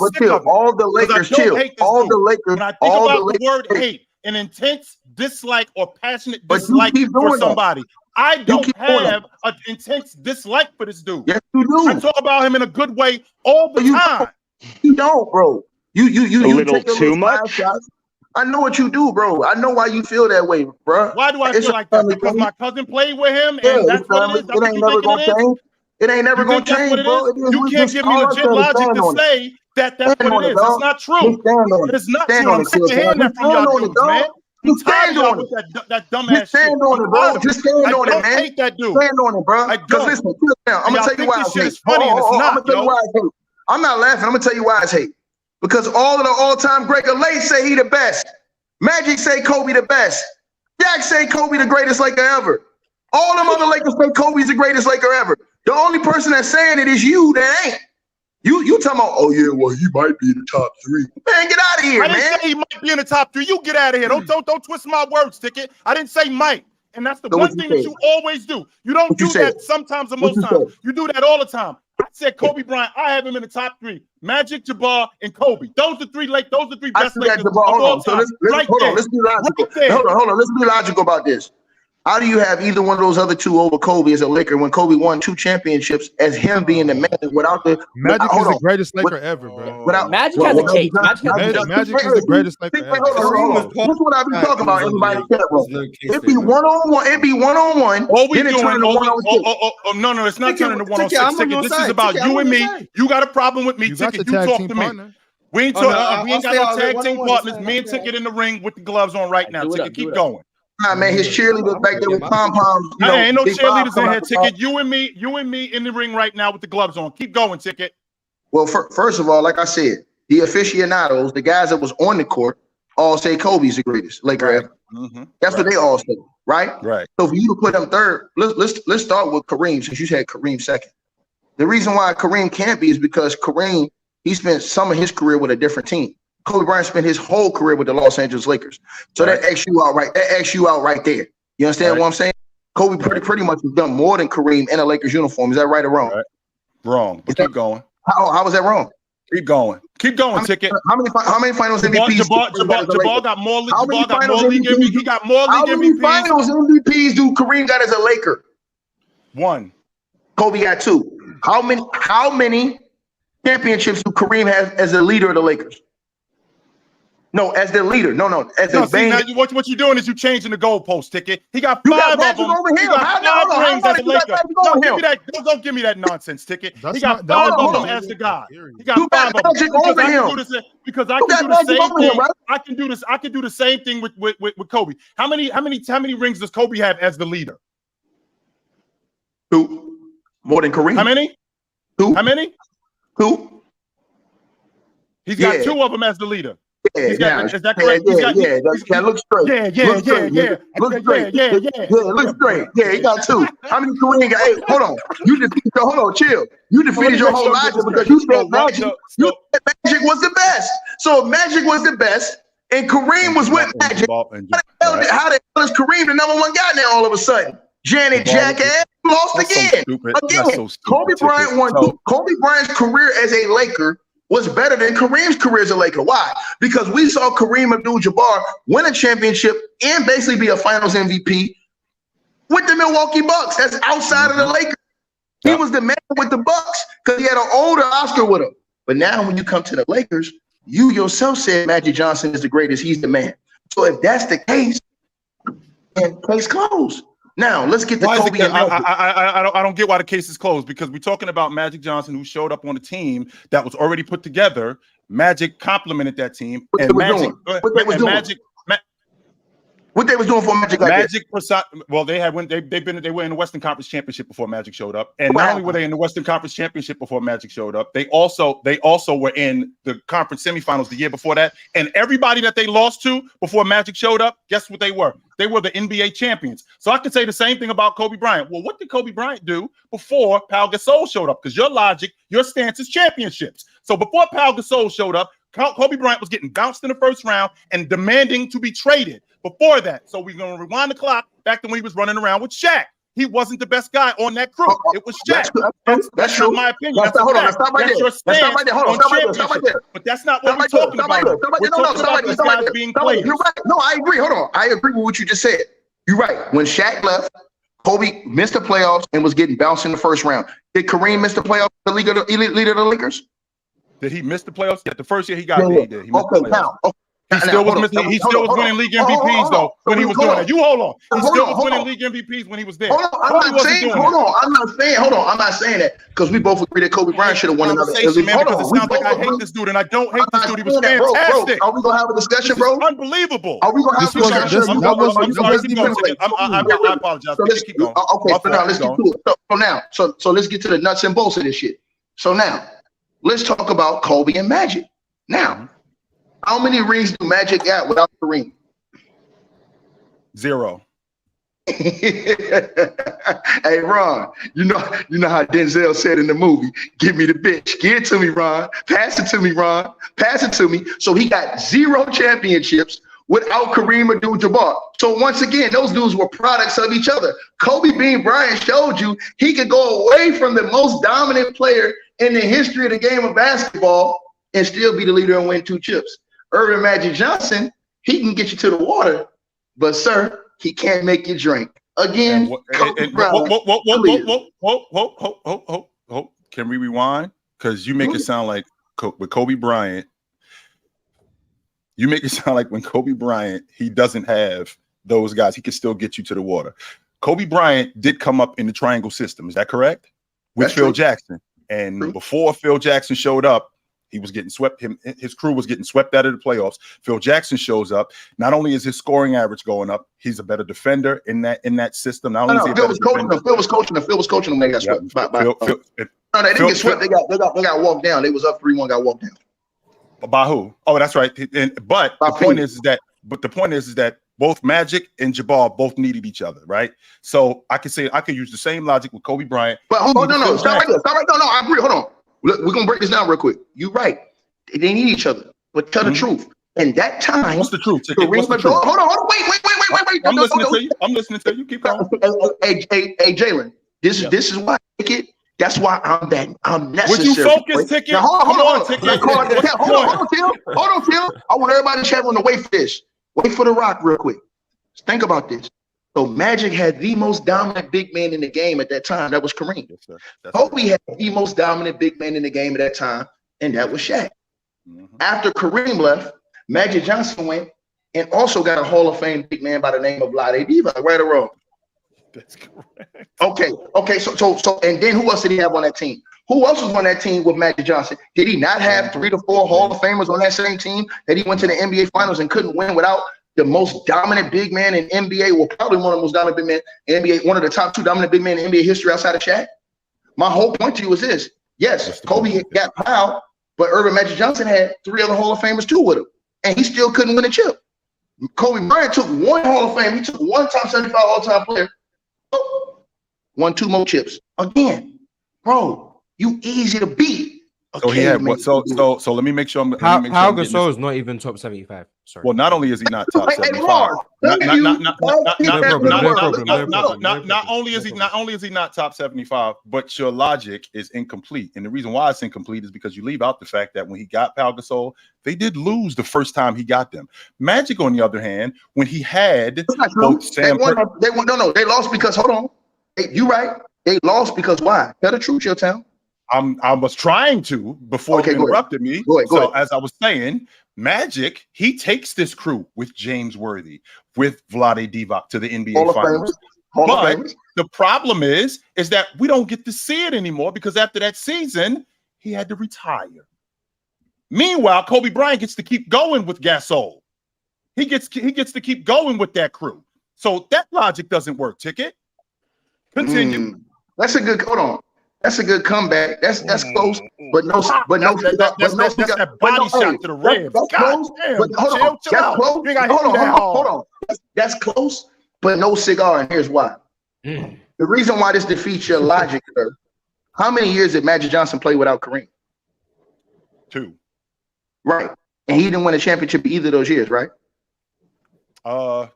S3: All the Lakers chill. All the Lakers.
S4: When I think about the word hate, an intense dislike or passionate dislike for somebody. I don't have an intense dislike for this dude.
S3: Yes, you do.
S4: I talk about him in a good way all the time.
S3: You don't, bro. You
S7: little too much.
S3: I know what you do, bro. I know why you feel that way, bro.
S4: Why do I feel like that? Because my cousin played with him, and that's what it is.
S3: It ain't never gonna change. It ain't never gonna change, bro.
S4: You can't give me legit logic to say that that's what it is. It's not true. It is not true. I'm sick of hearing that from y'all dudes, man.
S3: Just stand on it.
S4: That dumbass shit.
S3: Stand on it, bro. Just stand on it, man.
S4: I hate that dude.
S3: Stand on it, bro. Because listen, I'm gonna tell you why I hate.
S4: I'm gonna
S3: tell you why I hate. I'm not laughing. I'm gonna tell you why I hate. Because all of the all-time great Late say he the best. Magic say Kobe the best. Jack say Kobe the greatest Laker ever. All them other Lakers say Kobe's the greatest Laker ever. The only person that's saying it is you that ain't. You talking about, oh yeah, well, he might be in the top 3. Man, get out of here, man.
S4: I didn't say he might be in the top 3. You get out of here. Don't twist my words, Ticket. I didn't say might. And that's the one thing that you always do. You don't do that sometimes or most times. You do that all the time. I said Kobe Bryant. I have him in the top 3. Magic, Jabbar, and Kobe. Those are three best Lakers of all time.
S3: Hold on. Let's be logical. Hold on. Let's be logical about this. How do you have either one of those other two over Kobe as a Laker when Kobe won 2 championships as him being the man without the
S5: Magic is the greatest Laker ever, bro.
S1: Magic has a cake.
S5: Magic is the greatest Laker ever.
S3: Hold on. This is what I've been talking about. Everybody in chat room. It'd be one-on-one. It'd be one-on-one. Then it turn to 1-on-6.
S4: No, it's not turning to 1-on-6. Ticket. This is about you and me. You got a problem with me, Ticket. You talk to me. We ain't got no tag team partners. Me and Ticket in the ring with the gloves on right now. Ticket, keep going.
S3: Nah, man, his cheerleaders back there with pom-poms.
S4: Ain't no cheerleaders in here, Ticket. You and me in the ring right now with the gloves on. Keep going, Ticket.
S3: Well, first of all, like I said, the aficionados, the guys that was on the court, all say Kobe's the greatest Laker ever.
S4: Mm-hmm.
S3: That's what they all say, right?
S4: Right.
S3: So for you to put him third, let's start with Kareem, since you said Kareem second. The reason why Kareem can't be is because Kareem, he spent some of his career with a different team. Kobe Bryant spent his whole career with the Los Angeles Lakers. So that X you out right. That X you out right there. You understand what I'm saying? Kobe pretty much has done more than Kareem in a Lakers uniform. Is that right or wrong?
S4: Right. Wrong. But keep going.
S3: How was that wrong?
S4: Keep going. Ticket.
S3: How many finals MVPs?
S4: Jabbar got more league MVP. He got more league
S3: How many
S4: MVPs.
S3: finals MVPs do Kareem got as a Laker?
S4: 1.
S3: Kobe got 2. How many championships do Kareem have as a leader of the Lakers? No, as the leader. No, as a
S4: see, now what you're doing is you changing the goalpost, Ticket. He got 5 of them. He got 5 rings as a Laker. Don't give me that nonsense, Ticket. He got 5 of them as the guy. He got 5 of them. Because I can do the same thing. I can do the same thing with Kobe. How many rings does Kobe have as the leader?
S3: 2. More than Kareem.
S4: How many?
S3: 2.
S4: How many?
S3: 2.
S4: He's got 2 of them as the leader.
S3: Is
S4: that correct?
S3: That looks straight. Looks straight. Yeah, he got 2. How many Kareem got? Hey, hold on, chill. You defeated your whole logic because you said Magic. You said Magic was the best. So if Magic was the best and Kareem was with Magic, how the hell is Kareem the number 1 guy now all of a sudden? Janet Jackass lost again. Kobe Bryant won. Kobe Bryant's career as a Laker was better than Kareem's career as a Laker. Why? Because we saw Kareem Abdul-Jabbar win a championship and basically be a Finals MVP with the Milwaukee Bucks. That's outside of the Lakers. He was the man with the Bucks because he had an older Oscar with him. But now when you come to the Lakers, you yourself said Magic Johnson is the greatest. He's the man. So if that's the case, then case closed. Now let's get to Kobe and Magic.
S4: I don't get why the case is closed because we're talking about Magic Johnson, who showed up on a team that was already put together. Magic complimented that team,
S3: What they was doing for Magic.
S4: Well, they were in the Western Conference Championship before Magic showed up, and not only were they in the Western Conference Championship before Magic showed up, they also were in the conference semifinals the year before that. And everybody that they lost to before Magic showed up, guess what they were? They were the NBA champions. So I can say the same thing about Kobe Bryant. Well, what did Kobe Bryant do before Pau Gasol showed up? Because your stance is championships. So before Pau Gasol showed up, Kobe Bryant was getting bounced in the first round and demanding to be traded before that. So we're going to rewind the clock back to when he was running around with Shaq. He wasn't the best guy on that crew. It was Shaq. That's not my opinion. That's your stance on championship. But that's not what we're talking about. We're talking about these guys being players.
S3: You're right. No, I agree. Hold on. I agree with what you just said. You're right. When Shaq left, Kobe missed the playoffs and was getting bounced in the first round. Did Kareem miss the playoffs, the leader of the Lakers?
S4: Did he miss the playoffs? Yeah, the first year he got there, he did. He missed the playoffs.
S3: Now,
S4: He still was winning league MVPs though when he was doing that. You hold on. He still was winning league MVPs when he was there.
S3: Hold on. I'm not saying that because we both agree that Kobe Bryant should have won another.
S4: Because it sounds like I hate this dude and I don't hate this dude. He was fantastic.
S3: Are we gonna have a discussion, bro?
S4: Unbelievable.
S3: Are we gonna have a discussion?
S4: I'm sorry. Keep going. I apologize. Keep going.
S3: Okay. So now let's get to it. So let's get to the nuts and bolts of this shit. So now let's talk about Kobe and Magic. Now. How many rings do Magic got without Kareem?
S4: 0.
S3: Hey Ron, you know how Denzel said in the movie, "Give me the bitch, give it to me, Ron. Pass it to me, Ron. Pass it to me." So he got 0 championships without Kareem Abdul-Jabbar. So once again, those dudes were products of each other. Kobe Bean Bryant showed you he could go away from the most dominant player in the history of the game of basketball and still be the leader and win 2 chips. Irvin Magic Johnson, he can get you to the water, but sir, he can't make you drink. Again,
S4: can we rewind? Because you make it sound like with Kobe Bryant, you make it sound like when Kobe Bryant, he doesn't have those guys. He can still get you to the water. Kobe Bryant did come up in the triangle system. Is that correct? With Phil Jackson. And before Phil Jackson showed up, he was getting swept. His crew was getting swept out of the playoffs. Phil Jackson shows up. Not only is his scoring average going up, he's a better defender in that system. Not only
S3: Phil was coaching them. Phil was coaching them. They got swept. No, they didn't get swept. They got walked down. They was up 3-1. Got walked down.
S4: By who? Oh, that's right. But the point is that both Magic and Jabbar both needed each other, right? So I could use the same logic with Kobe Bryant.
S3: But hold on, no, stop right there. No, I agree. Hold on. Look, we're gonna break this down real quick. You're right. They need each other, but tell the truth. And that time,
S4: what's the truth?
S3: What's the truth? Hold on. Wait.
S4: I'm listening to you. Keep going.
S3: Hey, Jalen. This is why Ticket. That's why I'm necessary.
S4: Would you focus, Ticket?
S3: Now, hold on, Ticket. Hold on, Phil. I want everybody to chat on the wait for this. Wait for the rock real quick. Think about this. So Magic had the most dominant big man in the game at that time. That was Kareem. Yes, sir. Kobe had the most dominant big man in the game at that time, and that was Shaq. After Kareem left, Magic Johnson went and also got a Hall of Fame big man by the name of Vlade Divac. Right or wrong?
S4: That's correct.
S3: Okay. So, and then who else did he have on that team? Who else was on that team with Magic Johnson? Did he not have 3 to 4 Hall of Famers on that same team that he went to the NBA Finals and couldn't win without the most dominant big man in NBA? Well, probably one of the most dominant big men in NBA, one of the top 2 dominant big men in NBA history outside of Shaq. My whole point to you is this: yes, Kobe got proud, but Irvin Magic Johnson had 3 other Hall of Famers too with him, and he still couldn't win a chip. Kobe Bryant took 1 Hall of Fame. He took 1 top 75 all-time player. Won 2 more chips. Again, bro, you easy to beat.
S4: So he had what? So let me make sure I'm.
S8: Pau Gasol is not even top 75. Sorry.
S4: Well, not only is he not top 75. Not only is he not top 75, but your logic is incomplete. And the reason why it's incomplete is because you leave out the fact that when he got Pau Gasol, they did lose the first time he got them. Magic, on the other hand, when he had both Sam,
S3: they lost because you're right. They lost because why? Tell the truth, Chilltown.
S4: I was trying to before you interrupted me. Go ahead. As I was saying, Magic, he takes this crew with James Worthy, with Vlade Divac to the NBA Finals. But the problem is that we don't get to see it anymore because after that season, he had to retire. Meanwhile, Kobe Bryant gets to keep going with Gasol. He gets to keep going with that crew. So that logic doesn't work, Ticket. Continue.
S3: That's a good That's a good comeback. That's close, but no.
S4: That's that body shot to the ribs.
S3: Hold on. That's close, but no cigar. And here's why. The reason why this defeats your logic, sir. How many years did Magic Johnson play without Kareem?
S4: 2.
S3: Right. And he didn't win a championship either of those years, right?
S4: No,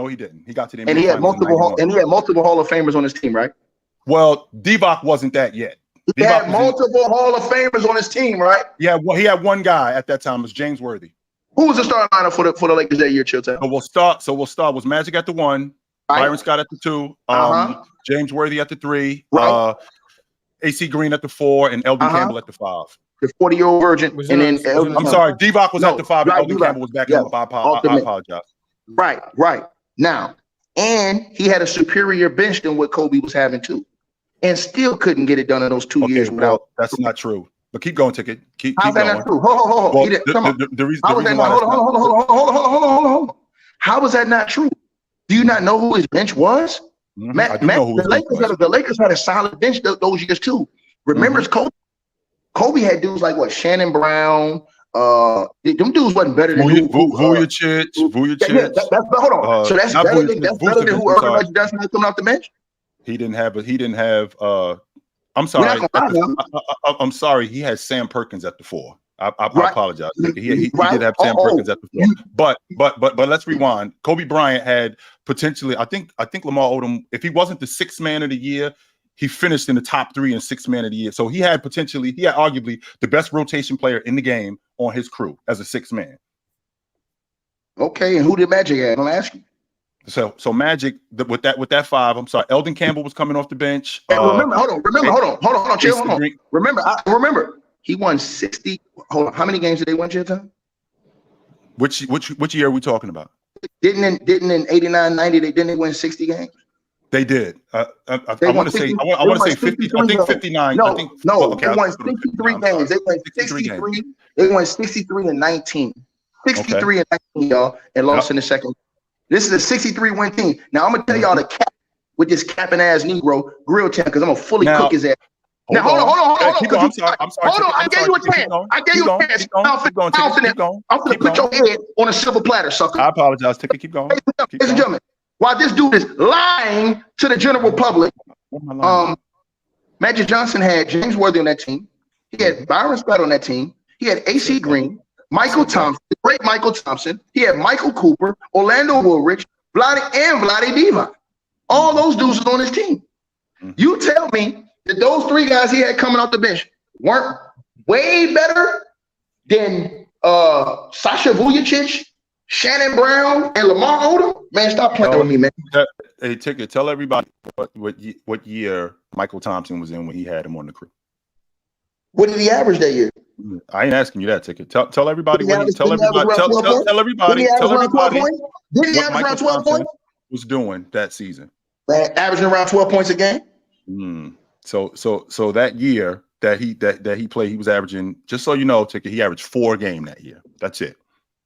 S4: he didn't. He got to the NBA
S3: and he had
S4: Finals
S3: multiple Hall of Famers on his team, right?
S4: Well, Divock wasn't that yet.
S3: He had multiple Hall of Famers on his team, right?
S4: Yeah, well, he had one guy at that time. It was James Worthy.
S3: Who was the starting lineup for the Lakers that year, Chilltown?
S4: So we'll start. Was Magic at the 1, Byron Scott at the 2, James Worthy at the 3, AC Green at the 4, and Eldon Campbell at the 5.
S3: The 40-year-old virgin.
S4: I'm sorry, Divock was at the 5, and Eldon Campbell was back up. I apologize.
S3: Right. Now, and he had a superior bench than what Kobe was having too, and still couldn't get it done in those 2 years without.
S4: That's not true. But keep going, Ticket. Keep
S3: How's that
S4: going.
S3: not true? Hold on.
S4: The reason
S3: Hold on. How is that not true? Do you not know who his bench was? The Lakers had a solid bench those years too. Remember, Kobe had dudes like what? Shannon Brown. Them dudes wasn't better than
S4: Vujacic.
S3: Hold on. So that's better than who Irvin Reggie Johnson had coming off the bench.
S4: He didn't have. I'm sorry. I'm sorry. He had Sam Perkins at the 4. I apologize. He did have Sam Perkins at the 4. But let's rewind. Kobe Bryant had potentially. I think Lamar Odom. If he wasn't the 6th man of the year, he finished in the top 3 and 6th man of the year. So he had arguably the best rotation player in the game on his crew as a 6th man.
S3: Okay, and who did Magic have? I'm asking.
S4: So Magic with that 5. I'm sorry, Eldon Campbell was coming off the bench.
S3: Remember, chill, hold on. Remember, he won 60. Hold on, how many games did they win, Chilltown?
S4: Which year are we talking about?
S3: Didn't in 89, 90 they win 60 games?
S4: They did. I want to say 50. I think 59.
S3: No, they won 63 games. They won 63. They won 63 and 19. 63 and 19, y'all, and lost in the second. This is a 63-win team. Now I'm gonna tell y'all the cap with this capping ass Negro grill town because I'm gonna fully cook his ass. Now hold on.
S4: I'm sorry.
S3: Hold on. I gave you a chance. I'm gonna put your head on a silver platter, sucker.
S4: I apologize. Keep going.
S3: Ladies and gentlemen, while this dude is lying to the general public, Magic Johnson had James Worthy on that team. He had Byron Scott on that team. He had AC Green, Michael Thompson, the great Michael Thompson. He had Michael Cooper, Orlando Woolrich, Vlade Divac. All those dudes was on his team. You tell me that those 3 guys he had coming off the bench weren't way better than Sasha Vujacic, Shannon Brown, and Lamar Odom? Man, stop playing with me, man.
S4: Hey, Ticket, tell everybody what year Michael Thompson was in when he had him on the crew.
S3: What did he average that year?
S4: I ain't asking you that, Ticket. Tell everybody what Did he average around 12 points? Was doing that season.
S3: Averaging around 12 points a game.
S4: So that year that he played, he was averaging. Just so you know, Ticket, he averaged 4 a game that year. That's it.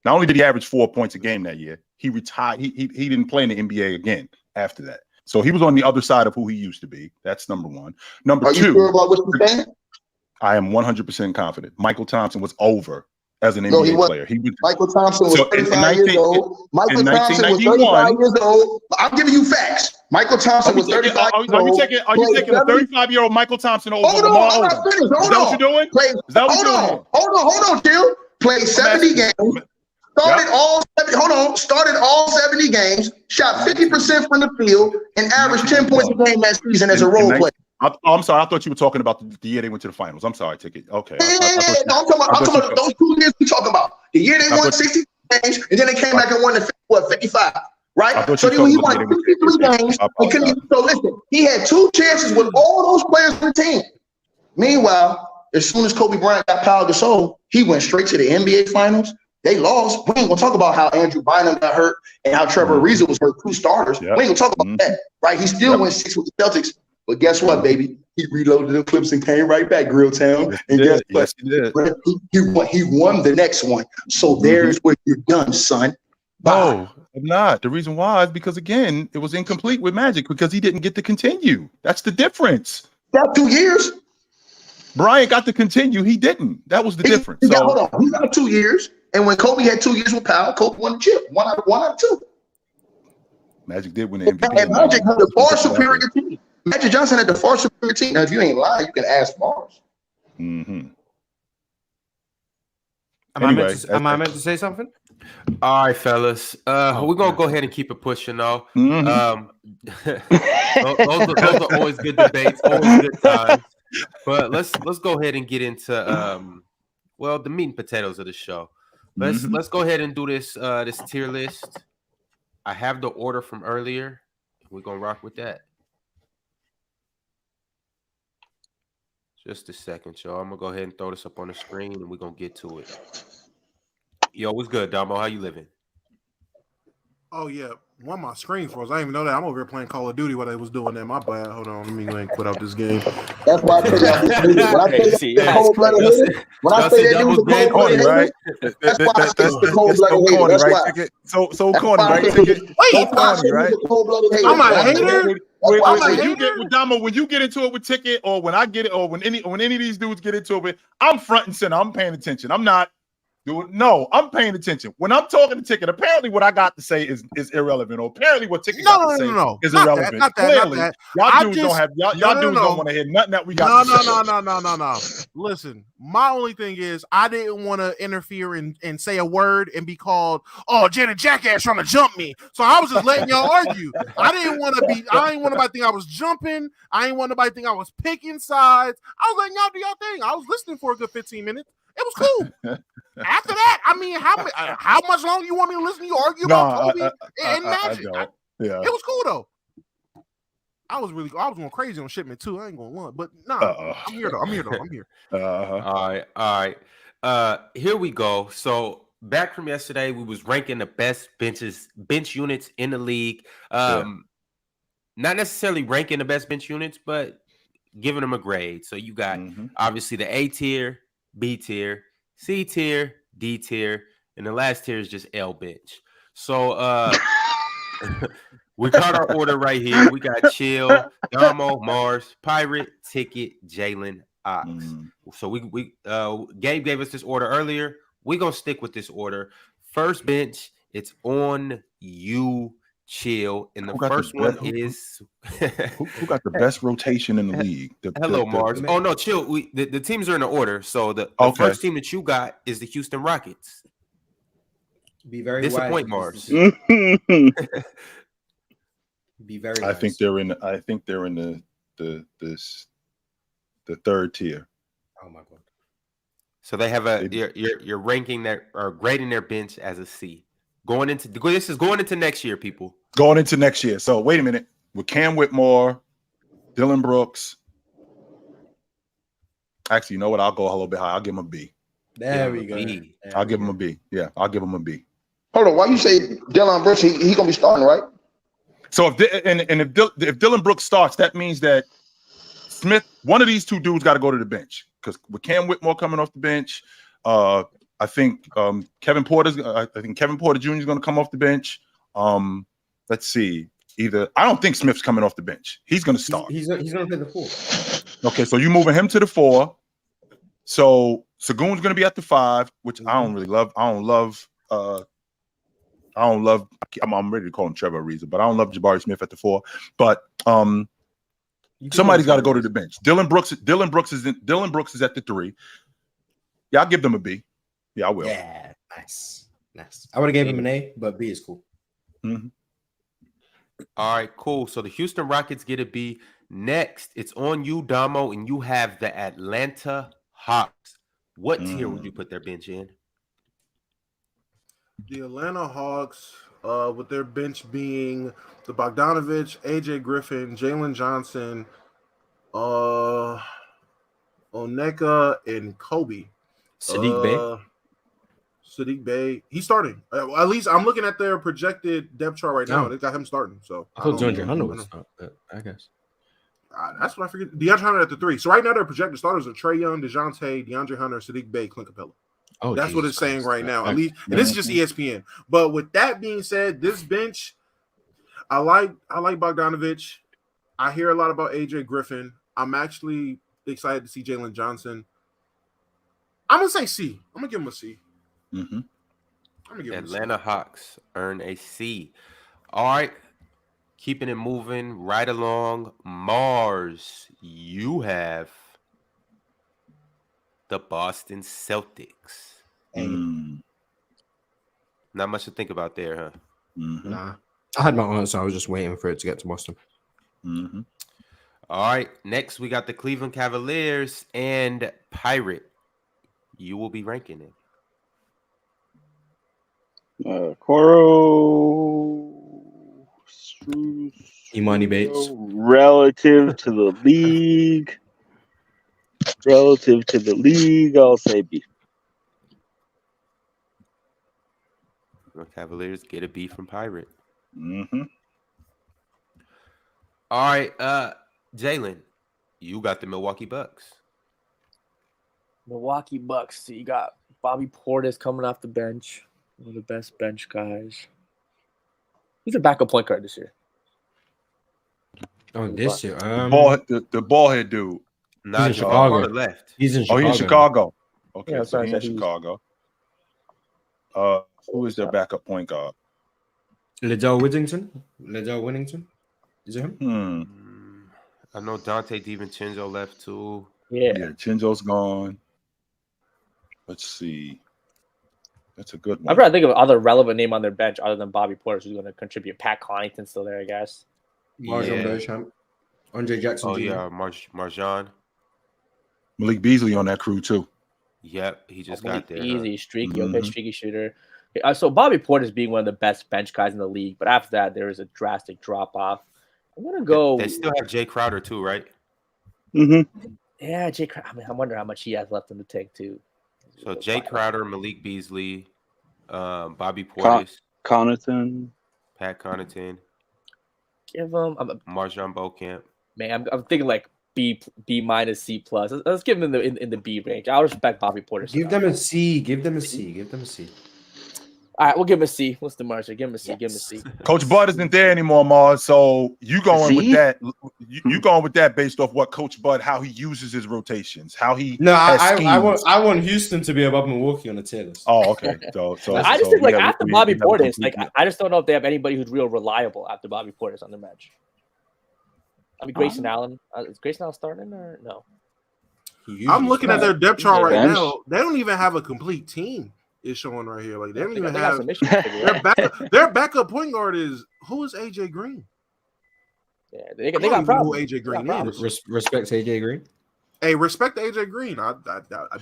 S4: Not only did he average 4 points a game that year, he retired. He didn't play in the NBA again after that. So he was on the other side of who he used to be. That's number 1. Number 2.
S3: Are you sure about what you're saying?
S4: I am 100% confident. Michael Thompson was over as an NBA player.
S3: Michael Thompson was 35 years old. Michael Thompson was 35 years old. I'm giving you facts. Michael Thompson was 35 years old.
S4: Are you taking a 35-year-old Michael Thompson over Lamar Odom? Is that what you're doing?
S3: Hold on, Jill. Played 70 games. Started all 70 games, shot 50% from the field, and averaged 10 points a game that season as a role player.
S4: I'm sorry. I thought you were talking about the year they went to the finals. I'm sorry, Ticket. Okay.
S3: I'm talking about those 2 years we talking about. The year they won 60 games, and then they came back and won the 55. Right? So then he won 53 games. So listen, he had 2 chances with all those players on the team. Meanwhile, as soon as Kobe Bryant got Pau Gasol, he went straight to the NBA Finals. They lost. We ain't gonna talk about how Andrew Bynum got hurt and how Trevor Ariza was hurt, 2 starters. We ain't gonna talk about that, right? He still went 6 with the Celtics. But guess what, baby? He reloaded the clips and came right back, Grilltown. And guess what? He won the next one. So there's where you're done, son.
S4: No, I'm not. The reason why is because, again, it was incomplete with Magic because he didn't get to continue. That's the difference.
S3: Got 2 years.
S4: Bryant got to continue. He didn't. That was the difference.
S3: He got 2 years. And when Kobe had 2 years with Powell, Kobe won the chip. One out of 2.
S4: Magic did win the MVP.
S3: And Magic had the far superior team. Magic Johnson had the far superior team. Now, if you ain't lying, you can ask Mars.
S8: Am I meant to say something?
S2: All right, fellas. We're gonna go ahead and keep it pushing, though.
S4: Mm-hmm.
S2: Those are always good debates, always good times. But let's go ahead and get into the meat and potatoes of the show. Let's go ahead and do this tier list. I have the order from earlier. We're gonna rock with that. Just a second, y'all. I'm gonna go ahead and throw this up on the screen, and we're gonna get to it. Yo, what's good, Damo? How you living?
S6: Oh yeah, one of my screen froze. I didn't even know that. I'm over here playing Call of Duty while I was doing that. My bad. Hold on, let me go ahead and quit out this game.
S3: That's why I tell you, when I say cold-blooded hater, when I say that dude's a cold-blooded hater, that's why I say the cold-blooded hater. That's why.
S4: So corny, right?
S6: Wait,
S3: so corny, right?
S6: I'm a hater.
S4: When you get into it with Ticket, or when I get it, or when any of these dudes get into it with, I'm front and center. I'm paying attention. I'm not. No, I'm paying attention. When I'm talking to Ticket, apparently what I got to say is irrelevant, or apparently what Ticket got to say is irrelevant. Clearly, y'all dudes don't want to hear nothing that we got to say.
S6: No. Listen, my only thing is I didn't want to interfere and say a word and be called, Janet Jackass trying to jump me. So I was just letting y'all argue. I didn't want nobody to think I was jumping. I didn't want nobody to think I was picking sides. I was letting y'all do y'all thing. I was listening for a good 15 minutes. It was cool. After that, I mean, how much longer you want me to listen to you argue about Kobe and Magic? It was cool though. I was going crazy on shipment too. I ain't gonna lie, but I'm here though. I'm here.
S2: All right. Here we go. So back from yesterday, we was ranking the best bench units in the league. Not necessarily ranking the best bench units, but giving them a grade. So you got obviously the A tier, B tier, C tier, D tier, and the last tier is just L bench. So we got our order right here. We got Chill, Damo, Mars, Pirate, Ticket, Jalen, Ox. So we Gabe gave us this order earlier. We're gonna stick with this order. First bench, it's on you, Chill, and the first one is
S4: who got the best rotation in the league?
S2: Hello, Mars. Oh no, Chill. The teams are in the order. So the first team that you got is the Houston Rockets.
S8: Be very
S2: disappoint, Mars.
S8: Be very.
S4: I think they're in the third tier.
S8: Oh my god!
S2: So they have you're ranking their or grading their bench as a C. This is going into next year, people.
S4: Going into next year. So wait a minute. With Cam Whitmore, Dylan Brooks. Actually, you know what? I'll go a little bit high. I'll give him a B.
S8: There we go.
S4: I'll give him a B. Yeah, I'll give him a B.
S3: Hold on. Why you say Dylan Brooks? He gonna be starting, right?
S4: So if Dylan Brooks starts, that means that one of these two dudes got to go to the bench, because with Cam Whitmore coming off the bench, I think Kevin Porter Jr. is going to come off the bench. Let's see. I don't think Smith's coming off the bench. He's going to start.
S8: He's going to play the 4.
S4: Okay, so you're moving him to the 4. So Sagoon's going to be at the 5, which I don't really love. I'm ready to call him Trevor Ariza, but I don't love Jabari Smith at the 4. But somebody's got to go to the bench. Dylan Brooks is at the 3. Yeah, I'll give them a B. Yeah, I will.
S8: Yeah, nice. I would have gave him an A, but B is cool.
S2: All right, cool. So the Houston Rockets get a B. Next, it's on you, Damo, and you have the Atlanta Hawks. What tier would you put their bench in?
S6: The Atlanta Hawks, with their bench being the Bogdanovich, AJ Griffin, Jalen Johnson, Onyeka, and Kobe. Sadiq Bey, he's starting. At least I'm looking at their projected depth chart right now. They got him starting. So
S8: I thought DeAndre Hunter was start, I guess.
S6: That's what I figured. DeAndre Hunter at the 3. So right now their projected starters are Trae Young, DeJounte, DeAndre Hunter, Sadiq Bey, Clint Capella.
S8: Oh,
S6: that's what it's saying right now. At least, and this is just ESPN. But with that being said, this bench, I like Bogdanovich. I hear a lot about AJ Griffin. I'm actually excited to see Jalen Johnson. I'm gonna say C. I'm gonna give him a C.
S2: Atlanta Hawks earn a C. All right, keeping it moving right along. Mars, you have the Boston Celtics. Not much to think about there, huh?
S8: Nah, I had my answer. I was just waiting for it to get to Boston.
S2: All right, next we got the Cleveland Cavaliers and Pirate. You will be ranking it.
S7: Coro,
S8: Imani Bates.
S7: Relative to the league, I'll say B.
S2: The Cavaliers get a B from Pirate. All right, Jalen, you got the Milwaukee Bucks.
S1: Milwaukee Bucks. So you got Bobby Portis coming off the bench. One of the best bench guys. Who's a backup point guard this year?
S8: Oh, this year.
S4: The ball head dude.
S2: Not
S8: in Chicago.
S2: Left.
S8: He's in Chicago.
S4: Oh, he's in Chicago. Okay,
S1: Yeah,
S4: so he's in
S1: he's-
S4: Chicago. Who is their backup point guard?
S8: Liddell Winnington. Is it him?
S2: I know Dante DiVincenzo left too.
S1: Yeah,
S4: Chinzo's gone. Let's see. That's a good one.
S1: I'm trying to think of other relevant name on their bench other than Bobby Portis who's going to contribute. Pat Connaughton's still there, I guess.
S8: Marjon Beauchamp. Andre Jackson.
S2: Oh
S8: Jr.
S2: yeah, Marjon.
S4: Malik Beasley on that crew too.
S2: Yep, he just got there.
S1: Easy, streaky, Jokic, streaky shooter. So Bobby Portis being one of the best bench guys in the league, but after that there is a drastic drop off. I'm gonna go.
S2: They still have Jay Crowder too, right?
S1: Yeah, Jay Crowder. I mean, I wonder how much he has left in the tank too.
S2: So Jay Crowder, Malik Beasley, Bobby Portis,
S7: Connaughton,
S2: Pat Connaughton.
S1: Give him
S2: Marjon Beauchamp.
S1: Man, I'm thinking like B minus C plus. Let's give him in the B range. I'll respect Bobby Portis.
S8: Give them a C. Give them a C.
S1: All right, we'll give him a C. What's the margin? Give him a C. Give him a C.
S4: Coach Bud isn't there anymore, Mars. So you going with that? You going with that based off what Coach Bud, how he uses his rotations, how he.
S8: No, I want Houston to be above Milwaukee on the tier list.
S4: Oh, okay. So
S1: I just think like after Bobby Portis, like I just don't know if they have anybody who's real reliable after Bobby Portis on the bench. I mean, Grayson Allen. Is Grayson Allen starting or no?
S6: I'm looking at their depth chart right now. They don't even have a complete team. Is showing right here. Like they don't even have their backup point guard is who is AJ Green?
S1: Yeah, they got problems.
S6: Who AJ Green is?
S8: Respect AJ Green.
S6: Hey, respect AJ Green. I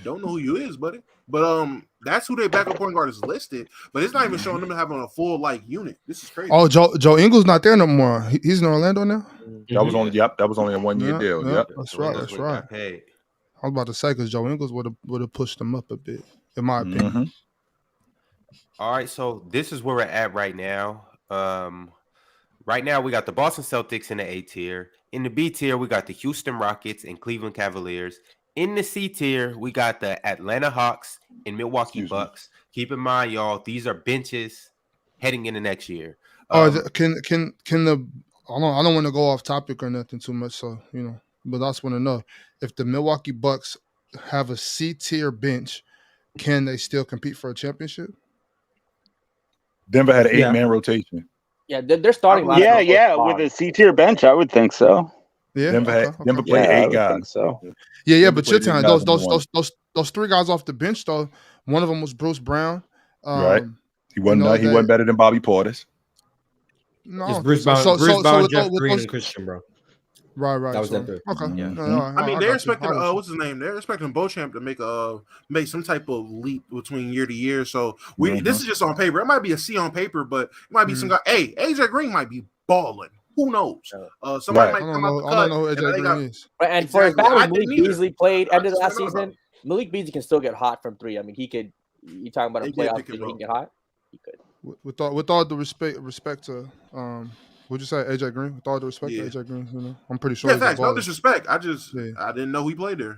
S6: don't know who you is, buddy. But that's who their backup point guard is listed. But it's not even showing them having a full unit. This is crazy.
S5: Oh, Joe Ingles not there no more. He's in Orlando now.
S4: That was only That was only a 1 year deal. Yep.
S5: That's right. I was about to say because Joe Ingles would have pushed them up a bit, in my opinion.
S2: All right, so this is where we're at right now. Right now, we got the Boston Celtics in the A tier. In the B tier, we got the Houston Rockets and Cleveland Cavaliers. In the C tier, we got the Atlanta Hawks and Milwaukee Bucks. Keep in mind, y'all, these are benches heading into next year.
S5: Can the I don't want to go off topic or nothing too much, so but I just want to know if the Milwaukee Bucks have a C tier bench, can they still compete for a championship?
S4: Denver had an 8-man rotation.
S1: Yeah, they're starting.
S7: Yeah, with a C tier bench, I would think so.
S5: Yeah,
S4: Denver played 8 guys.
S7: So
S5: yeah, but you're telling those 3 guys off the bench though. One of them was Bruce Brown.
S4: Right, he wasn't better than Bobby Portis.
S5: No,
S8: it's Bruce Brown, Jeff Green, and Christian, bro.
S5: Right.
S8: That was that.
S5: Okay. Yeah.
S6: I mean, they're expecting what's his name? They're expecting Beauchamp to make some type of leap between year to year. So this is just on paper. It might be a C on paper, but it might be some guy. Hey, AJ Green might be balling. Who knows? Somebody might come out the cut.
S5: I don't know who AJ Green is.
S1: And for as bad as Malik Beasley played end of last season, Malik Beasley can still get hot from 3. I mean, he could. You talking about a playoff? He can get hot. He could.
S5: With all the respect to would you say AJ Green? With all the respect to AJ Green, I'm pretty sure.
S6: Yeah, facts. No disrespect. I didn't know he played there.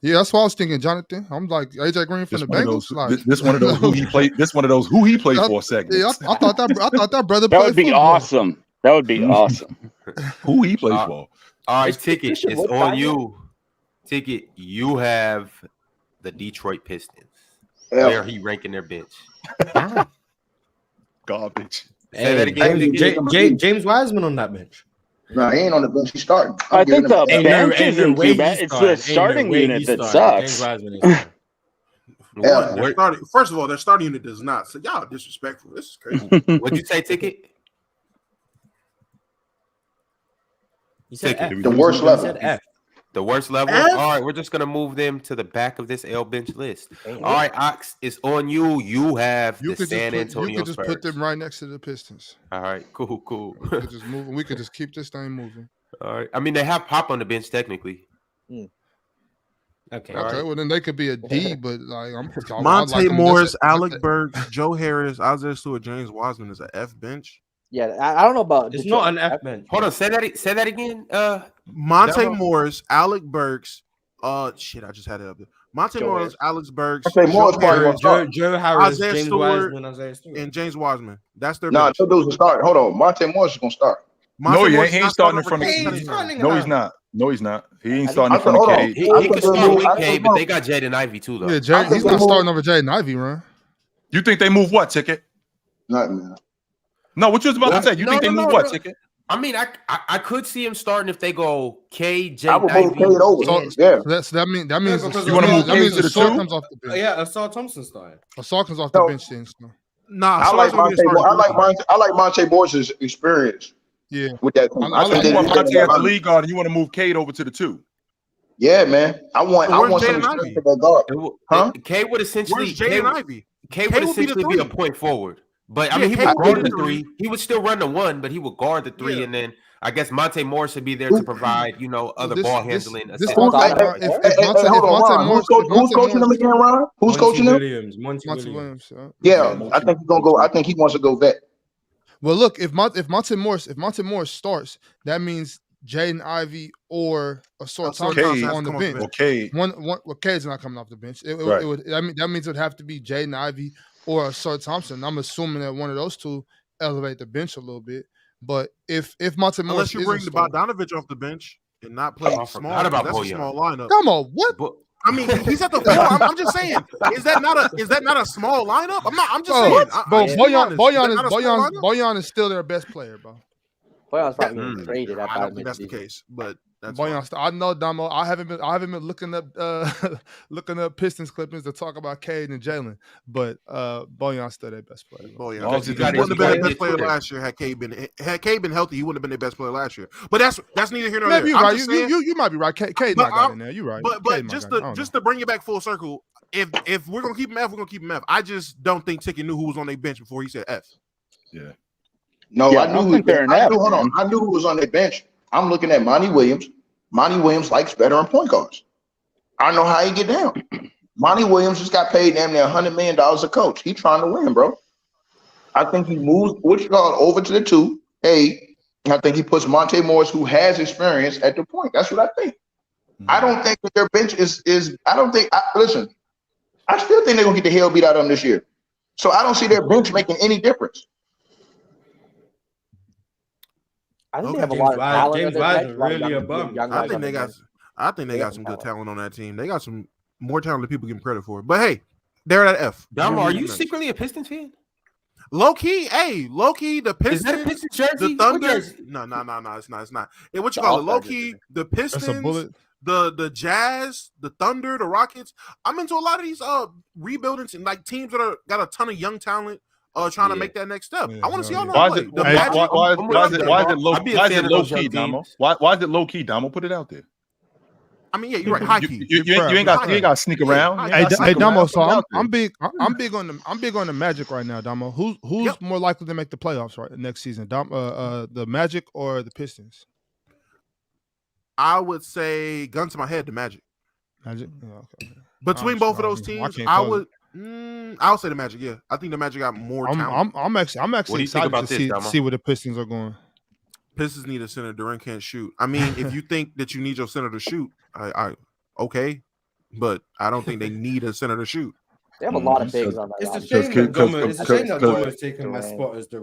S5: Yeah, that's what I was thinking, Jonathan. I'm like AJ Green from the Bengals.
S4: This one of those who he played. This one of those who he played for segments.
S5: Yeah, I thought that brother.
S7: That would be awesome. That would be awesome.
S4: Who he plays for?
S2: All right, Ticket. It's on you. Ticket. You have the Detroit Pistons. Where are he ranking their bench?
S4: Garbage.
S2: Say that again.
S8: James Wiseman on that bench.
S3: No, he ain't on the bench. He's starting.
S7: I think the bench isn't too bad. It's the starting unit that sucks.
S6: First of all, their starting unit does not. So y'all disrespectful. This is crazy.
S2: What'd you say, Ticket?
S8: You said F.
S3: The worst level.
S8: F.
S2: The worst level?
S6: F?
S2: All right, we're just going to move them to the back of this L bench list. All right, Ox, it's on you. You have the San Antonio
S5: You could just put them right next to the Pistons.
S2: All right, cool.
S5: We could just move. We could just keep this thing moving.
S2: All right. I mean, they have Pop on the bench, technically.
S8: Okay.
S5: Okay, well, then they could be a D, but like
S6: Monte Morris, Alec Burks, Joe Harris, Isaiah Stewart, James Wiseman is an F bench.
S12: Yeah, I don't know about.
S8: It's not an F bench.
S2: Hold on, say that again.
S6: Monte Morris, Alec Burks. Shit, I just had it up there. Monte Morris, Alex Burks,
S3: Joe Harris,
S6: Isaiah Stewart, and James Wiseman. That's their bench.
S3: No, those are starting. Hold on, Monte Morris is gonna start.
S4: No, he ain't starting in front of Cade. No, he's not. No, he's not. He ain't starting in front of Cade.
S2: He can start with Cade, but they got Jaden Ivey too, though.
S5: Yeah, he's not starting over Jaden Ivey, man.
S4: You think they move what, Ticket?
S3: Nothing, man.
S4: No, what you was about to say? You think they move what, Ticket?
S2: I mean, I could see him starting if they go Cade,
S3: I would move
S2: Jaden
S3: Cade over.
S5: So that means
S3: you
S4: want to move Cade to the
S5: Assault
S4: 2?
S5: comes off the bench.
S8: Yeah, Assault Thompson starting.
S5: Assault comes off the bench then. So.
S6: Nah,
S3: I like Monte Morris' experience.
S5: Yeah,
S3: with that.
S4: You want Monte at the lead guard, and you want to move Cade over to the 2.
S3: Yeah, man. I want some experience for that guard. Huh?
S2: Cade would essentially
S6: Jaden Ivey?
S2: Cade would essentially be a point forward. But I mean, he would guard the 3. He would still run the 1, but he would guard the 3, and then I guess Monte Morris would be there to provide, other ball handling.
S3: Who's coaching them again, Ron? Who's coaching them?
S5: Monty Williams.
S3: Yeah, I think he's gonna go. I think he wants to go vet.
S5: Well, look, if Monte Morris starts, that means Jaden Ivey or Assault Thompson on the bench.
S4: Okay.
S5: Cade's not coming off the bench. It would. That means it would have to be Jaden Ivey or Assault Thompson. I'm assuming that one of those two elevate the bench a little bit. But if Monte Morris,
S6: unless you bring the Bogdanovich off the bench and not play small, that's a small lineup.
S5: Come on, what?
S6: I mean, he's at the 4. I'm just saying, is that not a small lineup? I'm just saying.
S5: Bojan is still their best player, bro.
S12: Bojan's probably traded.
S6: I don't think that's the case, but that's
S5: Bojan. I know, Damo. I haven't been looking up Pistons clippings to talk about Cade and Jalen, but Bojan's still their best player.
S6: Bojan wouldn't have been their best player last year had Cade been healthy. He wouldn't have been their best player last year. But that's neither here nor there.
S5: You're right. You might be right. Cade not got in there. You're right.
S6: But just to bring it back full circle, if we're gonna keep him F, we're gonna keep him F. I just don't think Ticket knew who was on their bench before he said F.
S4: Yeah.
S3: No, I knew who was on their bench. I'm looking at Monty Williams. Monty Williams likes veteran point guards. I know how he get down. Monty Williams just got paid damn near $100 million a coach. He's trying to win, bro. I think he moves over to the 2. I think he puts Monte Morris, who has experience, at the point. That's what I think. I don't think that their bench is. Listen, I still think they're gonna get the hell beat out of them this year. So I don't see their bench making any difference.
S12: I think they have a lot of talent.
S8: James Wiseman really above.
S6: I think they got some good talent on that team. They got some more talent than people give them credit for. But hey, they're at F.
S2: Damo, are you secretly a Pistons fan?
S6: Low key, the Pistons.
S2: Is that a Pistons jersey?
S6: The Thunder. No, it's not. Hey, what you call it? Low key, the Pistons, the Jazz, the Thunder, the Rockets. I'm into a lot of these rebuildings and like teams that got a ton of young talent. Trying to make that next step. I want to see all
S4: why is it low key, Damo? Why is it low key, Damo? Put it out there.
S6: I mean, yeah, you're right. High key.
S4: You ain't got to sneak around.
S5: Hey, Damo. So I'm big on the Magic right now, Damo. Who's more likely to make the playoffs next season? The Magic or the Pistons?
S6: I would say, gun to my head, the Magic.
S5: Magic. Oh, okay.
S6: Between both of those teams, I'll say the Magic. Yeah, I think the Magic got more talent.
S5: I'm actually excited to see where the Pistons are going.
S6: Pistons need a center. Durant can't shoot. I mean, if you think that you need your center to shoot, okay, but I don't think they need a center to shoot.
S12: They have a lot of bigs on that.
S8: It's a shame that Domo is taking my spot as the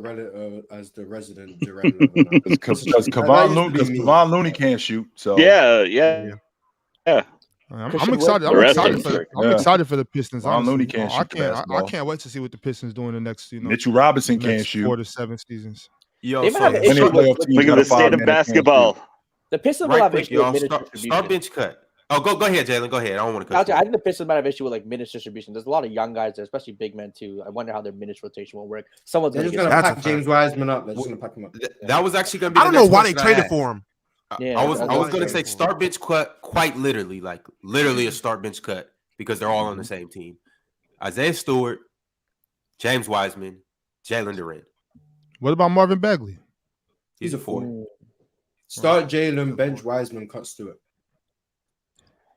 S8: resident Durant.
S4: Because Kevon Looney can't shoot. So
S7: yeah.
S5: I'm excited. I'm excited for the Pistons.
S4: Looney can't shoot.
S5: I can't wait to see what the Pistons do in the next.
S4: Mitchell Robinson can't shoot.
S5: 4 to 7 seasons.
S2: Yo,
S12: look at the state of basketball. The Pistons will have issues with
S2: Start bench cut. Oh, go ahead, Jalen. Go ahead. I don't want to cut you.
S12: I think the Pistons might have issue with like minutes distribution. There's a lot of young guys there, especially big men too. I wonder how their minutes rotation will work. Someone's
S8: They're just going to pack James Wiseman up. They're just going to pack him up.
S2: That was actually going to be.
S6: I don't know why they traded for him.
S12: Yeah,
S2: I was going to say start bench cut, quite literally, like literally a start bench cut because they're all on the same team. Isaiah Stewart, James Wiseman, Jalen Durant.
S5: What about Marvin Bagley?
S2: He's a 4.
S8: Start Jalen, bench Wiseman, cut Stewart.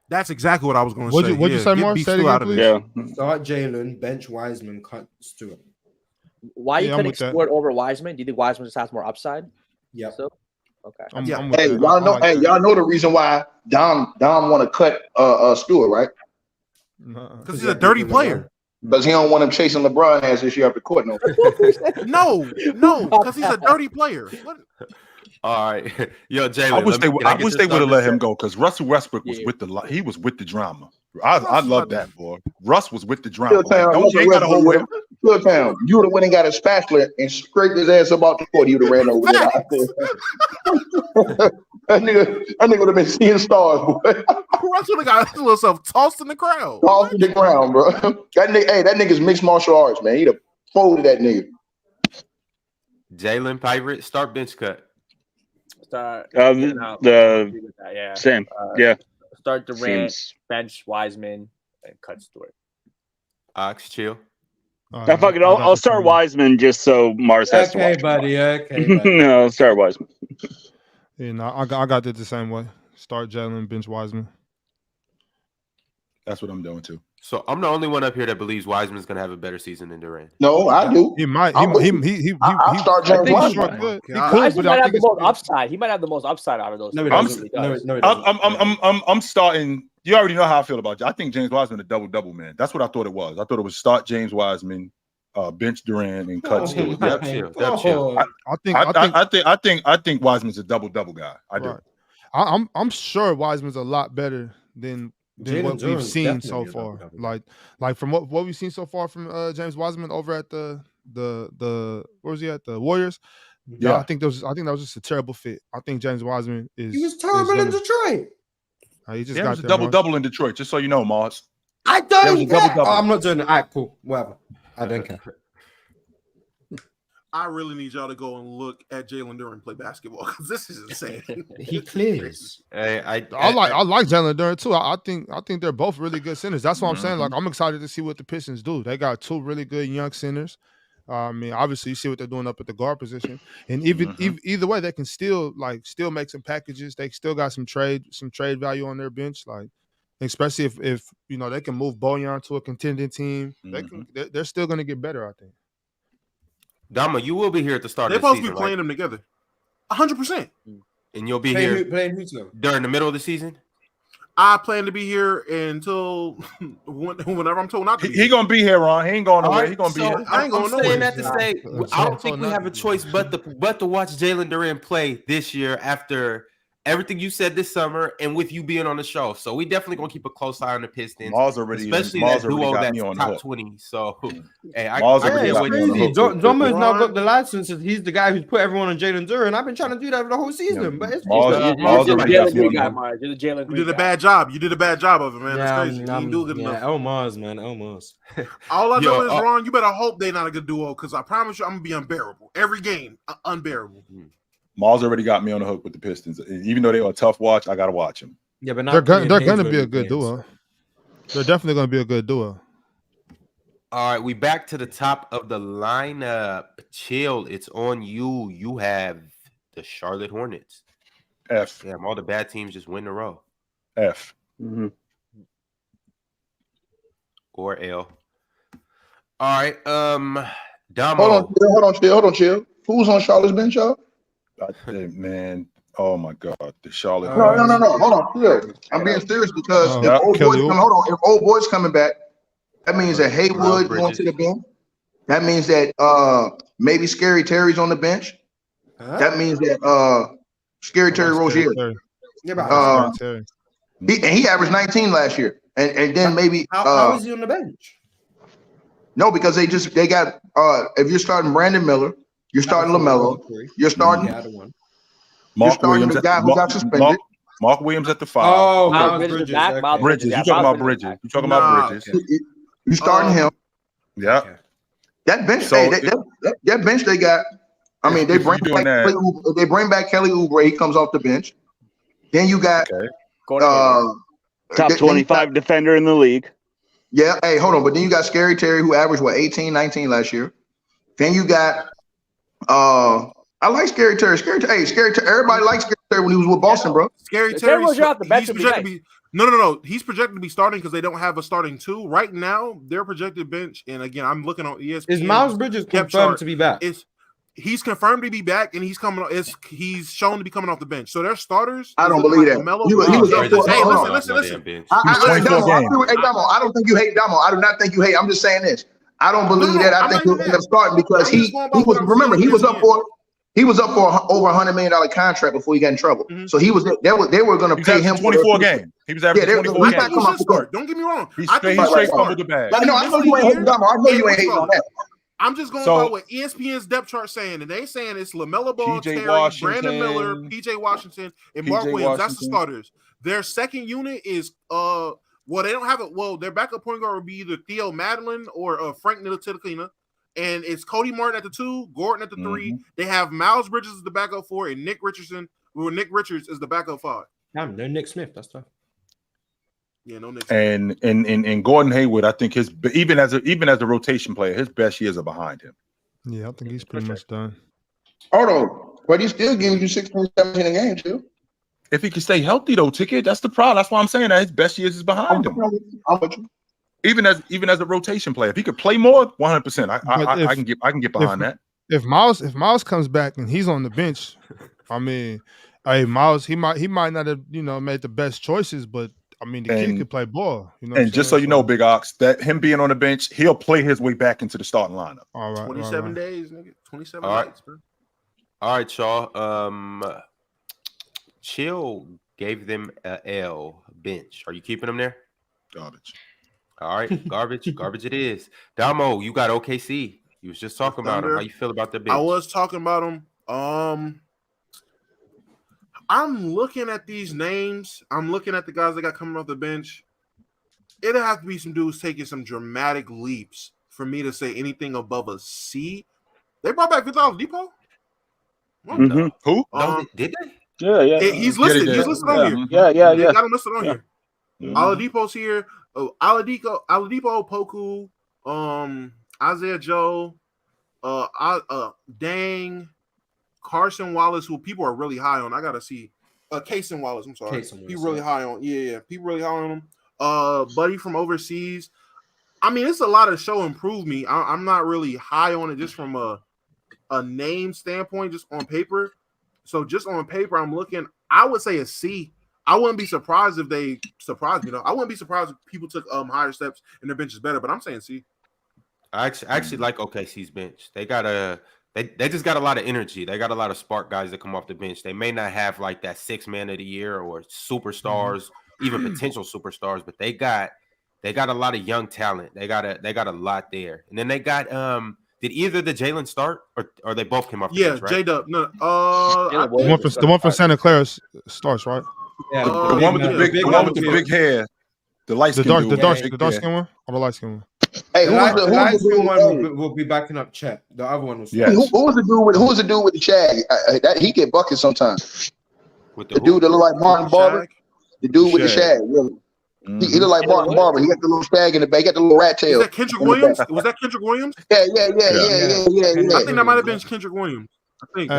S6: That's exactly what I was going to say.
S5: What'd you say, Mark? Say it again, please.
S7: Yeah.
S8: Start Jalen, bench Wiseman, cut Stewart.
S12: Why are you cutting Stewart over Wiseman? Do you think Wiseman just has more upside?
S8: Yeah.
S12: So, okay.
S3: Hey, y'all know the reason why Dom want to cut Stewart, right?
S6: Because he's a dirty player.
S3: Because he don't want him chasing LeBron ass this year after court. No,
S6: because he's a dirty player. What?
S2: All right, yo, Jalen.
S4: I wish they would have let him go because Russell Westbrook was with the drama. I love that, boy. Russ was with the drama. You would have went and got a spatula and scraped his ass up off the court. He would have ran over there. That nigga would have been seeing stars, boy.
S6: Russ would have got his little self tossed in the crowd.
S3: Tossed in the ground, bro. That nigga's mixed martial arts, man. He'd have folded that nigga.
S2: Jalen Pirate, start bench cut.
S7: Same.
S1: Start Durant, bench Wiseman, and cut Stewart.
S2: Ox, chill.
S7: I'll start Wiseman just so Mars has to watch.
S8: Buddy.
S7: No, I'll start Wiseman.
S5: Yeah, no, I got it the same way. Start Jalen, bench Wiseman.
S4: That's what I'm doing too.
S2: So I'm the only one up here that believes Wiseman's gonna have a better season than Durant.
S3: No, I do.
S5: He might.
S3: I'll start James
S1: Wiseman. He might have the most upside. He might have the most upside out of those.
S4: I'm starting. You already know how I feel about you. I think James Wiseman a double man. That's what I thought it was. I thought it was start James Wiseman, bench Durant, and cut Stewart.
S2: Chill.
S4: I think Wiseman's a double guy. I do.
S5: Right. I'm sure Wiseman's a lot better than what we've seen so far. Like from what we've seen so far from James Wiseman over at the where was he at? The Warriors. Yeah, I think that was just a terrible fit. I think James Wiseman is.
S8: He was terrible in Detroit.
S5: He just
S4: got a double in Detroit. Just so you know, Mars.
S8: I don't care. I'm not doing it. All right, cool. Whatever. I don't care.
S6: I really need y'all to go and look at Jalen Durant play basketball because this is insane.
S8: He clears.
S5: I like Jalen Durant too. I think they're both really good centers. That's what I'm saying. Like I'm excited to see what the Pistons do. They got 2 really good young centers. I mean, obviously you see what they're doing up at the guard position, and either way, they can still make some packages. They still got some trade value on their bench, like especially if you know they can move Bojan to a contending team. They're still going to get better, I think.
S2: Dama, you will be here at the start
S6: of
S2: the season.
S6: They're supposed to be playing them together. 100%.
S2: And you'll be here during the middle of the season?
S6: I plan to be here until whenever I'm told not to be.
S4: He gonna be here, Ron. He ain't going nowhere. He gonna be here.
S2: I ain't going nowhere. I'm saying that to say, I don't think we have a choice but to watch Jalen Durant play this year after everything you said this summer and with you being on the show. So we definitely gonna keep a close eye on the Pistons.
S4: Especially
S2: that duo that's top 20. So hey,
S8: Drummer's now got the license. He's the guy who's put everyone on Jalen Durant. I've been trying to do that for the whole season, but it's
S1: you
S6: did a bad job. You did a bad job of it, man. That's crazy. You didn't do good enough.
S8: Mars, man. Mars.
S6: All I know is, Ron, you better hope they're not a good duo because I promise you I'm gonna be unbearable. Every game, unbearable.
S4: Mars already got me on the hook with the Pistons. Even though they are a tough watch, I gotta watch them.
S8: Yeah, but
S5: they're going to be a good duo. They're definitely going to be a good duo.
S2: All right, we back to the top of the lineup. Chill, it's on you. You have the Charlotte Hornets.
S4: F.
S2: Damn, all the bad teams just win in a row.
S4: F.
S2: Or L. All right, Damo.
S3: Hold on, chill. Who's on Charlotte's bench, y'all?
S4: Man, oh my God, the Charlotte.
S3: No. Hold on, chill. I'm being serious because if old boys coming back, that means that Haywood going to the bench. That means that maybe Scary Terry's on the bench. That means that Scary Terry Rozier. He averaged 19 last year, and then maybe
S8: how is he on the bench?
S3: No, because they got if you're starting Brandon Miller, you're starting LaMelo, you're starting the guy who got suspended.
S4: Mark Williams at the 5.
S8: Oh,
S12: Miles Bridges is back.
S8: okay.
S12: Miles
S4: Bridges.
S12: yeah,
S4: You talking
S12: Miles
S4: about
S12: Bridges is
S4: Bridges?
S12: back.
S4: You talking about Bridges?
S8: Okay.
S3: You starting him.
S4: Yeah.
S8: Okay.
S3: That bench,
S4: So
S3: that bench they got. I mean, they
S4: if
S3: bring
S4: you doing
S3: back
S4: that-
S3: Kelly Oubre, they bring back Kelly Oubre. He comes off the bench. Then you got
S7: Top 25 defender in the league.
S3: yeah. Hey, hold on. But then you got Scary Terry, who averaged 18, 19 last year. Then you got I like Scary Terry. Scary Terry. Everybody likes Scary Terry when he was with Boston, bro.
S6: Scary
S12: Terry
S6: Terry.
S12: was out the bench.
S6: He's projected to be. No. He's projected to be starting because they don't have a starting 2 right now. Their projected bench, and again, I'm looking on ESPN.
S8: Is Miles Bridges confirmed to be back?
S6: He's confirmed to be back, and he's coming. He's shown to be coming off the bench. So their starters.
S3: I don't believe that.
S6: Carmelo,
S3: He was up for.
S6: hey,
S3: hold on.
S6: listen.
S3: Damo, I don't think you hate Damo. I do not think you hate. I'm just saying this. I don't believe that. I think he'll end up starting because he was. Remember, he was up for over $100 million contract before he got in trouble.
S6: Mm-hmm.
S3: So he was. They were going to pay him
S4: 24 games. He was averaging 24 games.
S6: Don't get me wrong.
S4: He straight fumbled the bag.
S3: I know you ain't hating Damo. I know you ain't hating on that.
S6: I'm just going by what ESPN's depth chart saying, and they saying it's LaMelo Ball, Terry, Brandon Miller, PJ Washington, and Mark Williams. That's the starters. Their second unit is well, they don't have it. Well, their backup point guard would be either Theo Madeline or Frank Ntilikina, and it's Cody Martin at the 2, Gordon at the 3. They have Miles Bridges as the backup 4, and Nick Richards is the backup 5.
S8: Damn, no Nick Smith. That's tough.
S6: Yeah, no Nick.
S4: And Gordon Hayward, I think even as a rotation player, his best years are behind him.
S5: Yeah, I think he's pretty much done.
S3: Hold on, but he's still giving you 16, 17 a game too.
S4: If he can stay healthy though, Ticket, that's the problem. That's why I'm saying that his best years is behind him. Even as a rotation player, if he could play more, 100%. I can get behind that.
S5: If Miles comes back and he's on the bench, I mean, hey, Miles, he might not have made the best choices, but I mean, the kid could play ball.
S4: And just so you know, Big Ox, that him being on the bench, he'll play his way back into the starting lineup.
S5: All right,
S6: 27 days, nigga. 27
S2: nights, bro. All right, y'all. Chill gave them a L bench. Are you keeping them there?
S4: Garbage.
S2: All right, garbage it is. Damo, you got OKC. You was just talking about them. How you feel about the bench?
S6: I was talking about them. I'm looking at these names. I'm looking at the guys that got coming off the bench. It'll have to be some dudes taking some dramatic leaps for me to say anything above a C. They brought back Victor Oladipo.
S4: Mm-hmm. Who?
S2: Did they?
S12: Yeah.
S6: He's listed. He's listed on here.
S12: Yeah.
S6: They got him listed on here. Oladipo's here. Oladipo, Poku, Isaiah Joe, Dang, Carson Wallace, who people are really high on. I gotta see. Cason Wallace. I'm sorry. People really high on. Yeah. People really high on him. Buddy from overseas. I mean, it's a lot of show improve me. I'm not really high on it just from a name standpoint, just on paper. So just on paper, I'm looking. I would say a C. I wouldn't be surprised if they surprised me. I wouldn't be surprised if people took higher steps and their bench is better. But I'm saying C.
S2: I actually like OKC's bench. They just got a lot of energy. They got a lot of spark guys that come off the bench. They may not have like that 6 man of the year or superstars, even potential superstars, but they got a lot of young talent. They got a lot there. And then they got did either the Jalen start or they both came off the bench, right?
S6: J-Dub. No,
S5: the one from Santa Clara starts, right?
S8: Yeah,
S4: the one with the big hair. The light skin one or the light skin one?
S3: Hey,
S8: the light skin one will be backing up Chet. The other one was
S3: who was the dude with the shag? He get buckets sometimes.
S2: With
S3: the dude that look like Martin Barber. The dude with the shag, really. He look like Martin Barber. He got the little shag in the back. He got the little rat tail.
S6: Was that Kendrick Williams? Was that Kendrick Williams?
S3: Yeah.
S6: I think that might have been Kendrick Williams. I think.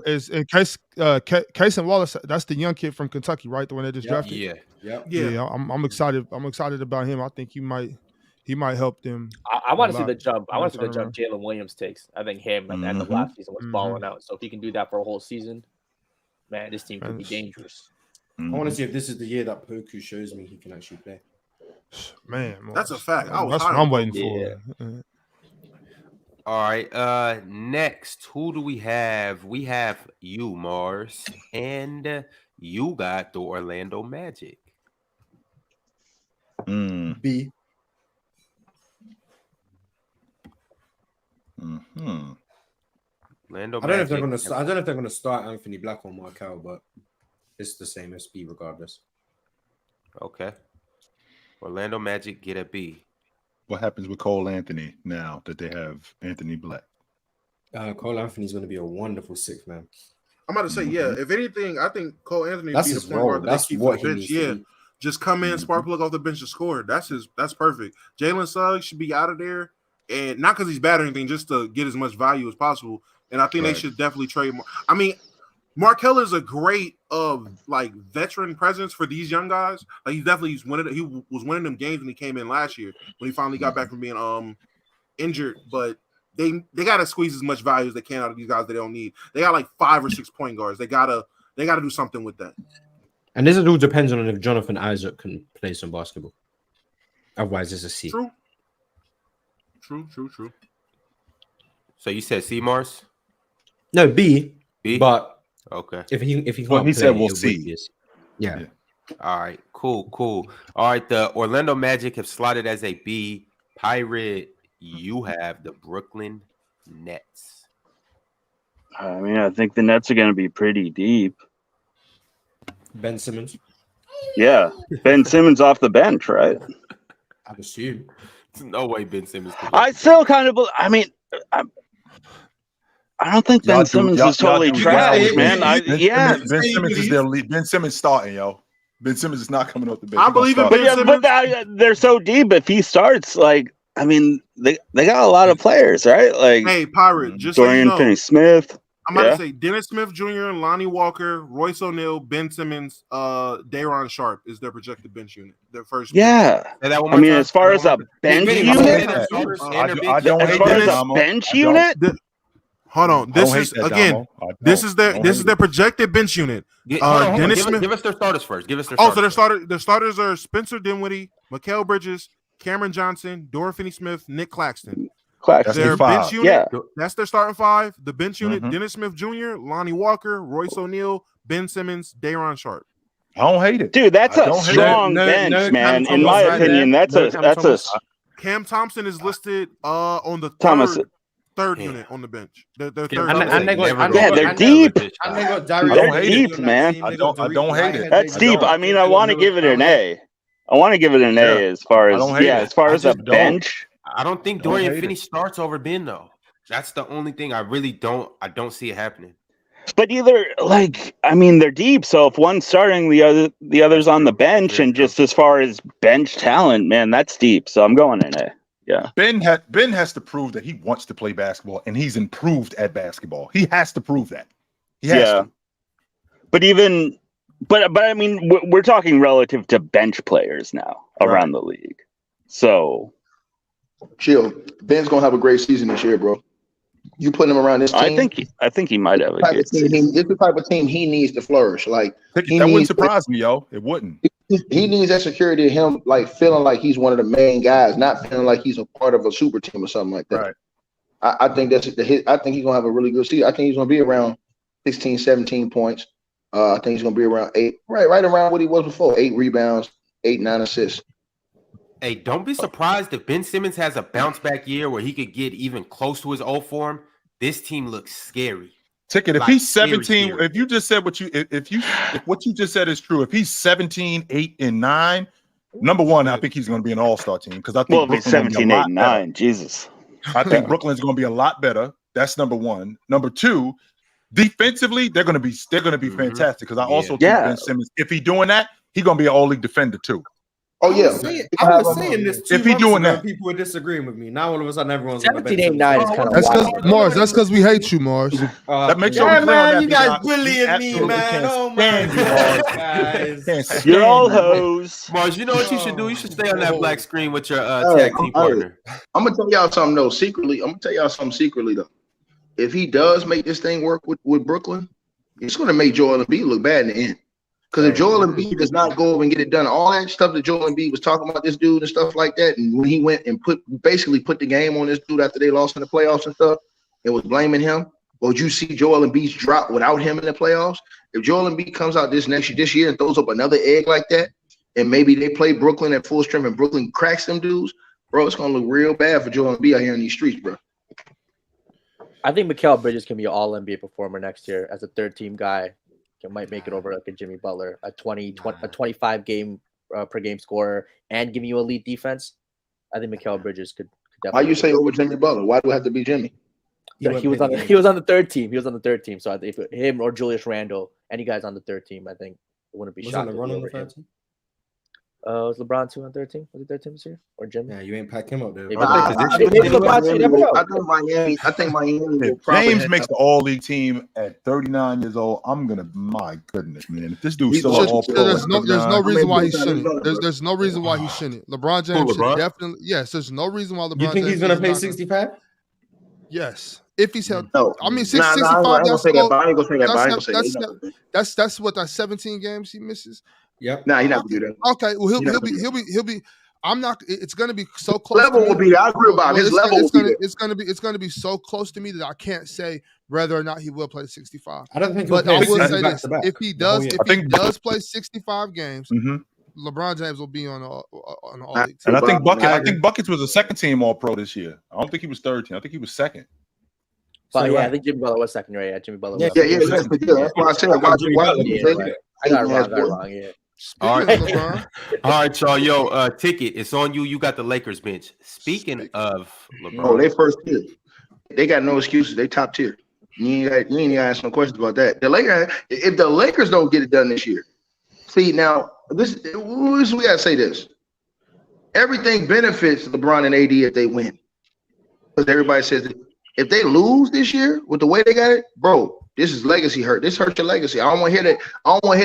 S5: Is in case Cason Wallace. That's the young kid from Kentucky, right? The one that just drafted.
S6: Yeah.
S5: I'm excited. I'm excited about him. I think he might help them.
S1: I want to see the jump. I want to see the jump Jalen Williams takes. I think him at the end of last season was balling out. So if he can do that for a whole season, man, this team could be dangerous.
S8: I want to see if this is the year that Poku shows me he can actually play.
S5: Man,
S6: that's a fact.
S5: That's what I'm waiting for.
S4: Yeah.
S2: All right. Next, who do we have? We have you, Mars, and you got the Orlando Magic.
S8: B.
S2: Orlando
S8: I don't know if they're gonna start Anthony Black or Markel, but It's the same as B regardless.
S2: Okay. Orlando Magic get a B.
S4: What happens with Cole Anthony now that they have Anthony Black?
S8: Cole Anthony's going to be a wonderful sixth man.
S6: I'm about to say, yeah. If anything, I think Cole Anthony
S8: That's
S6: would be
S8: his
S6: the point guard
S8: role.
S6: that
S8: That's
S6: they keep
S8: what
S6: for the
S8: he
S6: bench.
S8: needs to
S6: Yeah,
S8: be.
S6: just come in, spark plug off the bench and score. That's perfect. Jalen Suggs should be out of there, and not because he's bad or anything, just to get as much value as possible. And I think they should definitely trade more. I mean, Markelle is a great veteran presence for these young guys. Like he was winning them games when he came in last year when he finally got back from being injured. But they gotta squeeze as much value as they can out of these guys they don't need. They got like 5 or 6 point guards. They gotta do something with that.
S8: And this all depends on if Jonathan Isaac can play some basketball. Otherwise, it's a C.
S6: True.
S2: So you said C, Mars?
S8: No, B.
S2: B.
S8: But
S2: okay.
S8: If he can't
S4: Well, he
S8: play,
S4: said we'll
S8: it would
S4: see.
S8: be a C. Yeah.
S2: All right. Cool. All right. The Orlando Magic have slotted as a B. Pirate, you have the Brooklyn Nets.
S7: I mean, I think the Nets are going to be pretty deep.
S8: Ben Simmons.
S7: Yeah, Ben Simmons off the bench, right?
S8: I'd assume.
S2: There's no way Ben Simmons.
S7: I still kind of. I mean, I don't think Ben Simmons is totally trash, man.
S4: Ben Simmons is their lead. Ben Simmons starting, yo. Ben Simmons is not coming off the bench.
S6: I believe in Ben Simmons.
S7: But they're so deep. If he starts, like, I mean, they got a lot of players, right? Like,
S6: hey, Pirate, just
S7: Dorian
S6: so you know,
S7: Finney-Smith.
S6: I'm about to say Dennis Smith Jr., Lonnie Walker, Royce O'Neal, Ben Simmons, Daron Sharp is their projected bench unit. Their first.
S7: Yeah. I mean, as far as a bench unit,
S4: I don't hate that,
S7: bench unit.
S6: Hold on. This is again. This is their projected bench unit. Dennis Smith.
S2: Give us their starters first.
S6: So their starters are Spencer Dinwiddie, Mikal Bridges, Cameron Johnson, Dorian Finney-Smith, Nick Claxton. Their bench unit, that's their starting 5. The bench unit: Dennis Smith Jr., Lonnie Walker, Royce O'Neal, Ben Simmons, Daron Sharp.
S4: I don't hate it,
S7: dude. That's a strong bench, man. In my opinion, that's a.
S6: Cam Thompson is listed on the third unit on the bench. They're third.
S7: They're deep. They're deep, man.
S4: I don't hate it.
S7: That's deep. I mean, I want to give it an A. As far as a bench.
S2: I don't think Dorian Finney starts over Ben though. That's the only thing I don't see it happening.
S7: But they're deep. So if one's starting, the other's on the bench, and just as far as bench talent, man, that's deep. So I'm going in A. Yeah.
S4: Ben has to prove that he wants to play basketball, and he's improved at basketball. He has to prove that. He has to.
S7: But I mean, we're talking relative to bench players now around the league. So.
S3: Chill. Ben's gonna have a great season this year, bro. You put him around this team.
S7: I think he might have a good season.
S3: It's the type of team he needs to flourish. Like
S4: that wouldn't surprise me, yo. It wouldn't.
S3: He needs that security of him, like feeling like he's one of the main guys, not feeling like he's a part of a super team or something like that.
S4: Right.
S3: I think I think he's gonna have a really good season. I think he's gonna be around 16, 17 points. I think he's gonna be around 8, right around what he was before. 8 rebounds, 8, 9 assists.
S2: Hey, don't be surprised if Ben Simmons has a bounce back year where he could get even close to his old form. This team looks scary.
S4: Ticket. If he's 17, if you just said if what you just said is true, if he's 17, 8, and 9, number one, I think he's going to be an all-star team because I think
S7: Brooklyn's 17, 8, and 9. Jesus.
S4: I think Brooklyn's going to be a lot better. That's number one. Number two, defensively, they're going to be fantastic because I also think Ben Simmons, if he's doing that, he's going to be an all-league defender too.
S3: Oh yeah,
S8: I was saying this 2
S4: if he
S8: months
S4: doing
S8: ago,
S4: that,
S8: people were disagreeing with me. Now all of a sudden, everyone's on the bench.
S12: 17-8-9 is kind of
S5: wild. Mars, that's because we hate you, Mars.
S4: That makes
S8: man, you guys bullying me, man. Oh my God, guys.
S7: You're all hoes.
S2: Mars, you know what you should do? You should stay on that black screen with your tag team partner.
S3: I'm gonna tell y'all something though. Secretly, though. If he does make this thing work with Brooklyn, it's gonna make Joel Embiid look bad in the end. Because if Joel Embiid does not go over and get it done, all that stuff that Joel Embiid was talking about this dude and stuff like that, and when he went and basically put the game on this dude after they lost in the playoffs and stuff, and was blaming him. Well, you see Joel Embiid's drop without him in the playoffs. If Joel Embiid comes out this year and throws up another egg like that, and maybe they play Brooklyn at full strength and Brooklyn cracks them dudes, bro, it's gonna look real bad for Joel Embiid out here in these streets, bro.
S12: I think Mikal Bridges can be an all-NBA performer next year as a third-team guy. might make it over like a Jimmy Butler, a 25 game per game scorer, and giving you elite defense. I think Mikal Bridges could definitely.
S3: Why you say over Jimmy Butler? Why do it have to be Jimmy?
S12: He was on the third team. He was on the third team. So I think if him or Julius Randle, any guys on the third team, I think it wouldn't be shocked.
S8: LeBron on the third team?
S12: Was LeBron 2 on 13? Was he 13 this year? Or Jimmy?
S8: Yeah, you ain't pack him up there.
S3: I think Miami.
S4: If James makes the all-league team at 39 years old, my goodness, man. If this dude's still an all-pro,
S5: there's no reason why he shouldn't. There's no reason why he shouldn't. LeBron James should definitely. Yes, there's no reason why LeBron.
S8: You think he's gonna pay 65?
S5: Yes, if he's held.
S3: No,
S5: I mean
S3: 65.
S5: That's what that 17 games he misses.
S8: Yep.
S3: Nah, he's not gonna do that.
S5: Okay, well he'll be. I'm not. It's gonna be so close.
S3: Level will be. I agree about his level.
S5: It's gonna be so close to me that I can't say whether or not he will play 65.
S8: I don't think.
S5: But I will say this: if he does play 65 games, LeBron James will be on the all-league team.
S4: And I think Buckets was a second team All-Pro this year. I don't think he was third team. I think he was second.
S12: But I think Jimmy Butler was second, right? Yeah, Jimmy Butler.
S3: Yeah. That's why I said.
S12: I got it wrong. Yeah.
S2: All right, y'all. Yo, Ticket, it's on you. You got the Lakers bench. Speaking of LeBron,
S3: oh, they first tier. They got no excuses. They top tier. You ain't got ask no questions about that. If the Lakers don't get it done this year, see now this we gotta say this. Everything benefits LeBron and AD if they win, because everybody says that if they lose this year with the way they got it, bro. This is legacy hurt. This hurts your legacy. I don't want to hear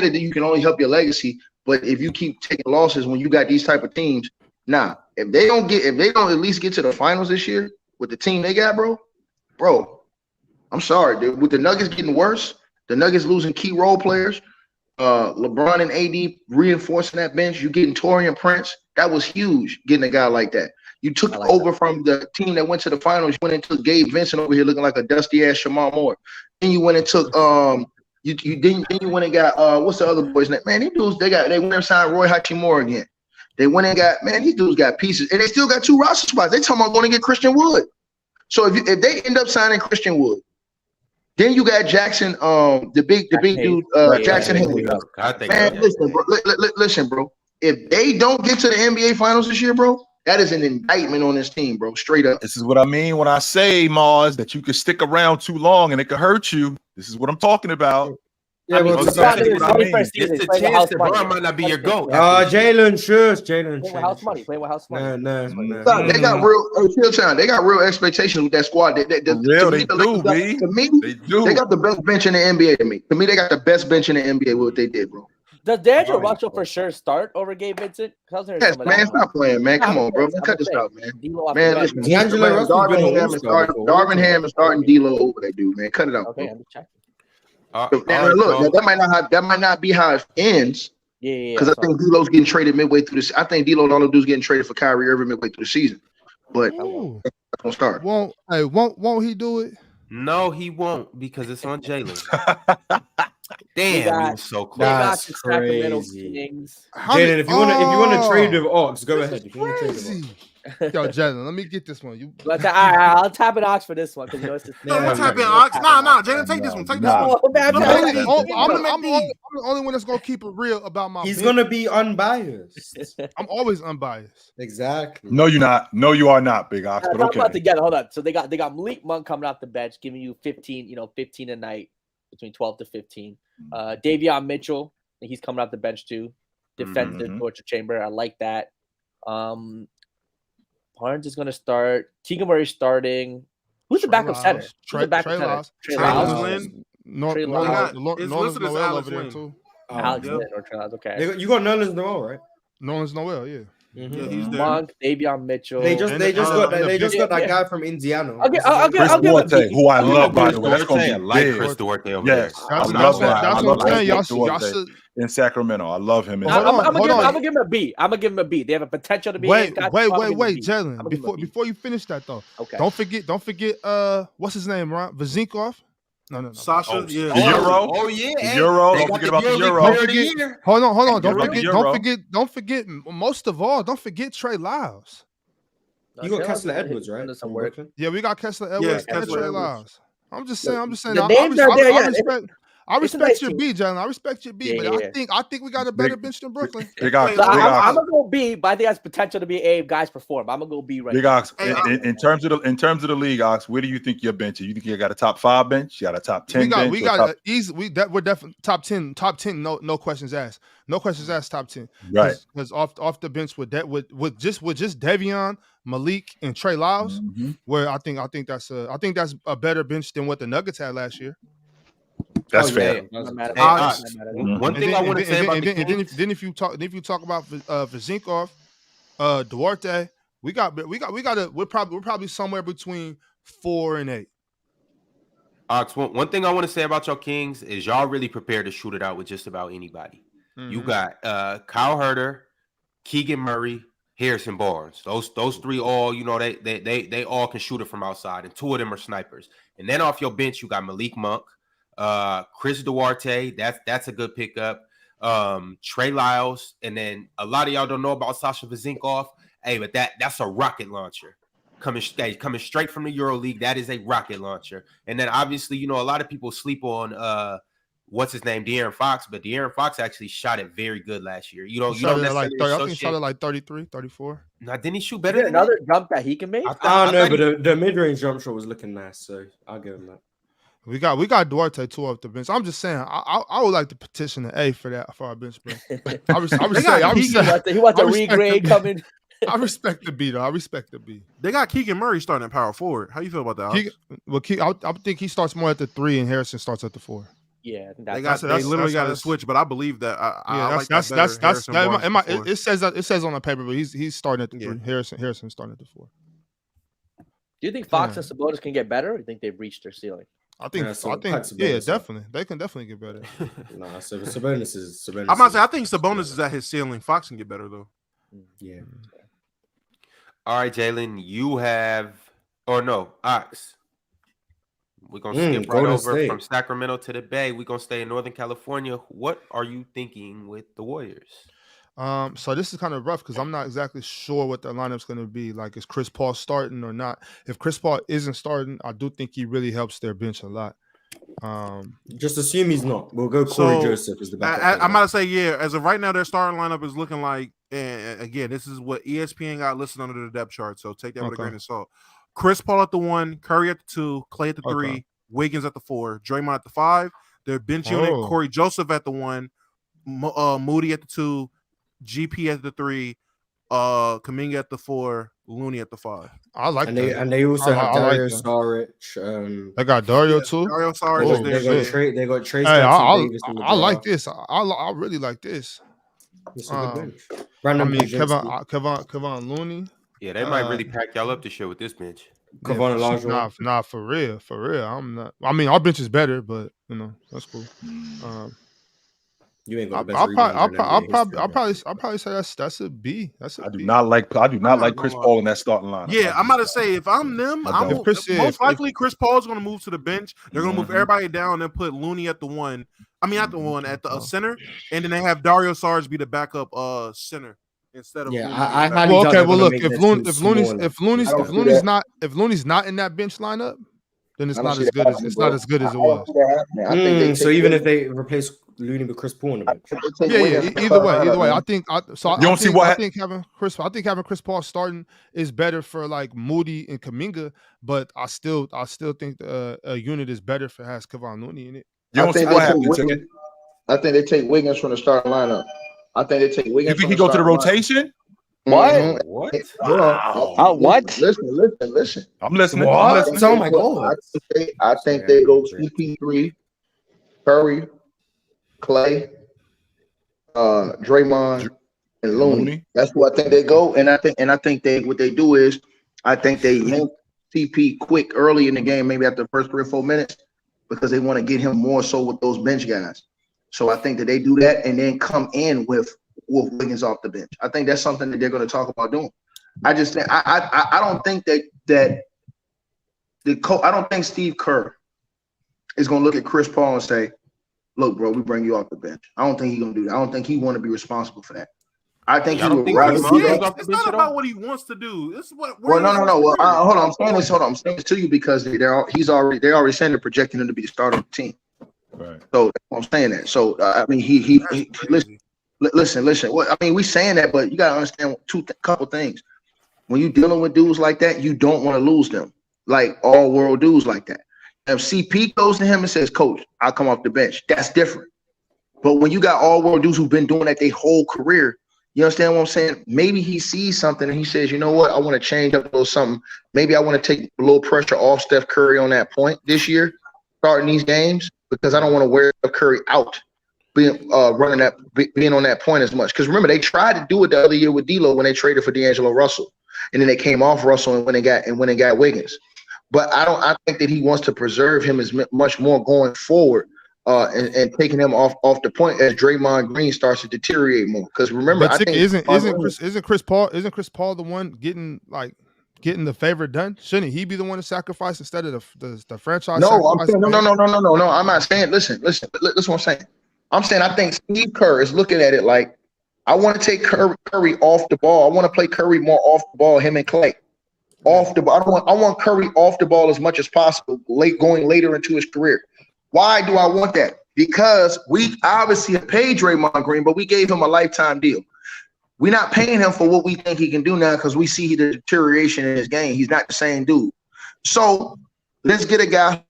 S3: that you can only help your legacy. But if you keep taking losses when you got these type of teams, if they don't at least get to the finals this year with the team they got, bro, I'm sorry, dude. With the Nuggets getting worse, the Nuggets losing key role players, LeBron and AD reinforcing that bench, you getting Taurean Prince, that was huge. Getting a guy like that. You took over from the team that went to the finals. You went and took Gabe Vincent over here looking like a dusty ass Shamar Moore. Then you went and took you went and got what's the other boy's name? Man, these dudes they went and signed Roy Hachimura again. They went and got these dudes got pieces, and they still got 2 roster spots. They talking about going to get Christian Wood. So if they end up signing Christian Wood, then you got Jackson, the big dude, Jackson Hayes. Man, listen, bro. If they don't get to the NBA Finals this year, bro. That is an indictment on this team, bro. Straight up.
S4: This is what I mean when I say, Mars, that you could stick around too long and it could hurt you. This is what I'm talking about.
S2: Yeah, it's a chance that Bron might not be your GOAT.
S8: Jalen, sure.
S12: Playing with house money.
S8: No.
S3: They got real They got real expectations with that squad. They do. They got the best bench in the NBA to me. To me, they got the best bench in the NBA with what they did, bro.
S12: Does D'Angelo Russell for sure start over Gabe Vincent?
S3: Yes, man, stop playing, man. Come on, bro. Cut this out, man. Man, listen.
S8: D'Angelo Russell
S3: Darvin Ham is starting D'Lo over that dude, man. Cut it out.
S12: Okay, I'm just checking.
S3: Look, that might not be how it ends.
S12: Yeah.
S3: Because I think D'Lo's getting traded midway through this. I think D'Lo and all the dudes getting traded for Kyrie Irving midway through the season. But that's gonna start.
S5: Won't he do it?
S2: No, he won't because it's on Jalen. Damn, he was so close.
S8: That's crazy. Jalen, if you want to trade with Ox, go ahead. If you want to trade with Ox.
S5: Yo, Jalen, let me get this one.
S12: I'll tap in Ox for this one because it's just.
S6: No, tap in Ox. Nah, Jalen, take this one. Take this one.
S5: I'm the only one that's gonna keep it real about my.
S8: He's gonna be unbiased.
S5: I'm always unbiased.
S8: Exactly.
S4: No, you're not. No, you are not, Big Ox. But okay.
S12: About together. Hold on. So they got Malik Monk coming off the bench, giving you 15 a night, between 12 to 15. Davion Mitchell, he's coming off the bench too. Defensive torture chamber. I like that. Barnes is going to start. Keegan Murray starting. Who's the backup center?
S5: Trey Lyles.
S6: Alex Lynn.
S12: Alex Lynn or Trey Lyles. Okay.
S8: You got Nerlens Noel, right?
S5: Nerlens Noel, yeah.
S6: Yeah, he's there.
S12: Monk, Davion Mitchell.
S8: They just got that guy from Indiana.
S12: I'll give
S4: Duarte, who I love, by the way. That's going to be
S2: like Chris Duarte over there.
S5: That's what I'm saying. Y'all should.
S4: In Sacramento, I love him.
S12: I'm gonna give him a B. I'm gonna give him a B. They have a potential to be.
S5: Wait, Jalen. Before you finish that though,
S12: okay.
S5: Don't forget. What's his name? Right, Vazinkov. No.
S6: Sasha.
S4: The Euro.
S2: Oh yeah.
S4: The Euro. Don't forget about the Euro.
S5: Hold on. Don't forget. Most of all, don't forget Trey Lyles.
S8: You got Kessler Edwards, right?
S5: Yeah, we got Kessler Edwards and Trey Lyles. I'm just saying.
S12: The names are there.
S5: I respect your B, Jalen. I respect your B, but I think we got a better bench than Brooklyn.
S12: I'm gonna go B, but I think that's potential to be A if guys perform. I'm gonna go B right
S4: Big
S12: now.
S4: Ox, in terms of the league, Ox, where do you think your bench is? You think you got a top 5 bench? You got a top 10 bench?
S5: We got easy. We're definitely top 10. Top 10. No questions asked. No questions asked. Top 10.
S4: Right.
S5: Because off the bench with just Devion, Malik, and Trey Lyles, where I think that's a better bench than what the Nuggets had last year.
S4: That's fair.
S2: One thing I want to say about
S5: then if you talk about Vezinkov, Duarte, we're probably somewhere between 4 and 8.
S2: Ox, one thing I want to say about your Kings is y'all really prepared to shoot it out with just about anybody. You got Kyle Herter, Keegan Murray, Harrison Barnes. Those three all, they all can shoot it from outside, and 2 of them are snipers. And then off your bench, you got Malik Monk, Chris Duarte. That's a good pickup. Trey Lyles, and then a lot of y'all don't know about Sasha Vezinkov. Hey, but that's a rocket launcher. Coming straight from the EuroLeague, that is a rocket launcher. And then obviously, a lot of people sleep on what's his name, De'Aaron Fox, but De'Aaron Fox actually shot it very good last year. You don't
S5: I think he shot it like 33, 34.
S2: Now, didn't he shoot better than
S12: another jump that he can make?
S8: I don't know, but the mid-range jump shot was looking nice, so I'll give him that.
S5: We got Duarte 2 off the bench. I'm just saying, I would like to petition the A for our bench, bro. He wants
S12: a regrade coming.
S5: I respect the B though. I respect the B.
S6: They got Keegan Murray starting at power forward. How you feel about that?
S5: I think he starts more at the 3 and Harrison starts at the 4.
S12: Yeah,
S6: they literally got to switch, but I believe that.
S5: It says on the paper, but he's starting at the 3. Harrison starting at the 4.
S12: Do you think Fox and Sabonis can get better, or do you think they've reached their ceiling?
S5: I think definitely. They can definitely get better.
S8: Nah, so Sabonis is.
S6: I'm about to say I think Sabonis is at his ceiling. Fox can get better though.
S8: Yeah.
S2: All right, Jalen, you have Ox. We're gonna skip right over from Sacramento to the Bay. We're gonna stay in Northern California. What are you thinking with the Warriors?
S5: So this is kind of rough because I'm not exactly sure what the lineup's going to be. Like, is Chris Paul starting or not? If Chris Paul isn't starting, I do think he really helps their bench a lot.
S8: Just assume he's not. We'll go Corey Joseph as the backup.
S6: I'm about to say, yeah, as of right now, their starting lineup is looking like, and again, this is what ESPN got listed under the depth chart, so take that with a grain of salt. Chris Paul at the 1, Curry at the 2, Clay at the 3, Wiggins at the 4, Draymond at the 5. Their bench unit, Corey Joseph at the 1, Moody at the 2, GP at the 3, Kuminga at the 4, Looney at the 5.
S5: I like that.
S8: And they also have Dario Saric.
S5: They got Dario too.
S6: Dario Saric is there.
S8: They got Trace.
S5: I like this. I really like this.
S8: Kevin
S5: Looney.
S2: Yeah, they might really pack y'all up this year with this bench.
S5: Nah, for real. I'm not. I mean, our bench is better, but that's cool.
S8: You ain't got the best.
S5: I'll probably say that's a B. I do
S4: not like Chris Paul in that starting line.
S6: Yeah, I'm about to say if I'm them, most likely Chris Paul is going to move to the bench. They're going to move everybody down and put Looney at the 1. I mean, not the 1 at the center, and then they have Dario Saric be the backup center instead of.
S5: Yeah, look, if Looney's not in that bench lineup, then it's not as good as it was.
S8: So even if they replace Looney with Chris Paul on the bench,
S5: either way, I think. I think having Chris Paul starting is better for like Moody and Kuminga, but I still think a unit is better for has Kevon Looney in it.
S3: I think they take Wiggins from the starting lineup. I think they take Wiggins.
S4: You think he go to the rotation?
S3: What?
S12: Mm-hmm.
S3: What?
S12: What?
S3: Listen.
S4: I'm listening.
S8: Oh my God.
S3: I think they go EP3, Curry, Clay, Draymond, and Looney. That's what I think they go. And I think what they do is I think they yank CP quick early in the game, maybe after the first 3 or 4 minutes, because they want to get him more so with those bench guys. So I think that they do that and then come in with Wiggins off the bench. I think that's something that they're going to talk about doing. I just think I don't think I don't think Steve Kerr is going to look at Chris Paul and say, "Look, bro, we bring you off the bench." I don't think he's going to do that. I don't think he want to be responsible for that. I think he would rather.
S6: It's not about what he wants to do. This is what.
S3: Well, no. Well, hold on. I'm saying this to you because they're already saying they're projecting him to be the starter of the team.
S4: Right.
S3: So I'm saying that. So I mean, he listen. Well, I mean, we saying that, but you gotta understand couple things. When you dealing with dudes like that, you don't want to lose them. Like all world dudes like that. If CP goes to him and says, "Coach, I'll come off the bench," that's different. But when you got all world dudes who've been doing that their whole career, you understand what I'm saying? Maybe he sees something and he says, "You know what? I want to change up a little something. Maybe I want to take a little pressure off Steph Curry on that point this year, starting these games, because I don't want to wear Curry out, being on that point as much." Because remember, they tried to do it the other year with D'Lo when they traded for D'Angelo Russell, and then they came off Russell and when they got Wiggins. But I think that he wants to preserve him as much more going forward. And taking him off the point as Draymond Green starts to deteriorate more. Because remember, I think
S5: isn't Chris Paul the one getting the favor done? Shouldn't he be the one to sacrifice instead of the franchise?
S3: No, I'm saying, no. I'm not saying. Listen. What I'm saying. I'm saying I think Steve Kerr is looking at it like, I want to take Curry off the ball. I want to play Curry more off the ball. Him and Clay off the ball. I want Curry off the ball as much as possible. Going later into his career. Why do I want that? Because we obviously have paid Draymond Green, but we gave him a lifetime deal. We're not paying him for what we think he can do now because we see the deterioration in his game. He's not the same dude. So let's get a guy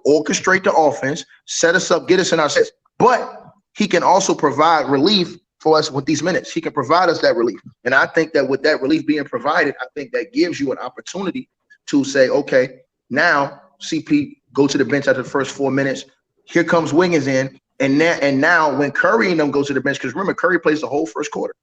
S3: orchestrate the offense, set us up, get us in our sets. But he can also provide relief for us with these minutes. He can provide us that relief. And I think that with that relief being provided, I think that gives you an opportunity to say, okay, now CP go to the bench after the first 4 minutes. Here comes Wiggins in, and now when Curry and them go to the bench, because remember Curry plays the whole first quarter.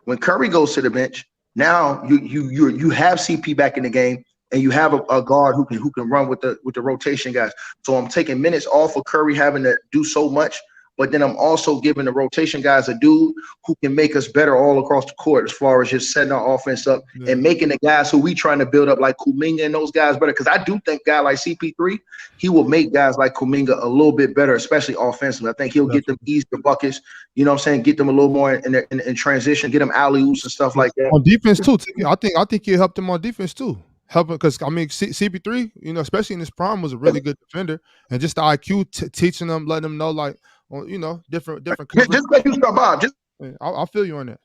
S3: When Curry goes to the bench, now you have CP back in the game, and you have a guard who can run with the rotation guys. So I'm taking minutes off of Curry having to do so much, but then I'm also giving the rotation guys a dude who can make us better all across the court as far as just setting our offense up and making the guys who we trying to build up like Kuminga and those guys better. Because I do think a guy like CP3, he will make guys like Kuminga a little bit better, especially offensively. I think he'll get them easier buckets, you know what I'm saying, get them a little more in transition, get them alley-oops and stuff like that.
S5: On defense too. I think he'll help them on defense too. Helping because I mean CP3, you know, especially in his prime, was a really good defender, and just the IQ teaching them, letting them know like, you know, different.
S3: Just like you start, Bob.
S5: I'll feel you on that.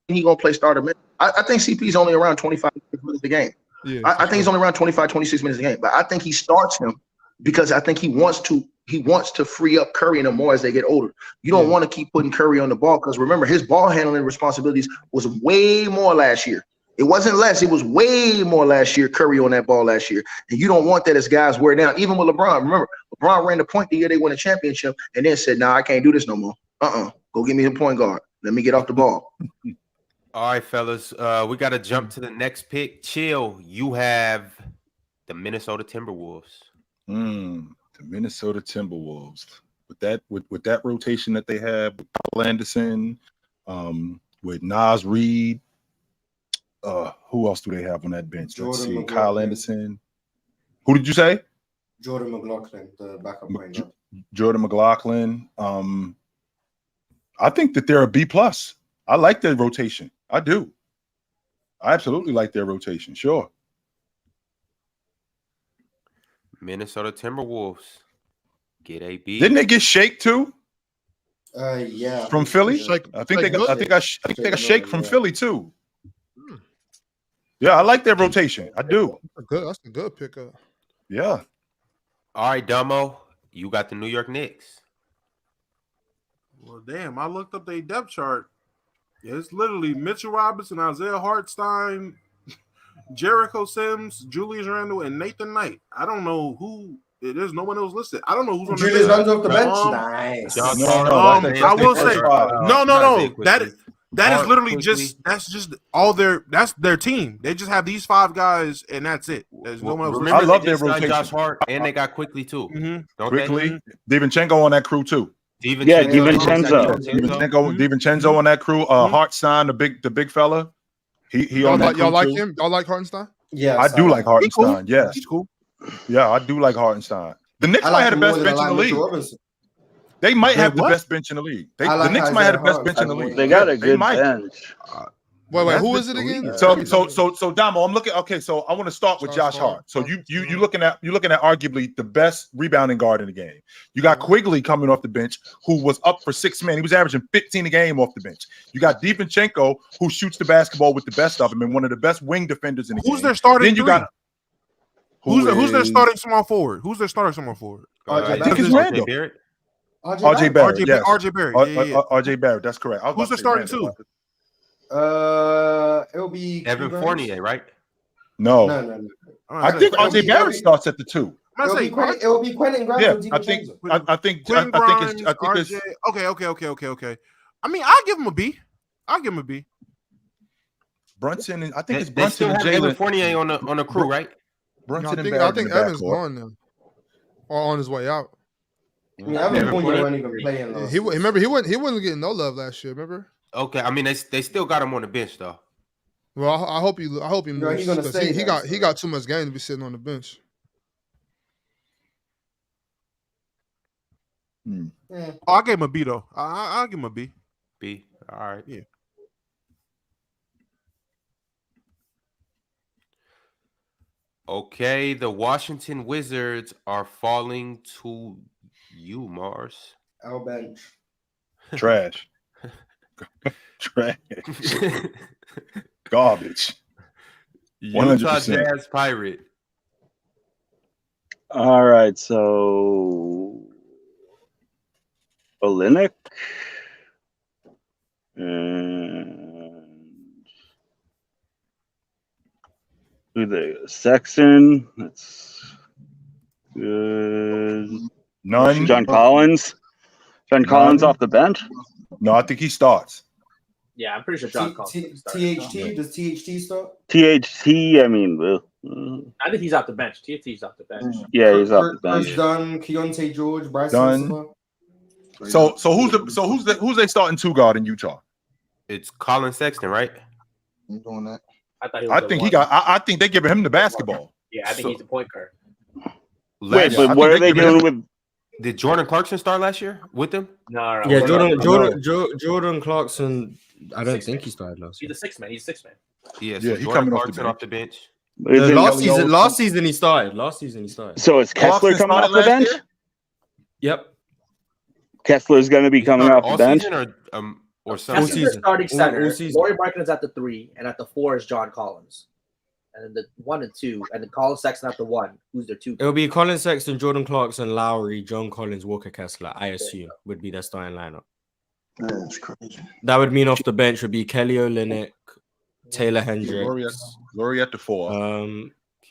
S3: He gonna play starter minutes. I think CP's only around 25 minutes a game. Yeah, I think he's only around 25, 26 minutes a game. But I think he starts him because I think he wants to free up Curry and them more as they get older. You don't want to keep putting Curry on the ball because remember his ball handling responsibilities was way more last year. It wasn't less. It was way more last year, Curry on that ball last year. And you don't want that as guys wear down. Even with LeBron. Remember, LeBron ran the point the year they won a championship and then said, I can't do this no more. Go get me the point guard. Let me get off the ball.
S2: All right, fellas. We got to jump to the next pick. Chill. You have the Minnesota Timberwolves.
S4: The Minnesota Timberwolves. With that rotation that they have, with Paul Anderson, with Nas Reed, who else do they have on that bench? Let's see. Kyle Anderson. Who did you say?
S8: Jordan McLaughlin, the backup point guard.
S4: Jordan McLaughlin. I think that they're a B+. I like their rotation. I do. I absolutely like their rotation. Sure.
S2: Minnesota Timberwolves get a B.
S4: Didn't they get Shake too?
S8: Yeah.
S4: From Philly? I think they got Shake from Philly too. Yeah, I like their rotation. I do.
S5: That's a good pickup.
S4: Yeah.
S2: All right, Dumbo, you got the New York Knicks.
S6: Well, damn, I looked up their depth chart. It's literally Mitchell Robinson, Isaiah Hartenstein, Jericho Sims, Julius Randle, and Nathan Knight. I don't know who it is. No one else listed. I don't know who's on the
S8: Julius
S6: list.
S8: Randle off the bench. Nice.
S6: I will say no. That is literally that's their team. They just have these 5 guys and that's it. There's no one else.
S2: Remember, I love their rotation. Josh Hart and they got Quickly too.
S4: Quickly, DiVincenzo on that crew too.
S7: DiVincenzo
S4: on that crew. Hartenstein, the big fella. He on that crew.
S5: Y'all like him? Y'all like Hartenstein?
S4: Yeah, I do like Hartenstein.
S5: Cool.
S4: Yes,
S5: He's cool.
S4: Yeah, I do like Hartenstein. The Knicks might have the best bench in the league. They might have the best bench in the league. The Knicks might have the best bench in the league.
S7: They got a good bench.
S5: Wait, who is it again?
S4: So Damo, I'm looking. Okay, so I want to start with Josh Hart. So you looking at arguably the best rebounding guard in the game. You got Quigley coming off the bench, who was up for 6 men. He was averaging 15 a game off the bench. You got DiVincenzo, who shoots the basketball with the best of them and one of the best wing defenders in the game.
S6: Who's their starting?
S4: Then you got
S6: who's their starting small forward? Who's their starting small forward?
S4: I think it's Randall. RJ Barrett. Yes.
S6: RJ Barrett.
S4: RJ Barrett. That's correct.
S6: Who's the starting two?
S8: It'll be
S2: Evan Fournier, right?
S4: No. I think RJ Barrett starts at the 2.
S8: It'll be Quentin Grimes.
S4: Yeah, I think.
S6: Okay. I mean, I'll give him a B.
S4: Brunson and I think it's
S2: They
S4: Brunson
S2: still
S4: and
S2: have Evan
S4: Jalen.
S2: Fournier on the crew, right?
S4: Brunson and
S5: I
S4: Barrett.
S5: think Evan's gone now, or on his way out.
S8: Yeah, Evan Fournier wasn't even playing last
S5: He wasn't getting no love last year. Remember?
S2: Okay, I mean they still got him on the bench though.
S5: Well, I hope he moves.
S8: he's gonna stay
S5: he
S8: there,
S5: got too much game to be sitting on the bench.
S6: Oh, I gave him a B though. I'll give him a B.
S2: B. All right.
S6: Yeah.
S2: Okay, the Washington Wizards are falling to you, Mars.
S8: Our bench.
S4: Trash. Trash. Garbage.
S2: Utah
S4: 100%.
S2: Jazz Pirate.
S7: All right, so Olynyk and who the Sexton. That's good.
S4: None.
S7: John Collins. Collins off the bench.
S4: No, I think he starts.
S12: Yeah, I'm pretty sure John Collins.
S8: THT, does THT start?
S7: THT, I mean,
S12: I think he's off the bench. THT's off the bench.
S7: yeah, he's off the bench.
S8: Chris Dunn, Keontae George, Bryson.
S4: Done. So who's they starting 2 guard in Utah?
S2: It's Colin Sexton, right?
S3: I'm doing that.
S4: I think they giving him the basketball.
S12: Yeah, I think he's the point guard.
S7: Wait, but what are they doing with?
S2: Did Jordan Clarkson start last year with them?
S12: No.
S8: Yeah, Jordan Clarkson. I don't think he started last year.
S12: He's a 6-man. He's 6-man.
S2: Yeah,
S4: Yeah, he
S2: Jordan
S4: coming
S2: Clarkson off the bench.
S8: Last season he started.
S7: So is Kessler coming off the bench?
S8: Yep.
S7: Kessler's going to be coming off the bench.
S2: Or
S12: Kessler's the starting center.
S8: All season.
S12: Lauri Markkanen's at the 3, and at the 4 is John Collins. And then the 1 and 2, and then Colin Sexton at the 1. Who's their 2?
S8: It'll be Colin Sexton, Jordan Clarkson, Lowry, John Collins, Walker Kessler. I assume would be their starting lineup.
S3: That's crazy.
S8: That would mean off the bench would be Kelly Olynyk, Taylor Hendricks,
S4: Laurie at the 4.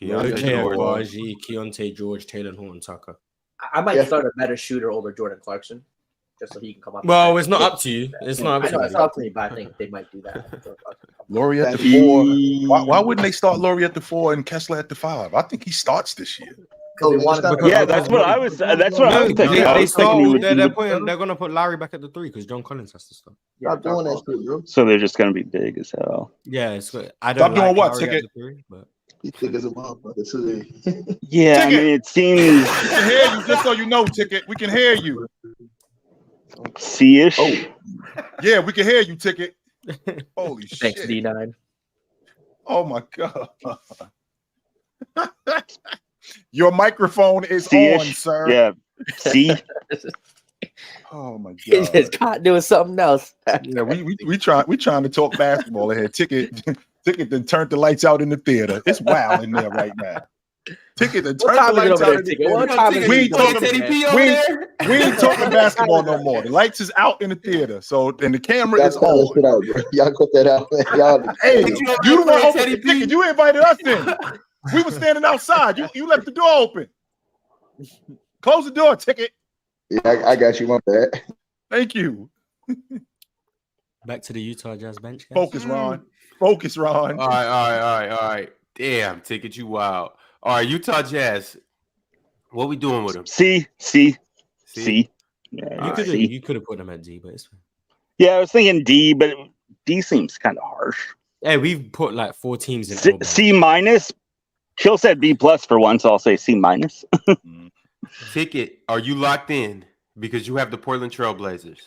S8: Keontae George, Taylor Horton Tucker.
S12: I might start a better shooter over Jordan Clarkson, just so he can come up.
S8: Well, it's not up to you. It's not up to you.
S12: It's not up to me, but I think they might do that.
S4: Laurie at the 4. Why wouldn't they start Laurie at the 4 and Kessler at the 5? I think he starts this year.
S7: That's what I was thinking.
S8: They're gonna put Lowry back at the 3 because John Collins has to start.
S3: Stop doing that shit, bro.
S7: So they're just gonna be big as hell.
S8: Yeah, it's good. I
S4: Stop
S8: don't
S4: doing
S8: like
S4: what,
S8: Lowry
S4: Ticket?
S8: at the 3, but
S3: He thick as a motherfucker today.
S7: Yeah, I mean it seems.
S4: We can hear you, just so you know, Ticket. We can hear you.
S7: C-ish.
S3: Oh.
S4: Yeah, we can hear you, Ticket. Holy shit.
S12: Thanks, D9.
S4: Oh my god. Your microphone is
S7: C-ish.
S4: on, sir.
S7: Yeah. C.
S4: Oh my god.
S12: He's just caught doing something else.
S4: Yeah, we trying to talk basketball ahead. Ticket then turned the lights out in the theater. It's wild in there right now. Ticket then turned the lights out in the theater. We ain't talking basketball no more. The lights is out in the theater. So and the camera is on.
S3: Y'all cut that out, man. Y'all,
S4: hey, you the one open the ticket. You invited us in. We were standing outside. You left the door open. Close the door, Ticket.
S3: Yeah, I got you. My bad.
S4: Thank you.
S8: back to the Utah Jazz bench. Guys.
S4: Focus, Ron. Focus, Ron.
S2: All right. Damn, Ticket, you wild. All right, Utah Jazz. What we doing with them?
S7: C.
S8: Yeah, you could have put them at D, but it's fine.
S7: Yeah, I was thinking D, but D seems kind of harsh.
S8: Hey, we've put like 4 teams in
S7: C minus. Kill said B plus for once, so I'll say C minus.
S2: Ticket, are you locked in because you have the Portland Trailblazers?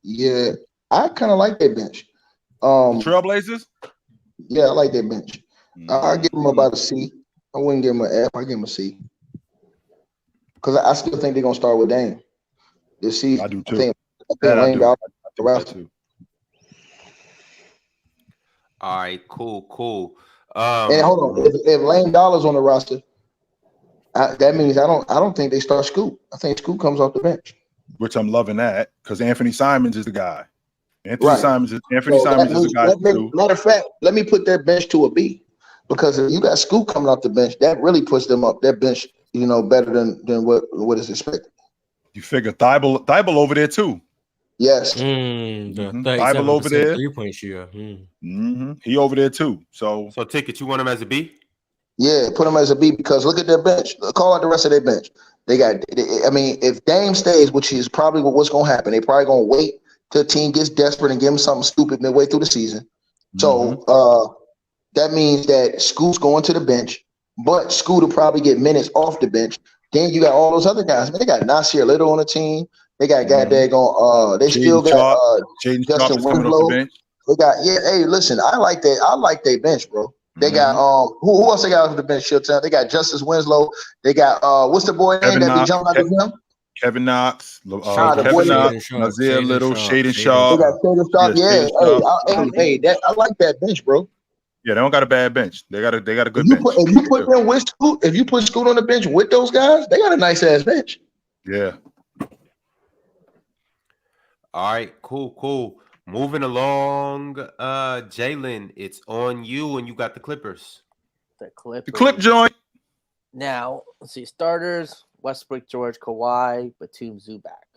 S3: Yeah, I kind of like that bench.
S4: Trailblazers?
S3: Yeah, I like their bench. I give them about a C. I wouldn't give them an F. I give them a C. Because I still think they're gonna start with Dame this season.
S4: I do too.
S3: I think Lane Ball the rest.
S2: All right, cool.
S3: And hold on, if Lane Dollar's on the roster, that means I don't think they start Scoot. I think Scoot comes off the bench.
S4: Which I'm loving that because Anthony Simons is the guy. Anthony Simons is the guy.
S3: Matter of fact, let me put their bench to a B because if you got Scoot coming off the bench, that really puts them up. Their bench, better than what is expected.
S4: You figure Thibault over there too.
S3: Yes.
S4: Thibault over there.
S8: 3-point shooter.
S4: He over there too. So
S2: Ticket, you want him as a B?
S3: Yeah, put him as a B because look at their bench. Call out the rest of their bench. If Dame stays, which is probably what's going to happen, they probably going to wait till the team gets desperate and give him something stupid midway through the season. So that means that Scoot's going to the bench, but Scoot will probably get minutes off the bench. Then you got all those other guys. Man, they got Nasir Little on the team. They got they still got Justin Winslow. They got hey, listen, I like their bench, bro. They got who else they got off the bench? They got Justice Winslow. They got what's the boy name that be jumping out of him?
S4: Kevin Knox,
S3: Kevin
S4: Knox, Nazir Little, Shaden Sharp.
S3: They got Shaden Sharp. Yeah, I like that bench, bro.
S4: Yeah, they don't got a bad bench. They got a good bench.
S3: If you put them with Scoot, if you put Scoot on the bench with those guys, they got a nice ass bench.
S4: Yeah.
S2: All right, cool. Moving along, Jalen, it's on you, and you got the Clippers.
S12: The
S4: clip joint.
S12: Now, let's see. Starters, Westbrook, George, Kawhi, Batum, Zubac.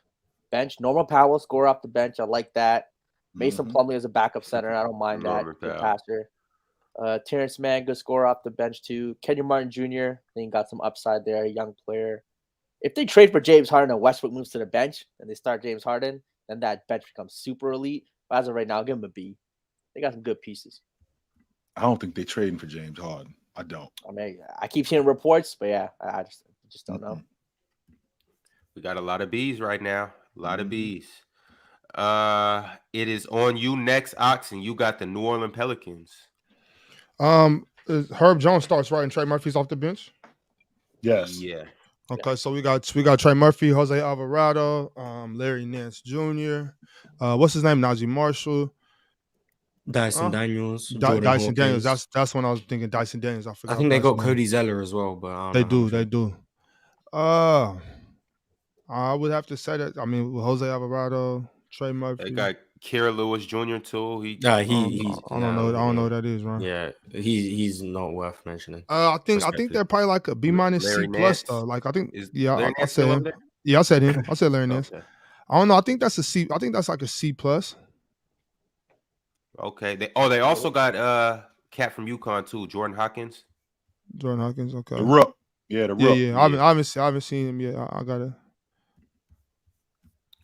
S12: Bench, Norman Powell, score off the bench. I like that. Mason Plumlee as a backup center. I don't mind that. Good passer. Terrence Mann, good score off the bench, too. Kenyon Martin Jr., I think got some upside there, a young player. If they trade for James Harden and Westbrook moves to the bench and they start James Harden, then that bench becomes super elite. But as of right now, I'll give them a B. They got some good pieces.
S4: I don't think they're trading for James Harden. I don't.
S12: I keep seeing reports, but yeah, I just don't know.
S2: We got a lot of B's right now. A lot of B's. It is on you next, Oxen. You got the New Orleans Pelicans.
S5: Herb Jones starts right and Trey Murphy's off the bench.
S4: Yes.
S2: Yeah.
S5: Okay, so we got Trey Murphy, Jose Alvarado, Larry Nance Jr. What's his name? Najee Marshall,
S8: Dyson Daniels,
S5: Dyson Daniels. That's when I was thinking Dyson Daniels. I
S8: think they got Cody Zeller as well, but
S5: they do. I would have to say that. I mean, with Jose Alvarado, Trey Murphy.
S2: They got Kira Lewis Jr. too.
S5: I don't know what that is, right?
S8: Yeah, he's not worth mentioning.
S5: I think they're probably like a B minus C plus though. Like I think I said him. Yeah, I said him. I said Larry Nance. I don't know. I think that's a C. I think that's like a C plus.
S2: Okay. They also got cat from UConn too, Jordan Hawkins.
S5: Okay.
S4: The Rook. Yeah, the Rook.
S5: Yeah. I haven't seen him yet. I gotta.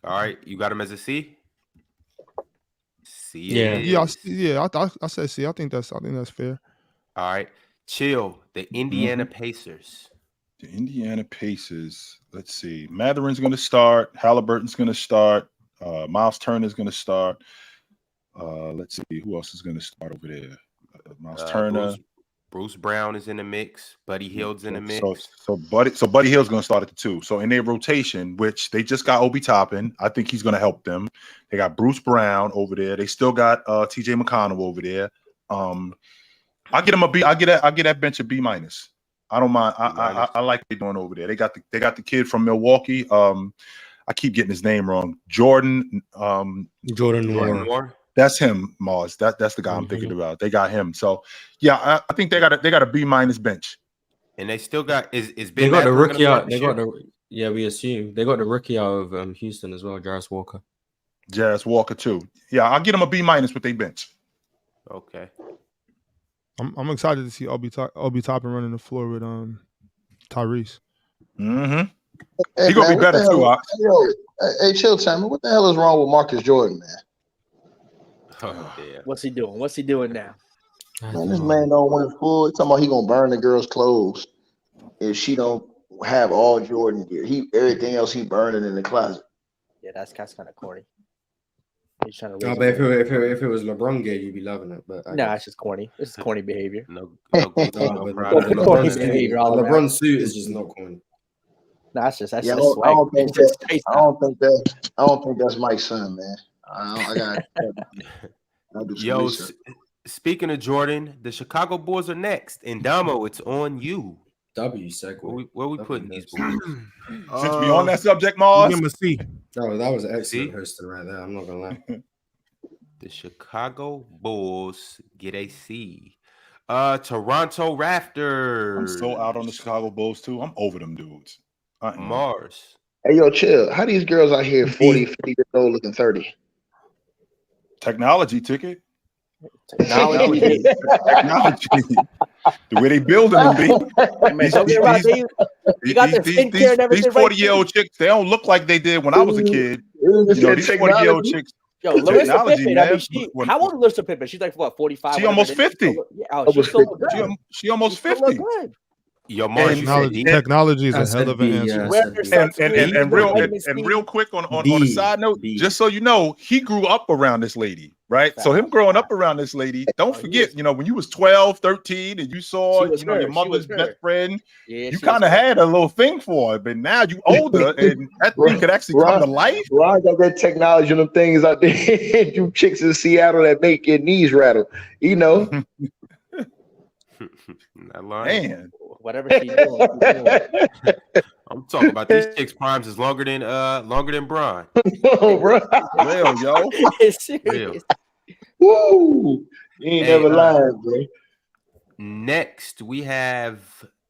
S2: All right, you got him as a C. C.
S5: Yeah. I said C. I think that's fair.
S2: All right, chill. The Indiana Pacers.
S4: The Indiana Pacers. Let's see. Matherin's going to start. Halliburton's going to start. Miles Turner's going to start. Let's see. Who else is going to start over there? Miles Turner.
S2: Bruce Brown is in the mix. Buddy Hield's in the mix.
S4: So Buddy Hield's going to start at the 2. So in their rotation, which they just got Obi Toppin, I think he's going to help them. They got Bruce Brown over there. They still got TJ McConnell over there. I get him a B. I get that bench a B minus. I don't mind. I like what they're doing over there. They got the kid from Milwaukee. I keep getting his name wrong. Jordan Moore. That's him, Mars. That's the guy I'm thinking about. They got him. So yeah, I think they got a B minus bench.
S2: And they still got is
S8: they got the rookie out. We assume they got the rookie out of Houston as well, Jarris Walker.
S4: Jarris Walker too. Yeah, I'll get them a B minus with their bench.
S2: Okay.
S5: I'm excited to see Obi Toppin running the floor with Tyrese.
S4: Hey, he gonna be better too.
S3: Hey, chill, Simon. What the hell is wrong with Marcus Jordan, man?
S2: Oh, yeah.
S12: What's he doing? What's he doing now?
S3: Man, this man don't win full. He's talking about he gonna burn the girl's clothes if she don't have all Jordan gear. Everything else he burning in the closet.
S12: Yeah, that's kind of corny. He's trying to
S8: No, but if it was LeBron gay, you'd be loving it. But
S12: it's just corny. This is corny behavior.
S8: LeBron suit is just not corny.
S12: That's just
S3: I don't think that's Mike's son, man. I got.
S2: Yo, speaking of Jordan, the Chicago Bulls are next. And Damo, it's on you.
S8: W segue.
S2: Where we putting these boys?
S4: Since we on that subject, Mars.
S6: Give him a C.
S8: Oh, that was excellent hosting right there. I'm not gonna lie.
S2: The Chicago Bulls get a C. Toronto Raptors.
S4: I'm so out on the Chicago Bulls too. I'm over them dudes.
S2: Mars.
S3: Hey, yo, chill. How these girls out here 40, 50 years old looking 30?
S4: Technology ticket.
S12: Technology.
S4: The way they building them, B.
S12: You got their skincare and everything.
S4: These 40-year-old chicks, they don't look like they did when I was a kid. These 40-year-old chicks.
S12: Yo, Larissa Pippen, how old is Larissa Pippen? She's like, what, 45?
S4: She almost 50. She almost 50.
S2: Yo,
S5: technology is a hell of an answer.
S4: And real quick on a side note, just so you know, he grew up around this lady, right? So him growing up around this lady, don't forget, when you was 12, 13, and you saw, your mother's best friend, you kind of had a little thing for her, but now you older, and that thing could actually come to life.
S3: Ron got that technology and them things out there, you chicks in Seattle that make your knees rattle,
S4: Man.
S12: Whatever she's doing.
S2: I'm talking about these chicks' primes is longer than Bron.
S3: Oh, bro.
S4: Real, yo.
S12: It's serious.
S3: Woo! You ain't never lied, bro.
S2: Next, we have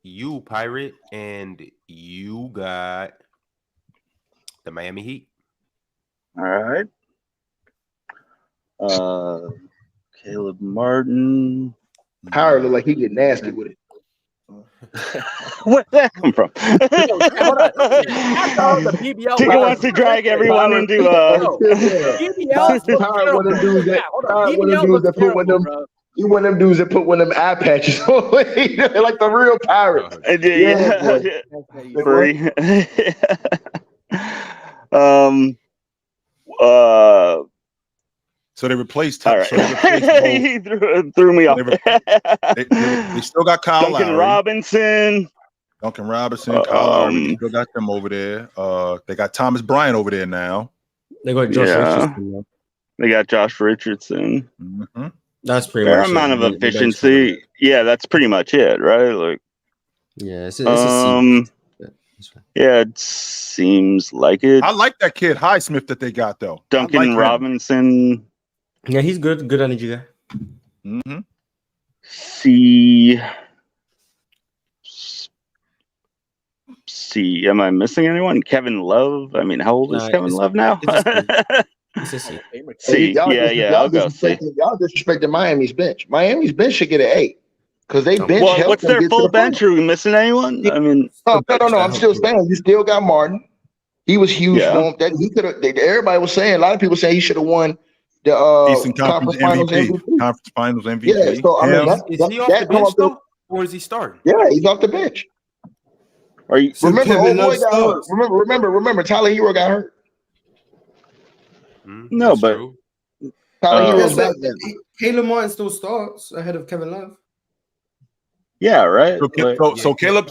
S2: you, Pirate, and you got the Miami Heat.
S7: All right. Caleb Martin.
S3: Howard look like he get nasty with it.
S7: Where'd that come from? Tigger wants to drag everyone into
S3: You one of them dudes that put one of them eye patches on, like the real pirate.
S4: So they replaced.
S7: All right. He threw me off.
S4: They still got Kyle Lowry.
S7: Duncan
S4: Kyle
S7: Robinson.
S4: Lowry. Still got them over there. They got Thomas Bryant over there now.
S8: They got Josh Richardson.
S7: They got Josh Richardson.
S4: Mm-hmm.
S8: That's pretty
S7: fair
S8: much
S7: amount of efficiency. Yeah, that's pretty much it, right? Like,
S8: yeah,
S7: yeah, it seems like it.
S4: I like that kid Highsmith that they got though.
S7: Duncan Robinson.
S8: Yeah, he's good. Good energy guy.
S4: Mm-hmm.
S7: See, am I missing anyone? Kevin Love. I mean, how old is Kevin Love now?
S8: It's a C.
S7: C. I'll go C.
S3: Y'all disrespecting Miami's bench. Miami's bench should get an A because they bench.
S7: Well, what's their full bench? Are we missing anyone? I mean,
S3: no. I'm still saying you still got Martin. He was huge for him. That he could have. Everybody was saying. A lot of people saying he should have won the
S4: Eastern Conference MVP. Conference Finals MVP.
S3: Yeah, so I mean,
S2: is he off the bench though, or is he starting?
S3: Yeah, he's off the bench.
S7: Are you
S3: remember? Boy got hurt. Remember. Tyler Hero got hurt.
S7: No, but
S3: Tyler Hero's back then.
S8: Caleb Martin still starts ahead of Kevin Love.
S7: Yeah, right.
S4: So Caleb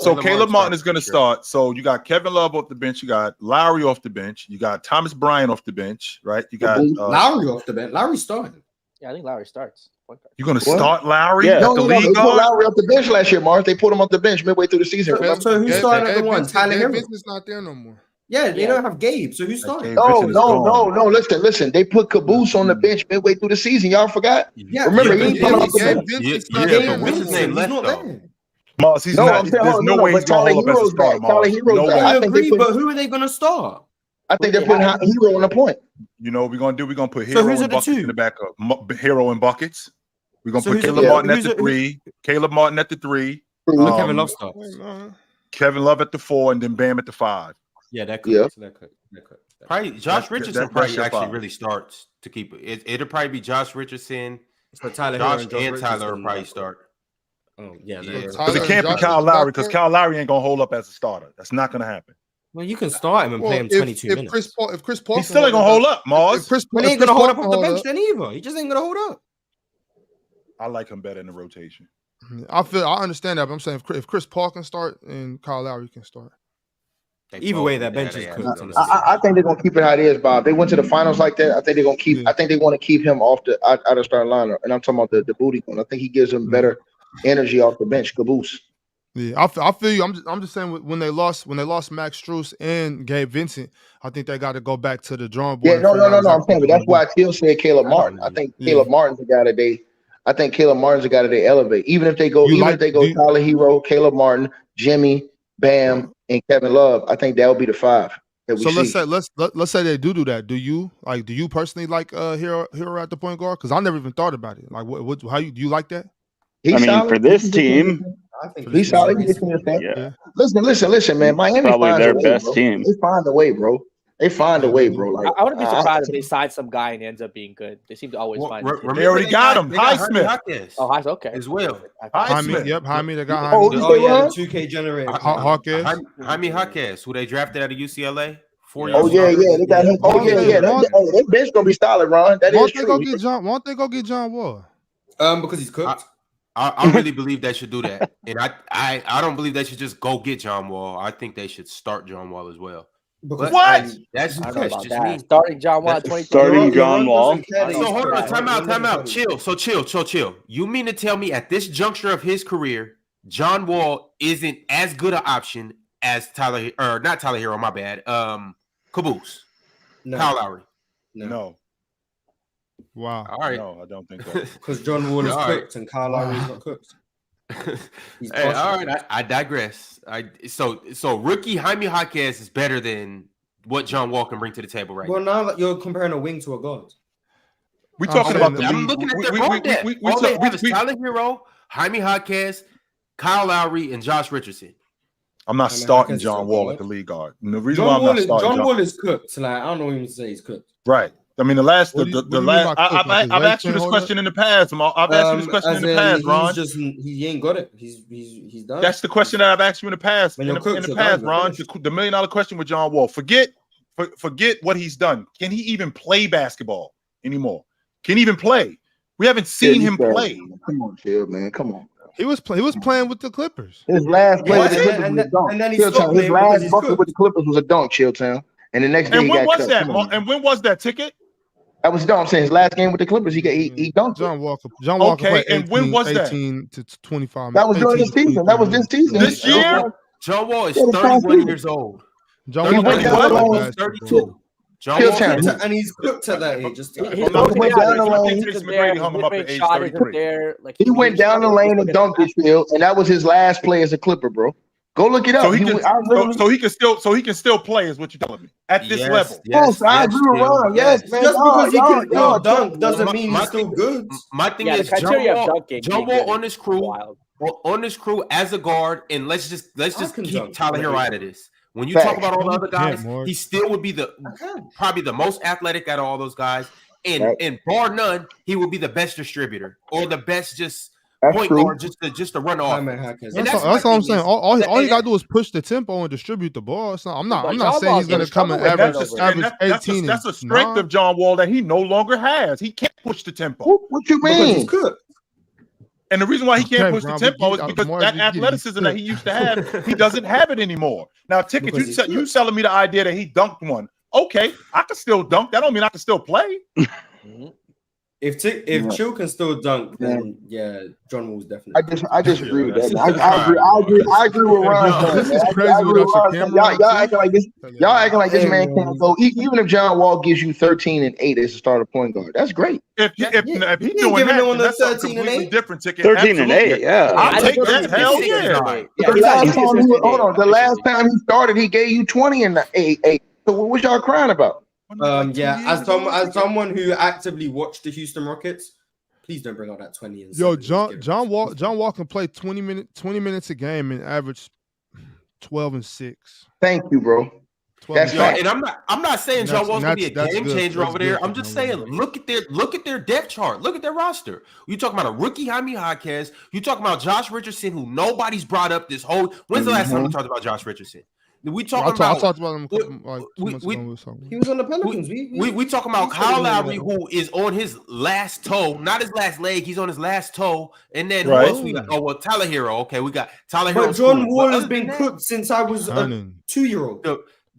S4: Martin is going to start. So you got Kevin Love off the bench. You got Lowry off the bench. You got Thomas Bryant off the bench, right? You got
S8: Lowry off the bench. Lowry starting.
S12: Yeah, I think Lowry starts.
S4: You're going to start Lowry?
S3: Yeah. No, they put Lowry off the bench last year, Mark. They put him off the bench midway through the season.
S8: So who's starting at the one? Tyler Hero.
S5: Business not there no more.
S8: Yeah, they don't have Gabe. So who's starting?
S3: No. Listen. They put Caboose on the bench midway through the season. Y'all forgot?
S8: Yeah.
S3: Remember, he came off the bench.
S2: What's his name left though?
S4: Moss, there's no way he's going to hold up as a starter.
S3: Tyler Hero's back.
S8: I agree, but who are they going to start?
S3: I think they're putting Hero on the point.
S4: You know what we're going to do? We're going to put Hero and Buckets in the backup. Hero and Buckets. We're going to put Caleb Martin at the 3. Caleb Martin at the 3.
S8: Kevin Love starts.
S4: Kevin Love at the 4, and then Bam at the 5.
S8: Yeah, that could.
S2: Probably Josh Richardson actually really starts to keep it. It'll probably be Josh Richardson.
S8: So Tyler
S2: Josh and Tyler will probably start.
S8: Oh yeah.
S4: Because it can't be Kyle Lowry because Kyle Lowry ain't gonna hold up as a starter. That's not gonna happen.
S8: Well, you can start him and play him 22 minutes.
S5: If Chris Paul,
S4: he still ain't gonna hold up, Mars.
S8: He ain't gonna hold up off the bench then either. He just ain't gonna hold up.
S4: I like him better in the rotation.
S5: I understand that, but I'm saying if Chris Paul can start and Kyle Lowry can start.
S8: Either way, that bench is cooked.
S3: I think they're gonna keep it how it is, Bob. They went to the finals like that. I think they're gonna keep. Yeah. I think they want to keep him off out of starting lineup. And I'm talking about the booty one. I think he gives them better energy off the bench. Caboose.
S5: Yeah, I feel you. I'm just saying when they lost Max Strus and Gabe Vincent, I think they got to go back to the drawing board.
S3: Yeah, no. I'm saying, but that's why I still said Caleb Martin. I think Caleb Martin's the guy that they elevate. Even if they go, Tyler Hero, Caleb Martin, Jimmy, Bam, and Kevin Love, I think that would be the five.
S5: So let's say they do that. Do you personally like Hero at the point guard? Because I never even thought about it. Like, do you like that?
S7: For this team,
S3: I think he's solid. Yeah. Listen, man. Miami
S7: probably their best
S3: bro.
S7: team.
S3: They find a way, bro. Like,
S12: I wouldn't be surprised if they sign some guy and he ends up being good. They seem to always find.
S2: They already got him. Highsmith.
S12: Oh, Highsmith. Okay.
S2: As well.
S5: Jaime. Yep, Jaime. They got
S8: Jaime. The 2K generator.
S2: Jaime Jaquez, who they drafted out of UCLA. 4 years.
S3: Oh yeah. They got him. Oh yeah. That bench gonna be solid, Ron. That is true.
S5: Won't they go get John Wall?
S8: Because he's cooked.
S2: I really believe they should do that, and I don't believe they should just go get John Wall. I think they should start John Wall as well.
S3: What?
S2: That's just me.
S12: Starting John Wall.
S7: Starting John Wall.
S2: So hold on, time out. Chill. You mean to tell me at this juncture of his career, John Wall isn't as good an option as not Tyler Hero? My bad. Caboose.
S8: No.
S2: Kyle Lowry.
S4: No.
S5: Wow.
S2: All right.
S4: No, I don't think so.
S8: Because John Wall is cooked and Kyle Lowry is not cooked.
S2: Hey, all right, I digress. So rookie Jaime Jaquez is better than what John Wall can bring to the table right now.
S8: Well, now that you're comparing a wing to a guard.
S4: We're talking about the
S2: I'm looking at their guard depth. All they have is Tyler Hero, Jaime Jaquez, Kyle Lowry, and Josh Richardson.
S4: I'm not starting John Wall at the league guard. And the reason why I'm not starting
S8: John Wall is cooked. Like, I don't know even say he's cooked.
S4: Right. I mean, I've asked you this question in the past. I've asked you this question in the past, Ron.
S8: He ain't got it. He's done.
S4: That's the question that I've asked you in the past. In the past, Ron, the $1 million question with John Wall. Forget what he's done. Can he even play basketball anymore? Can he even play? We haven't seen him play.
S3: Come on, chill, man. Come on.
S5: He was playing with the Clippers.
S3: His last play with the Clippers was a dunk. And then his last bucket with the Clippers was a dunk, Chilltown. And the next day,
S4: when was that? And when was that ticket?
S3: That was I'm saying his last game with the Clippers. He dunked.
S5: John Walker played 18,
S4: and when was that?
S5: 18 to 25.
S3: That was during the season. That was this season.
S4: This year?
S2: John Wall is 31 years old.
S5: John Wall is
S2: 32.
S8: And he's cooked at that age.
S3: He went down the lane and dunked his field, and that was his last play as a Clipper, bro. Go look it up.
S4: So he can still play, is what you're telling me at this level.
S3: Yes, I agree with Ron. Yes, man.
S8: Just because he can dunk doesn't mean he's still good.
S2: My thing is John Wall on this crew as a guard, and let's just keep Tyler Hero out of this. When you talk about all the other guys, he still would be probably the most athletic out of all those guys, and bar none, he would be the best distributor or the best point guard just to run off.
S5: That's all I'm saying. All you gotta do is push the tempo and distribute the ball. So I'm not saying he's gonna come and average 18.
S4: That's a strength of John Wall that he no longer has. He can't push the tempo.
S3: What you mean?
S4: And the reason why he can't push the tempo is because that athleticism that he used to have, he doesn't have it anymore. Now, Ticket, you selling me the idea that he dunked one. Okay, I can still dunk. That don't mean I can still play.
S8: If Chill can still dunk, then John Wall's definitely.
S3: I disagree with that. I agree with Ron.
S5: This is crazy without your camera.
S3: Y'all acting like this man can't go. Even if John Wall gives you 13 and 8 as a starter point guard, that's great.
S4: If he's doing that, that's a completely different Ticket.
S7: 13 and 8, yeah.
S4: I'll take that. Hell yeah.
S3: The last time he started, he gave you 20 and 8. So what y'all crying about?
S8: As someone who actively watched the Houston Rockets, please don't bring out that 20.
S5: Yo, John Wall can play 20 minutes a game and average 12 and 6.
S3: Thank you, bro.
S2: That's right. And I'm not saying John Wall's gonna be a game changer over there. I'm just saying look at their depth chart. Look at their roster. You talking about a rookie Jaime Jaquez. You talking about Josh Richardson, who nobody's brought up this whole. When's the last time we talked about Josh Richardson? We talking about?
S5: I talked about him like 2 months ago.
S8: He was on the Pelicans.
S2: We talking about Kyle Lowry, who is on his last toe, not his last leg. He's on his last toe. And then who else we got? Oh well, Tyler Hero. Okay, we got Tyler Hero.
S8: But John Wall has been cooked since I was a 2-year-old.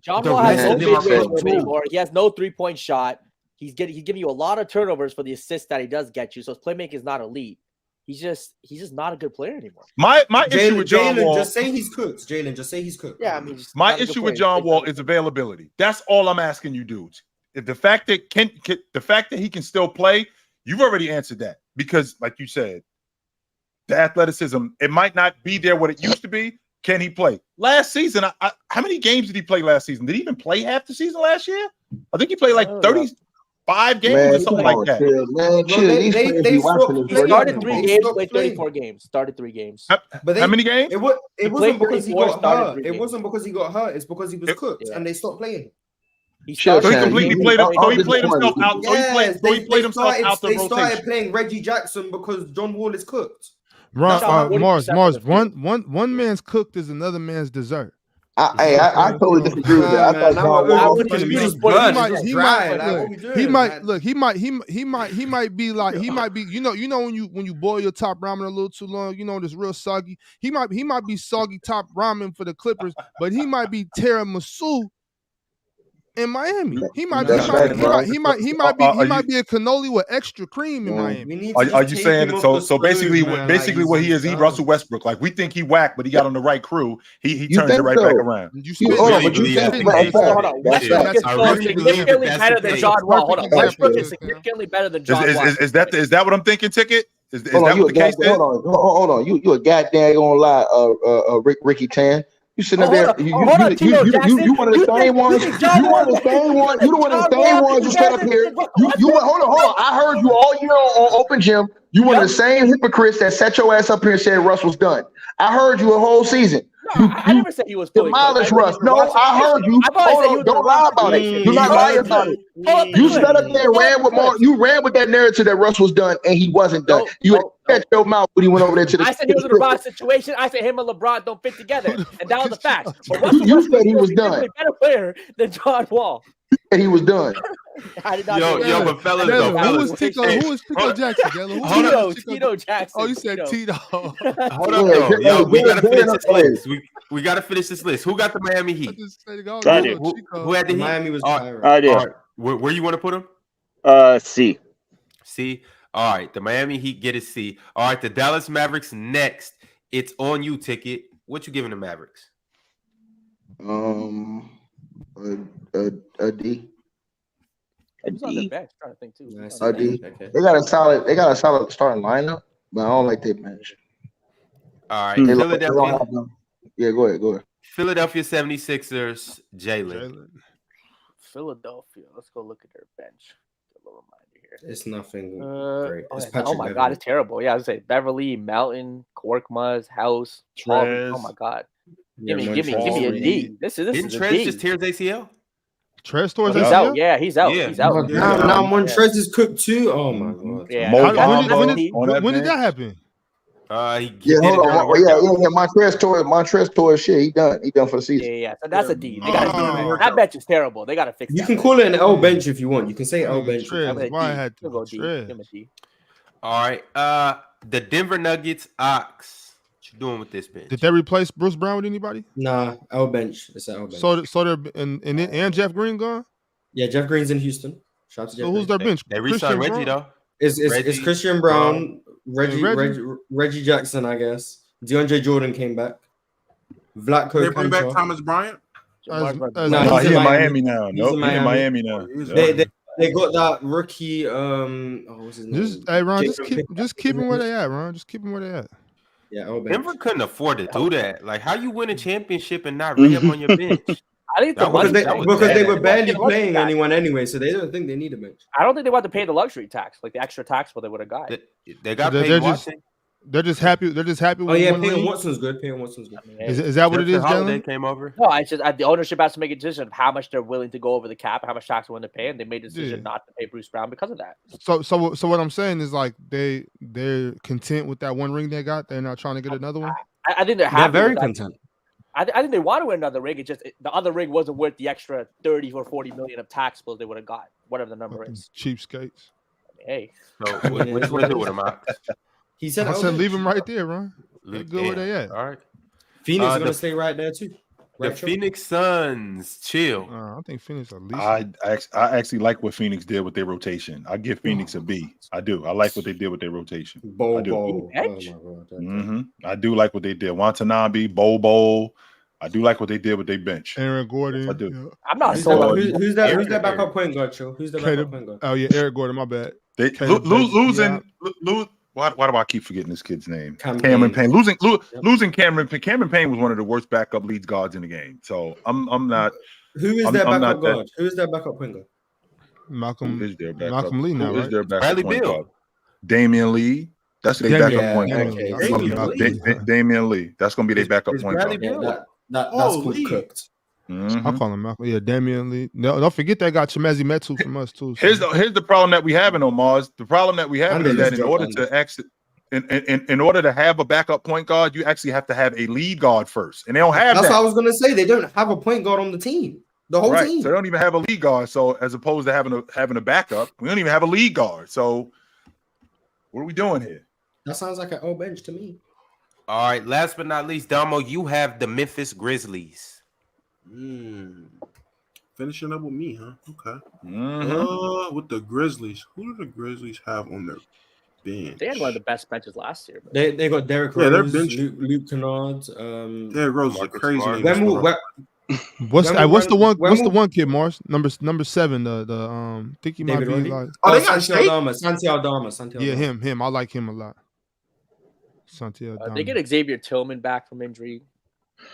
S12: John Wall has no mid-range anymore. He has no 3-point shot. He's giving you a lot of turnovers for the assists that he does get you. So his playmaking is not elite. He's just not a good player anymore.
S4: My issue with John Wall,
S8: just say he's cooked. Jalen, just say he's cooked.
S12: Yeah, I mean,
S4: my issue with John Wall is availability. That's all I'm asking you, dudes. If the fact that he can still play, you've already answered that because, like you said, the athleticism, it might not be there what it used to be. Can he play? Last season, how many games did he play last season? Did he even play half the season last year? I think he played like 35 games or something like that.
S12: He started 3 games, played 34 games. Started 3 games.
S8: But
S4: how many games?
S8: It wasn't because he got hurt. It wasn't because he got hurt. It's because he was cooked and they stopped playing.
S4: So he completely played himself out. So he played himself out the rotation.
S8: They started playing Reggie Jackson because John Wall is cooked.
S5: Mars, one man's cooked is another man's dessert.
S3: I totally disagree with that. I thought
S5: he might be like you know when you boil your top ramen a little too long, it's real soggy. He might be soggy top ramen for the Clippers, but he might be tiramisu in Miami. He might be a cannoli with extra cream in Miami.
S4: Are you saying so basically what he is, Russell Westbrook. Like we think he whacked, but he got on the right crew. He turns it right back around.
S12: Westbrook is significantly better than John Wall. Hold on. Westbrook is significantly better than John Wall.
S4: Is that what I'm thinking, Ticket? Is that what the case is?
S3: Hold on. You a goddamn gonna lie, Ricky Tan. You sitting up there. You one of the same ones. You one of the same ones. You one of the same ones. You sat up here. Hold on. I heard you all year on Open Gym. You one of the same hypocrites that set your ass up here and said Russ was done. I heard you a whole season.
S12: I never said he was
S3: demolished Russ. No, I heard you. Don't lie about it. Do not lie about it. You sat up there and ran with Mark. You ran with that narrative that Russ was done and he wasn't done. You had your mouth when he went over there to the.
S12: I said he was in a wrong situation. I said him and LeBron don't fit together, and that was the fact. But
S3: you said he was done.
S12: Better player than John Wall.
S3: And he was done.
S2: I did not but fellas,
S5: who was Tito Jackson?
S12: Tito Jackson.
S5: Oh, you said Tito.
S2: Hold up, yo, we gotta finish this list. We gotta finish this list. Who got the Miami Heat?
S7: I did.
S2: Who had the Heat?
S8: Miami was
S7: I did.
S2: Right. Where you want to put him?
S7: C.
S2: C. All right, the Miami Heat get a C. All right, the Dallas Mavericks next. It's on you, Ticket. What you giving the Mavericks?
S3: A D.
S12: He's on the bench. Trying to think too.
S3: A D. They got a solid starting lineup, but I don't like their bench.
S2: All right, Philadelphia.
S3: Yeah, go ahead.
S2: Philadelphia 76ers, Jalen.
S12: Philadelphia. Let's go look at their bench. A little reminder here.
S8: It's nothing great. It's
S12: oh my God, it's terrible. Yeah, I would say Beverly, Melton, Korkmaz, House,
S4: Trez.
S12: Oh my God. Give me a D. This is
S2: Trez
S12: a D.
S2: just tears ACL?
S5: Trez towards
S12: he's out. Yeah, he's out.
S2: Yeah.
S12: He's out.
S8: Now Montrez is cooked too. Oh my God.
S12: Yeah.
S5: When did that happen?
S3: Montrez tore his shit. He done for the season.
S12: Yeah. So that's a D. They gotta that bench is terrible. They gotta fix that.
S8: You can call it an L bench if you want. You can say L bench.
S2: All right. The Denver Nuggets Ox. What you doing with this bench?
S5: Did they replace Bruce Brown with anybody?
S8: Nah, L bench. It's an L bench.
S5: So they're and Jeff Green gone?
S8: Yeah, Jeff Green's in Houston.
S5: So who's their bench?
S2: They re-signed Reggie though.
S8: It's Christian Brown, Reggie Jackson, I guess. DeAndre Jordan came back. Vlatko.
S6: They bring back Thomas Bryant.
S4: No, he's in Miami now. Nope, he's in Miami now.
S8: They got that rookie. What's his name?
S5: Ron, just keep them where they at, Ron. Just keep them where they at.
S8: Yeah,
S2: Denver couldn't afford to do that. Like, how you win a championship and not re-up on your bench?
S12: I think
S8: because they were barely playing anyone anyway, so they don't think they need a bench.
S12: I don't think they want to pay the luxury tax, like the extra tax what they would have got.
S2: They got paid Watson.
S5: They're just happy. They're just happy.
S8: Oh yeah, Peyton Watson's good.
S5: Is that what it is, Jalen?
S2: Came over.
S12: No, it's just the ownership has to make a decision of how much they're willing to go over the cap, how much tax they're willing to pay, and they made a decision not to pay Bruce Brown because of that.
S5: So what I'm saying is like they're content with that one ring they got. They're not trying to get another one.
S12: I think they're happy.
S8: They're very content.
S12: I think they want to win another ring. It's just the other ring wasn't worth the extra 30 or 40 million of tax bills they would have got, whatever the number is.
S5: Cheapskates.
S12: Hey.
S2: So what you want to do with him?
S8: He said,
S5: I said leave him right there, Ron. They're good where they at.
S2: All right.
S8: Phoenix is going to stay right there, too.
S2: The Phoenix Suns, chill.
S5: I think Phoenix at least.
S4: I actually like what Phoenix did with their rotation. I give Phoenix a B. I do. I like what they did with their rotation. I do. I do like what they did. Watanabe, Bobo. I do like what they did with their bench.
S5: Aaron Gordon.
S4: I do.
S12: Yeah. I'm not sold.
S8: Who's that backup point guard, Joe? Who's the backup point guard?
S5: Oh, yeah, Eric Gordon. My bad.
S4: They losing. Why do I keep forgetting this kid's name? Cameron Payne. Losing Cameron Payne. Cameron Payne was one of the worst backup lead guards in the game. So I'm not.
S8: Who is their backup guard? Who is their backup point guard?
S5: Malcolm
S4: Lee now.
S5: Who
S4: is their backup point guard? Damian Lee. That's their backup point guard. Damian Lee. That's going to be their backup point guard.
S8: That's cooked.
S5: I call him Malcolm. Yeah, Damian Lee. No, don't forget that got Chemezi Metu from us too.
S4: So. Here's the problem that we have in Mars. The problem that we have is that in order to actually, in order to have a backup point guard, you actually have to have a lead guard first, and they don't have.
S8: That's
S4: that.
S8: what I was gonna say. They don't have a point guard on the team. The whole team.
S4: So they don't even have a lead guard. So as opposed to having a backup, we don't even have a lead guard. So what are we doing here?
S8: That sounds like an old bench to me.
S2: All right. Last but not least, Damo, you have the Memphis Grizzlies.
S6: Finishing up with me, huh? Okay.
S2: Mm-hmm.
S6: With the Grizzlies, who do the Grizzlies have on their bench?
S12: They had one of the best benches last year.
S8: They got Derrick Rose, their bench. Luke Kennard.
S6: Derrick Rose is a crazy name.
S5: What's the one kid, Morris? Number 7. The think he might be like.
S6: Oh, they got
S8: Santi Aldama.
S5: Yeah, him. I like him a lot. Santi Aldama.
S12: They get Xavier Tillman back from injury.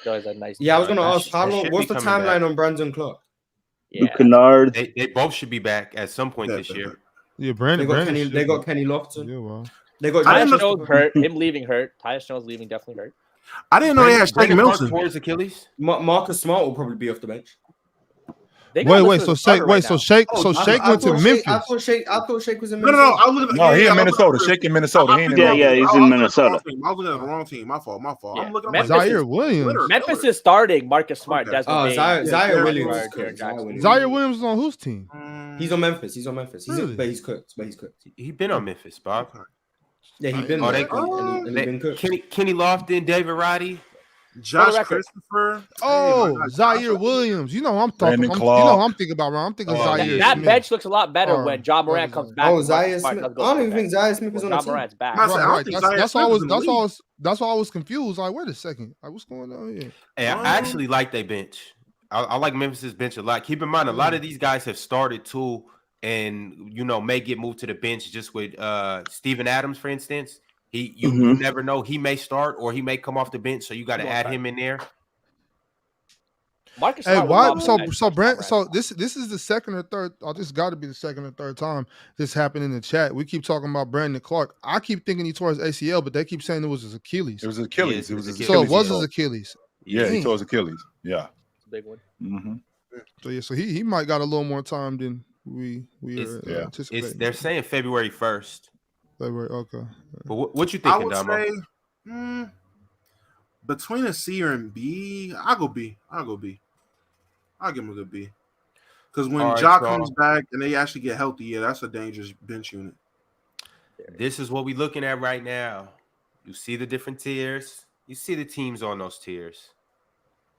S12: Does a nice.
S8: Yeah, I was gonna ask how long. What's the timeline on Brandon Clark?
S12: Yeah.
S7: Luke Kennard.
S2: They both should be back at some point this year.
S5: Yeah, Brandon.
S8: They got Kenny Lofton.
S5: Yeah, well.
S8: They got
S12: Tyus Jones hurt. Him leaving hurt. Tyus Jones leaving definitely hurt.
S6: I didn't know they had Shake Milton.
S2: Towards Achilles.
S8: Marcus Smart will probably be off the bench.
S5: Wait, so Shake went to Memphis.
S8: I thought Shake was in Minnesota.
S6: No,
S4: he in Minnesota. Shake in Minnesota.
S7: He's in Minnesota.
S6: I was looking at the wrong team. My fault.
S12: Yeah.
S6: I'm looking at
S5: Zaire Williams.
S12: Memphis is starting Marcus Smart.
S6: Okay.
S8: Zaire Williams.
S5: Zaire Williams is on whose team?
S8: He's on Memphis.
S5: Really?
S8: But he's cooked.
S2: He been on Memphis, Bob.
S8: Yeah, he's been. Been cooked.
S2: Kenny Lofton, David Roddy.
S6: Josh Christopher.
S5: Zaire Williams. You know I'm talking. You know I'm thinking about. I'm thinking Zaire.
S12: That bench looks a lot better when John Morant comes back.
S8: Zaire Smith. I don't even think Zaire Smith is on the team.
S12: John Morant's back.
S5: Right. That's why I was confused. Like, wait a second. Like, what's going on here?
S2: Hey, I actually like their bench. I like Memphis's bench a lot. Keep in mind, a lot of these guys have started too, and may get moved to the bench. Just with Steven Adams, for instance. You never know. He may start or he may come off the bench, so you got to add him in there.
S12: Marcus
S5: so this is the second or third. This got to be the second or third time this happened in the chat. We keep talking about Brandon Clark. I keep thinking he tore his ACL, but they keep saying it was his Achilles.
S4: It was Achilles.
S5: So it was his Achilles.
S4: Yeah, he tore his Achilles. Yeah,
S12: it's a big one.
S4: Mm-hmm.
S5: So he might got a little more time than we are anticipating.
S2: They're saying February 1st.
S5: Okay.
S2: But what you thinking,
S6: I would
S2: Damo?
S6: say between a C and B, I'll go B. I'll give him a good B. Because when Ja comes back and they actually get healthy, that's a dangerous bench unit.
S2: This is what we're looking at right now. You see the different tiers. You see the teams on those tiers.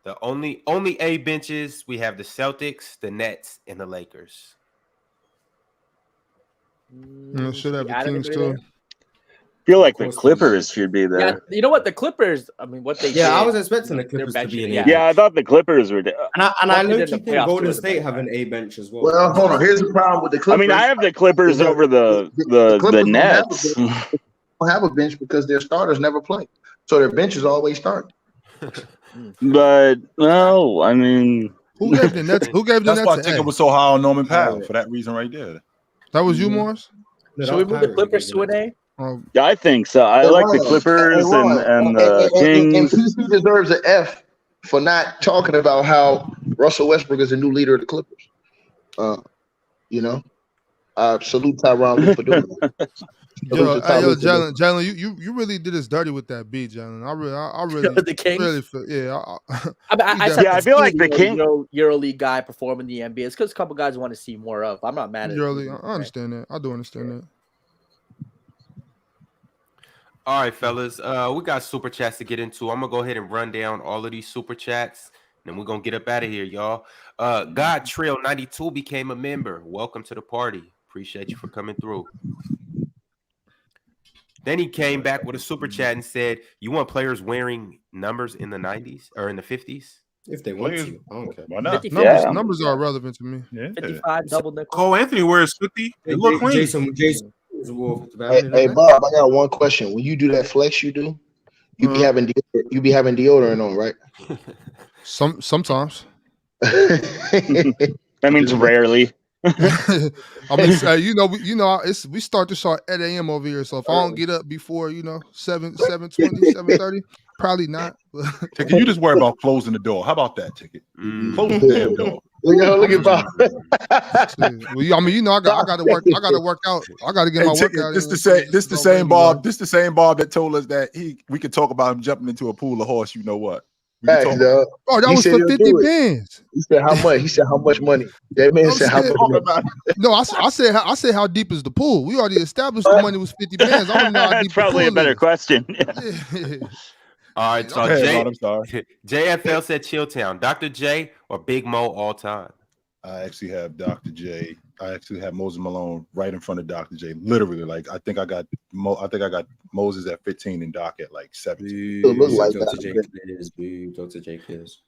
S2: The only A benches, we have the Celtics, the Nets, and the Lakers.
S5: Should have the Kings too.
S7: I feel like the Clippers should be there.
S12: Yeah, you know what? The Clippers, I mean, what they did.
S8: I was expecting the Clippers to be in there.
S7: Yeah, I thought the Clippers were there.
S8: And I know think Golden State have an A bench as well.
S3: Well, hold on. Here's the problem with the Clippers.
S7: I mean, I have the Clippers over the Nets.
S3: They don't have a bench because their starters never play. So their benches always start.
S7: But, no, I mean.
S5: Who gave the Nets?
S4: That's why I think it was so high on Norman Powell for that reason right there.
S5: That was you, Morris?
S12: Should we move the Clippers to an A?
S7: Yeah, I think so. I like the Clippers and the Kings.
S3: And PC deserves an F for not talking about how Russell Westbrook is the new leader of the Clippers. Salute Tyronn Lue for doing that.
S5: Jalen, you really did us dirty with that beat, Jalen. I really,
S12: the Kings.
S5: Really feel,
S12: I
S7: feel like the King
S12: EuroLeague guy performing the NBA. It's because a couple guys want to see more of. I'm not mad at
S5: EuroLeague. I understand that. I do understand that.
S2: All right, fellas. We got super chats to get into. I'm gonna go ahead and run down all of these super chats, and then we're gonna get up out of here, y'all. God Trail 92 became a member. Welcome to the party. Appreciate you for coming through. Then he came back with a super chat and said, "You want players wearing numbers in the 90s or in the 50s?
S8: If they want to, I don't care.
S4: Why not?
S5: Numbers are relevant to me.
S4: Yeah.
S12: 55 double nickel.
S6: Cole Anthony wears 50. It look clean.
S8: Jason.
S3: Hey, Bob, I got one question. When you do that flex, you be having deodorant on, right?
S5: Sometimes.
S7: That means rarely.
S5: I mean, we start the show at 8 a.m. over here. So if I don't get up before 7:20, 7:30, probably not.
S4: Ticket, you just worry about closing the door. How about that, Ticket? Close the damn door.
S3: Look at Bob.
S5: Well, I mean, I got to work. I got to work out. I got to get my workout.
S4: This the same Bob. This the same Bob that told us that we could talk about him jumping into a pool of horse. You know what?
S3: Facts,
S5: that was for 50 bands.
S3: He said how much? He said how much money? That man said how much money?
S5: No, I said how deep is the pool? We already established the money was 50 bands. I don't know how deep.
S7: That's probably a better question.
S2: All right, so JFL said Chilltown. Dr. J or Big Mo all time?
S4: I actually have Dr. J. I actually have Moses Malone right in front of Dr. J. Literally, like I think I got Moses at 15 and Doc at like 17.
S8: Dr. J is.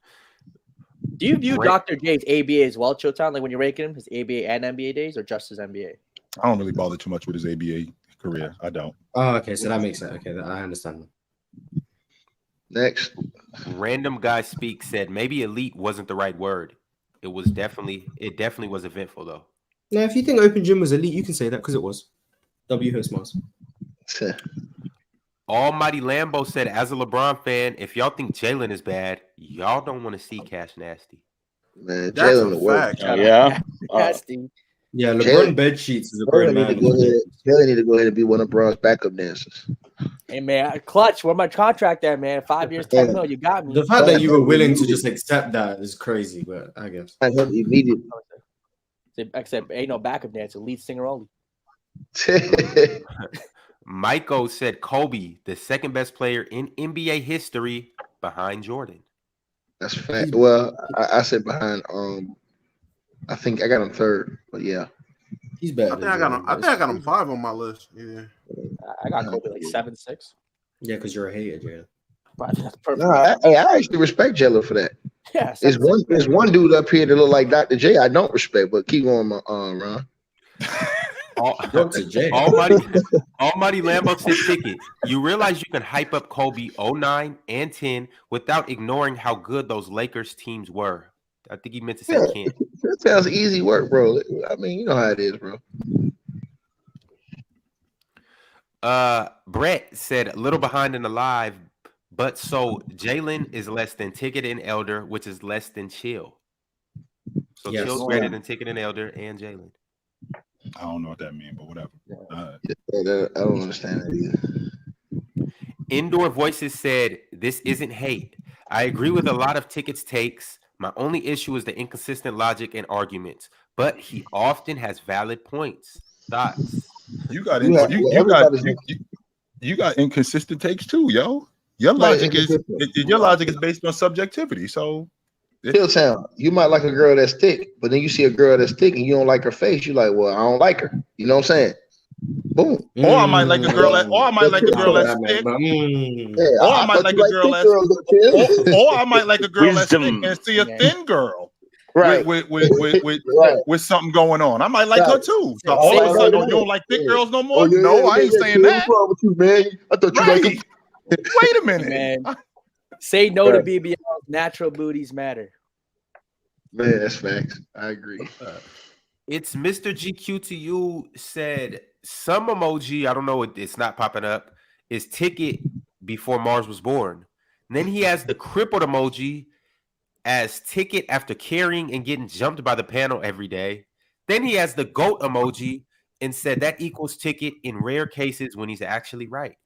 S12: Do you view Dr. J's ABA as well, Chilltown? Like when you're ranking him, his ABA and NBA days, or just his NBA?
S4: I don't really bother too much with his ABA career. I don't.
S8: Oh, okay, so that makes sense. Okay, I understand.
S3: Next,
S2: Random Guy Speaks said maybe elite wasn't the right word. It definitely was eventful though.
S8: No, if you think Open Gym was elite, you can say that because it was. W Host Mars.
S2: Almighty Lambo said, as a LeBron fan, if y'all think Jalen is bad, y'all don't want to see Cashnasty.
S3: Man, Jalen the worst.
S7: Yeah.
S12: Nasty.
S8: Yeah, LeBron bed sheets is a great man.
S3: Jalen need to go ahead and be one of Bron's backup dancers.
S12: Hey man, Clutch, where my contract at, man? 5 years, 10 mil. You got me.
S8: The fact that you were willing to just accept that is crazy, but I guess.
S3: I him immediately.
S12: Except ain't no backup dancer, lead singer only.
S2: Michael said Kobe, the second best player in NBA history behind Jordan.
S3: That's fact. Well, I said behind. I think I got him third, but yeah,
S8: he's bad.
S6: I think I got him 5 on my list. Yeah,
S12: I got Kobe like 7-6.
S8: Yeah, because you're a hater, Jalen.
S12: That's perfect.
S3: No, I actually respect Jalen for that.
S12: Yeah,
S3: there's one dude up here that look like Dr. J. I don't respect, but keep going, Ron.
S2: Almighty Lambo said Ticket. You realize you can hype up Kobe 09 and 10 without ignoring how good those Lakers teams were. I think he meant to say can't.
S3: That sounds easy work, bro. I mean, you know how it is, bro.
S2: Brett said a little behind in the live, but so Jalen is less than Ticket and Elder, which is less than Chill. So yes. Chill's greater than Ticket and Elder and Jalen.
S4: I don't know what that means, but whatever.
S3: I don't understand that either.
S2: Indoor Voices said, this isn't hate. I agree with a lot of Ticket's takes. My only issue is the inconsistent logic and arguments, but he often has valid points. Thoughts?
S4: You got inconsistent takes too, yo. Your logic is based on subjectivity. So
S3: Chilltown, you might like a girl that's thick, but then you see a girl that's thick and you don't like her face. You're like, well, I don't like her. You know what I'm saying? Boom.
S4: Or I might like a girl that's thick. Or I might like a girl that's thick. Or I might like a girl that's thick and see a thin girl.
S3: Right.
S4: With something going on. I might like her too. So all of a sudden, you don't like thick girls no more? No, I ain't saying that.
S3: What's wrong with you, man? I thought you like them.
S4: Wait a minute.
S12: Man. Say no to BBL. Natural booties matter.
S3: Man, that's facts. I agree.
S2: It's Mr. GQ to you said some emoji. I don't know. It's not popping up. Is Ticket before Mars was born. And then he has the crippled emoji as Ticket after carrying and getting jumped by the panel every day. Then he has the goat emoji and said that equals ticket in rare cases when he's actually right.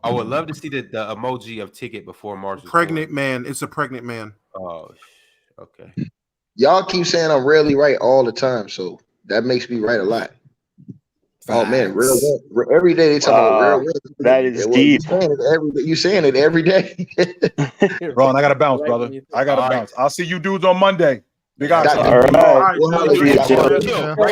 S2: I would love to see the emoji of ticket before Mars.
S6: Pregnant man. It's a pregnant man.
S2: Oh, okay.
S3: Y'all keep saying I'm rarely right all the time, so that makes me right a lot. Oh man, every day they talk about real wins.
S7: That is deep.
S3: You saying it every day.
S4: Ron, I gotta bounce, brother. I gotta bounce. I'll see you dudes on Monday. Big
S2: Right,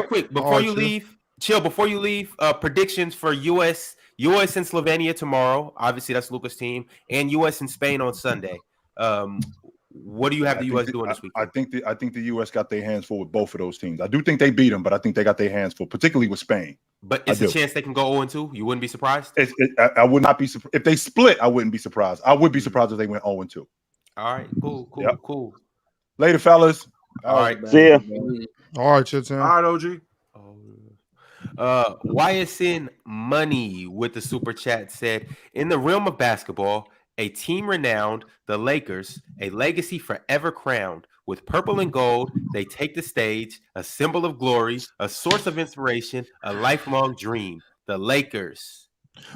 S2: quick before you leave. Chill before you leave. Predictions for US and Slovenia tomorrow. Obviously, that's Luca's team, and US and Spain on Sunday. What do you have the US doing this week?
S4: I think the US got their hands full with both of those teams. I do think they beat them, but I think they got their hands full, particularly with Spain.
S2: But it's a chance they can go 0-2. You wouldn't be surprised?
S4: I would not be surprised. If they split, I wouldn't be surprised. I would be surprised if they went 0-2.
S2: All right, cool.
S4: Later, fellas.
S2: All right.
S7: See ya.
S5: All right, Chitin.
S6: All right,
S7: OG.
S2: YSN Money with the super chat said, in the realm of basketball, a team renowned, the Lakers, a legacy forever crowned. With purple and gold, they take the stage, a symbol of glory, a source of inspiration, a lifelong dream. The Lakers.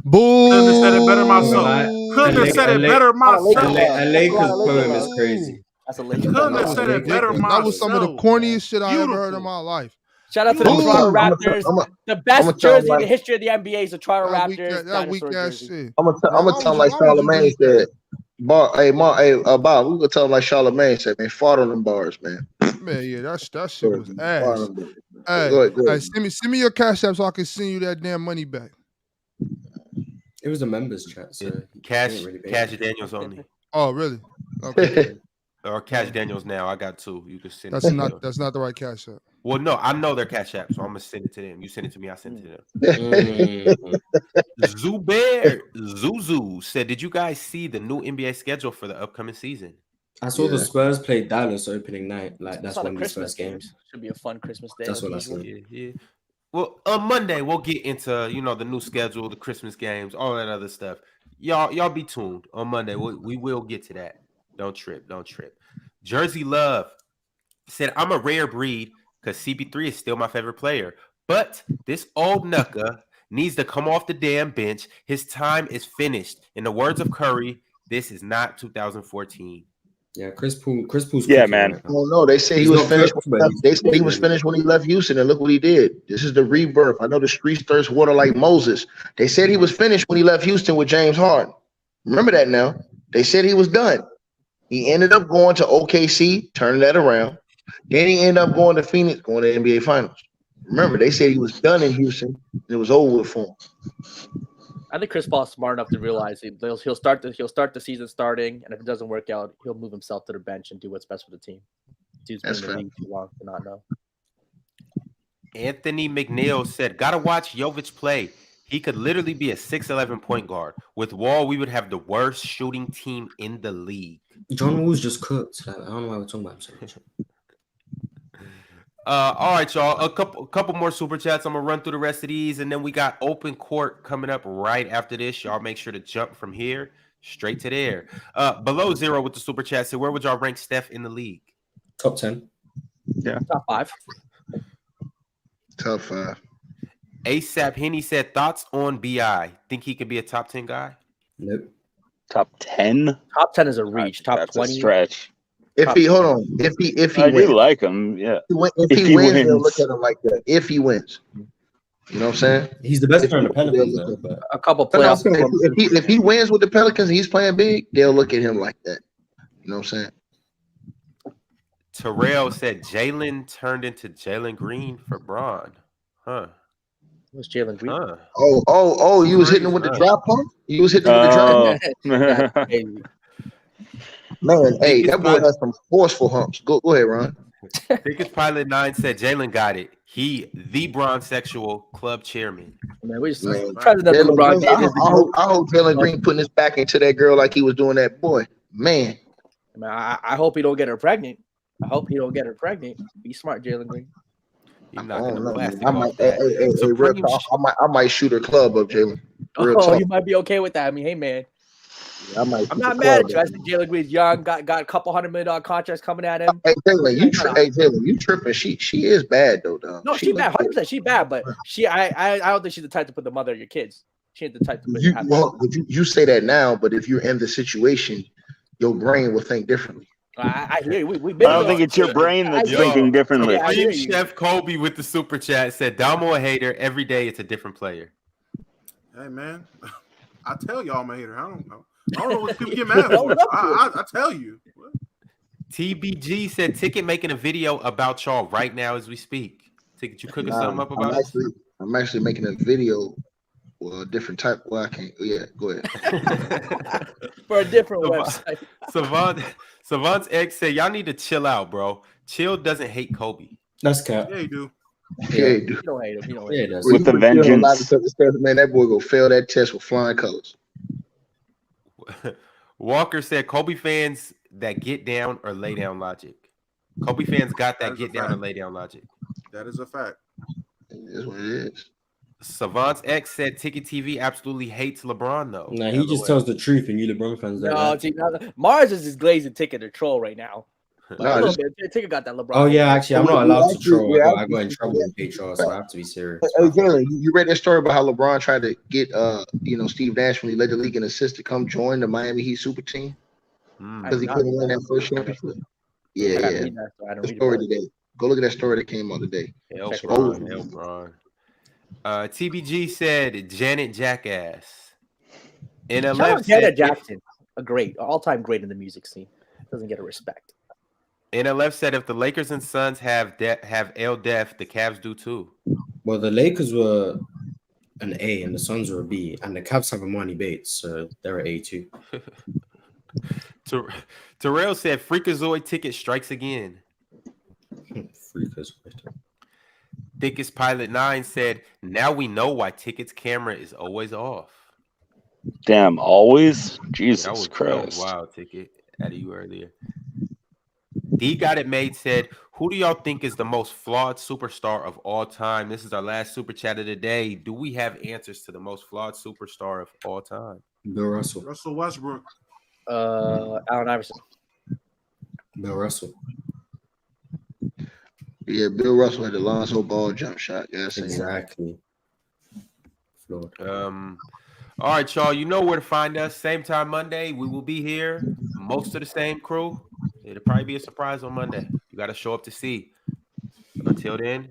S5: Boo!
S6: Couldn't have said it better myself. Couldn't have said it better myself.
S8: A Lakers poem is crazy.
S12: That's a Lakers.
S6: Couldn't have said it better myself.
S5: That was some of the corniest shit I ever heard in my life.
S12: Shout out to the Toronto Raptors. The best jersey in the history of the NBA is the Toronto Raptors.
S5: That weak ass shit.
S3: I'm gonna tell them like Charlamagne said. Bob, we gonna tell them like Charlamagne said, man, fart on them bars, man.
S5: Man, yeah, that shit was ass.
S3: Hey, go ahead.
S5: Send me your cash app so I can send you that damn money back.
S8: It was a members chat, so
S2: Cash Daniels only.
S5: Oh, really? Okay.
S2: Or Cash Daniels now. I got two. You can send
S5: that's
S2: it.
S5: That's not the right cash app.
S2: Well, no, I know their cash app, so I'm gonna send it to them. You send it to me, I send it to them. Zuzu said, "Did you guys see the new NBA schedule for the upcoming season?"
S8: I saw the Spurs play Dallas opening night. Like that's one of the
S12: Christmas
S8: first games.
S12: Should be a fun Christmas day.
S8: That's what I said.
S2: Yeah. Well, on Monday we'll get into the new schedule, the Christmas games, all that other stuff. Y'all be tuned on Monday. We will get to that. Don't trip. Jersey Love said, "I'm a rare breed because CP3 is still my favorite player, but this old knucker needs to come off the damn bench. His time is finished. In the words of Curry, this is not 2014."
S8: Yeah, Chris Paul's
S7: man.
S8: Right
S3: Oh no, they say he was finished. They said he was finished when he left Houston, and look what he did. This is the rebirth. I know the streets thirst water like Moses. They said he was finished when he left Houston with James Harden. Remember that now. They said he was done. He ended up going to OKC, turning that around. Then he ended up going to Phoenix, going to the NBA Finals. Remember, they said he was done in Houston, and it was over with for him.
S12: I think Chris Paul's smart enough to realize he'll start the season starting, and if it doesn't work out, he'll move himself to the bench and do what's best for the team. Dude's been in the league too long to not know.
S2: Anthony McNeil said, "Gotta watch Jokic play. He could literally be a 6'11" point guard. With Wall, we would have the worst shooting team in the league."
S8: John Wall's just cooked. I don't know why we're talking about him so much.
S2: All right, y'all. A couple more super chats. I'm gonna run through the rest of these, and then we got open court coming up right after this. Y'all make sure to jump from here straight to there. Below zero with the super chat said, "Where would y'all rank Steph in the league?"
S8: Top 10.
S12: Yeah. Top 5.
S3: Top 5.
S2: ASAP Henny said, "Thoughts on BI? Think he could be a top 10 guy?"
S8: Nope.
S7: Top 10?
S12: Top 10 is a reach. Top 20.
S7: A stretch.
S3: If he
S7: I
S3: wins.
S7: do like him, yeah.
S3: If he wins, they'll look at him like that. If he wins. You know what I'm saying?
S8: He's the best player in the Pelicans, though. But
S12: a couple playoffs.
S3: If he wins with the Pelicans and he's playing big, they'll look at him like that. You know what I'm saying?
S2: Terrell said Jalen turned into Jalen Green for Braun. Huh.
S12: Who's Jalen Green?
S2: Huh.
S3: Oh, you was hitting him with the drop pump? You was hitting him with the drop pump? Man, hey, that boy has some forceful humps. Go ahead, Ron.
S2: Biggest Pilot 9 said Jalen got it. He, the Bronsexual club chairman.
S12: Man, we just
S3: I hope Jalen Green putting his back into that girl like he was doing that boy. Man.
S12: I hope he don't get her pregnant. Be smart, Jalen Green.
S2: You're not gonna blast it.
S3: I might shoot her club up, Jalen.
S12: Oh, you might be okay with that. I mean, hey man.
S3: I might
S12: I'm not mad at you. I think Jalen Green's young, got a couple $100 million contracts coming at him.
S3: Hey Jalen, you tripping? She is bad though.
S12: No, she bad. 100%. She bad, but I don't think she's the type to put the mother of your kids. She ain't the type to put.
S3: You say that now, but if you're in the situation, your brain will think differently.
S12: I hear you.
S7: I don't think it's your brain that's thinking differently.
S2: Chef Kobe with the super chat said, "Damo a hater. Every day it's a different player."
S6: Hey man, I tell y'all I'm a hater. I don't know what people get mad for. I tell you. What?
S2: TBG said, "Ticket making a video about y'all right now as we speak." Ticket, you cooking something up about it?
S3: I'm actually making a video. Well, a different type. Well, I can't. Yeah, go ahead.
S12: For a different website.
S2: Savant's ex said, "Y'all need to chill out, bro. Chill doesn't hate Kobe."
S8: That's cap.
S6: Yeah, you do.
S3: Yeah, you do.
S12: You don't hate him. You don't hate him.
S7: With the vengeance.
S3: Man, that boy go fail that test with flying colors.
S2: Walker said, "Kobe fans that get down or lay down logic." Kobe fans got that get down or lay down logic.
S6: That is a fact.
S3: That's what it is.
S2: Savant's ex said Ticket TV absolutely hates LeBron, though.
S8: Nah, he just tells the truth, and you LeBron fans don't.
S12: No, see, Mars is just glazing Ticket to troll right now. Ticket got that LeBron.
S8: Oh yeah, actually, I'm not allowed to troll. I got in trouble with Patreon, so I have to be serious.
S3: Hey, Jalen, you read that story about how LeBron tried to get Steve Nash when he led the league in assists to come join the Miami Heat super team because he couldn't win that first championship. Yeah. The story today. Go look at that story that came out today.
S2: LeBron. TBG said Janet Jackass. NLF
S12: Janet Jackson, a great, all-time great in the music scene. Doesn't get a respect.
S2: NLF said if the Lakers and Suns have L Def, the Cavs do too.
S8: Well, the Lakers were an A and the Suns were a B, and the Cavs have Amar'e Bates, so they're an A too.
S2: Terrell said Freakazoid Ticket strikes again.
S8: Freakazoid.
S2: Thickest Pilot 9 said, "Now we know why Ticket's camera is always off."
S7: Damn, always? Jesus
S2: that was
S7: Christ.
S2: Wild, Ticket. Out of you earlier. D Got It Made said, "Who do y'all think is the most flawed superstar of all time?" This is our last super chat of the day. Do we have answers to the most flawed superstar of all time?
S8: Bill Russell.
S6: Russell Westbrook.
S12: Allen Iverson.
S8: Bill Russell.
S3: Yeah, Bill Russell had the Lonzo Ball jump shot. Yes,
S8: exactly.
S2: All right, y'all. You know where to find us. Same time Monday. We will be here. Most of the same crew. It'll probably be a surprise on Monday. You got to show up to see. Until then,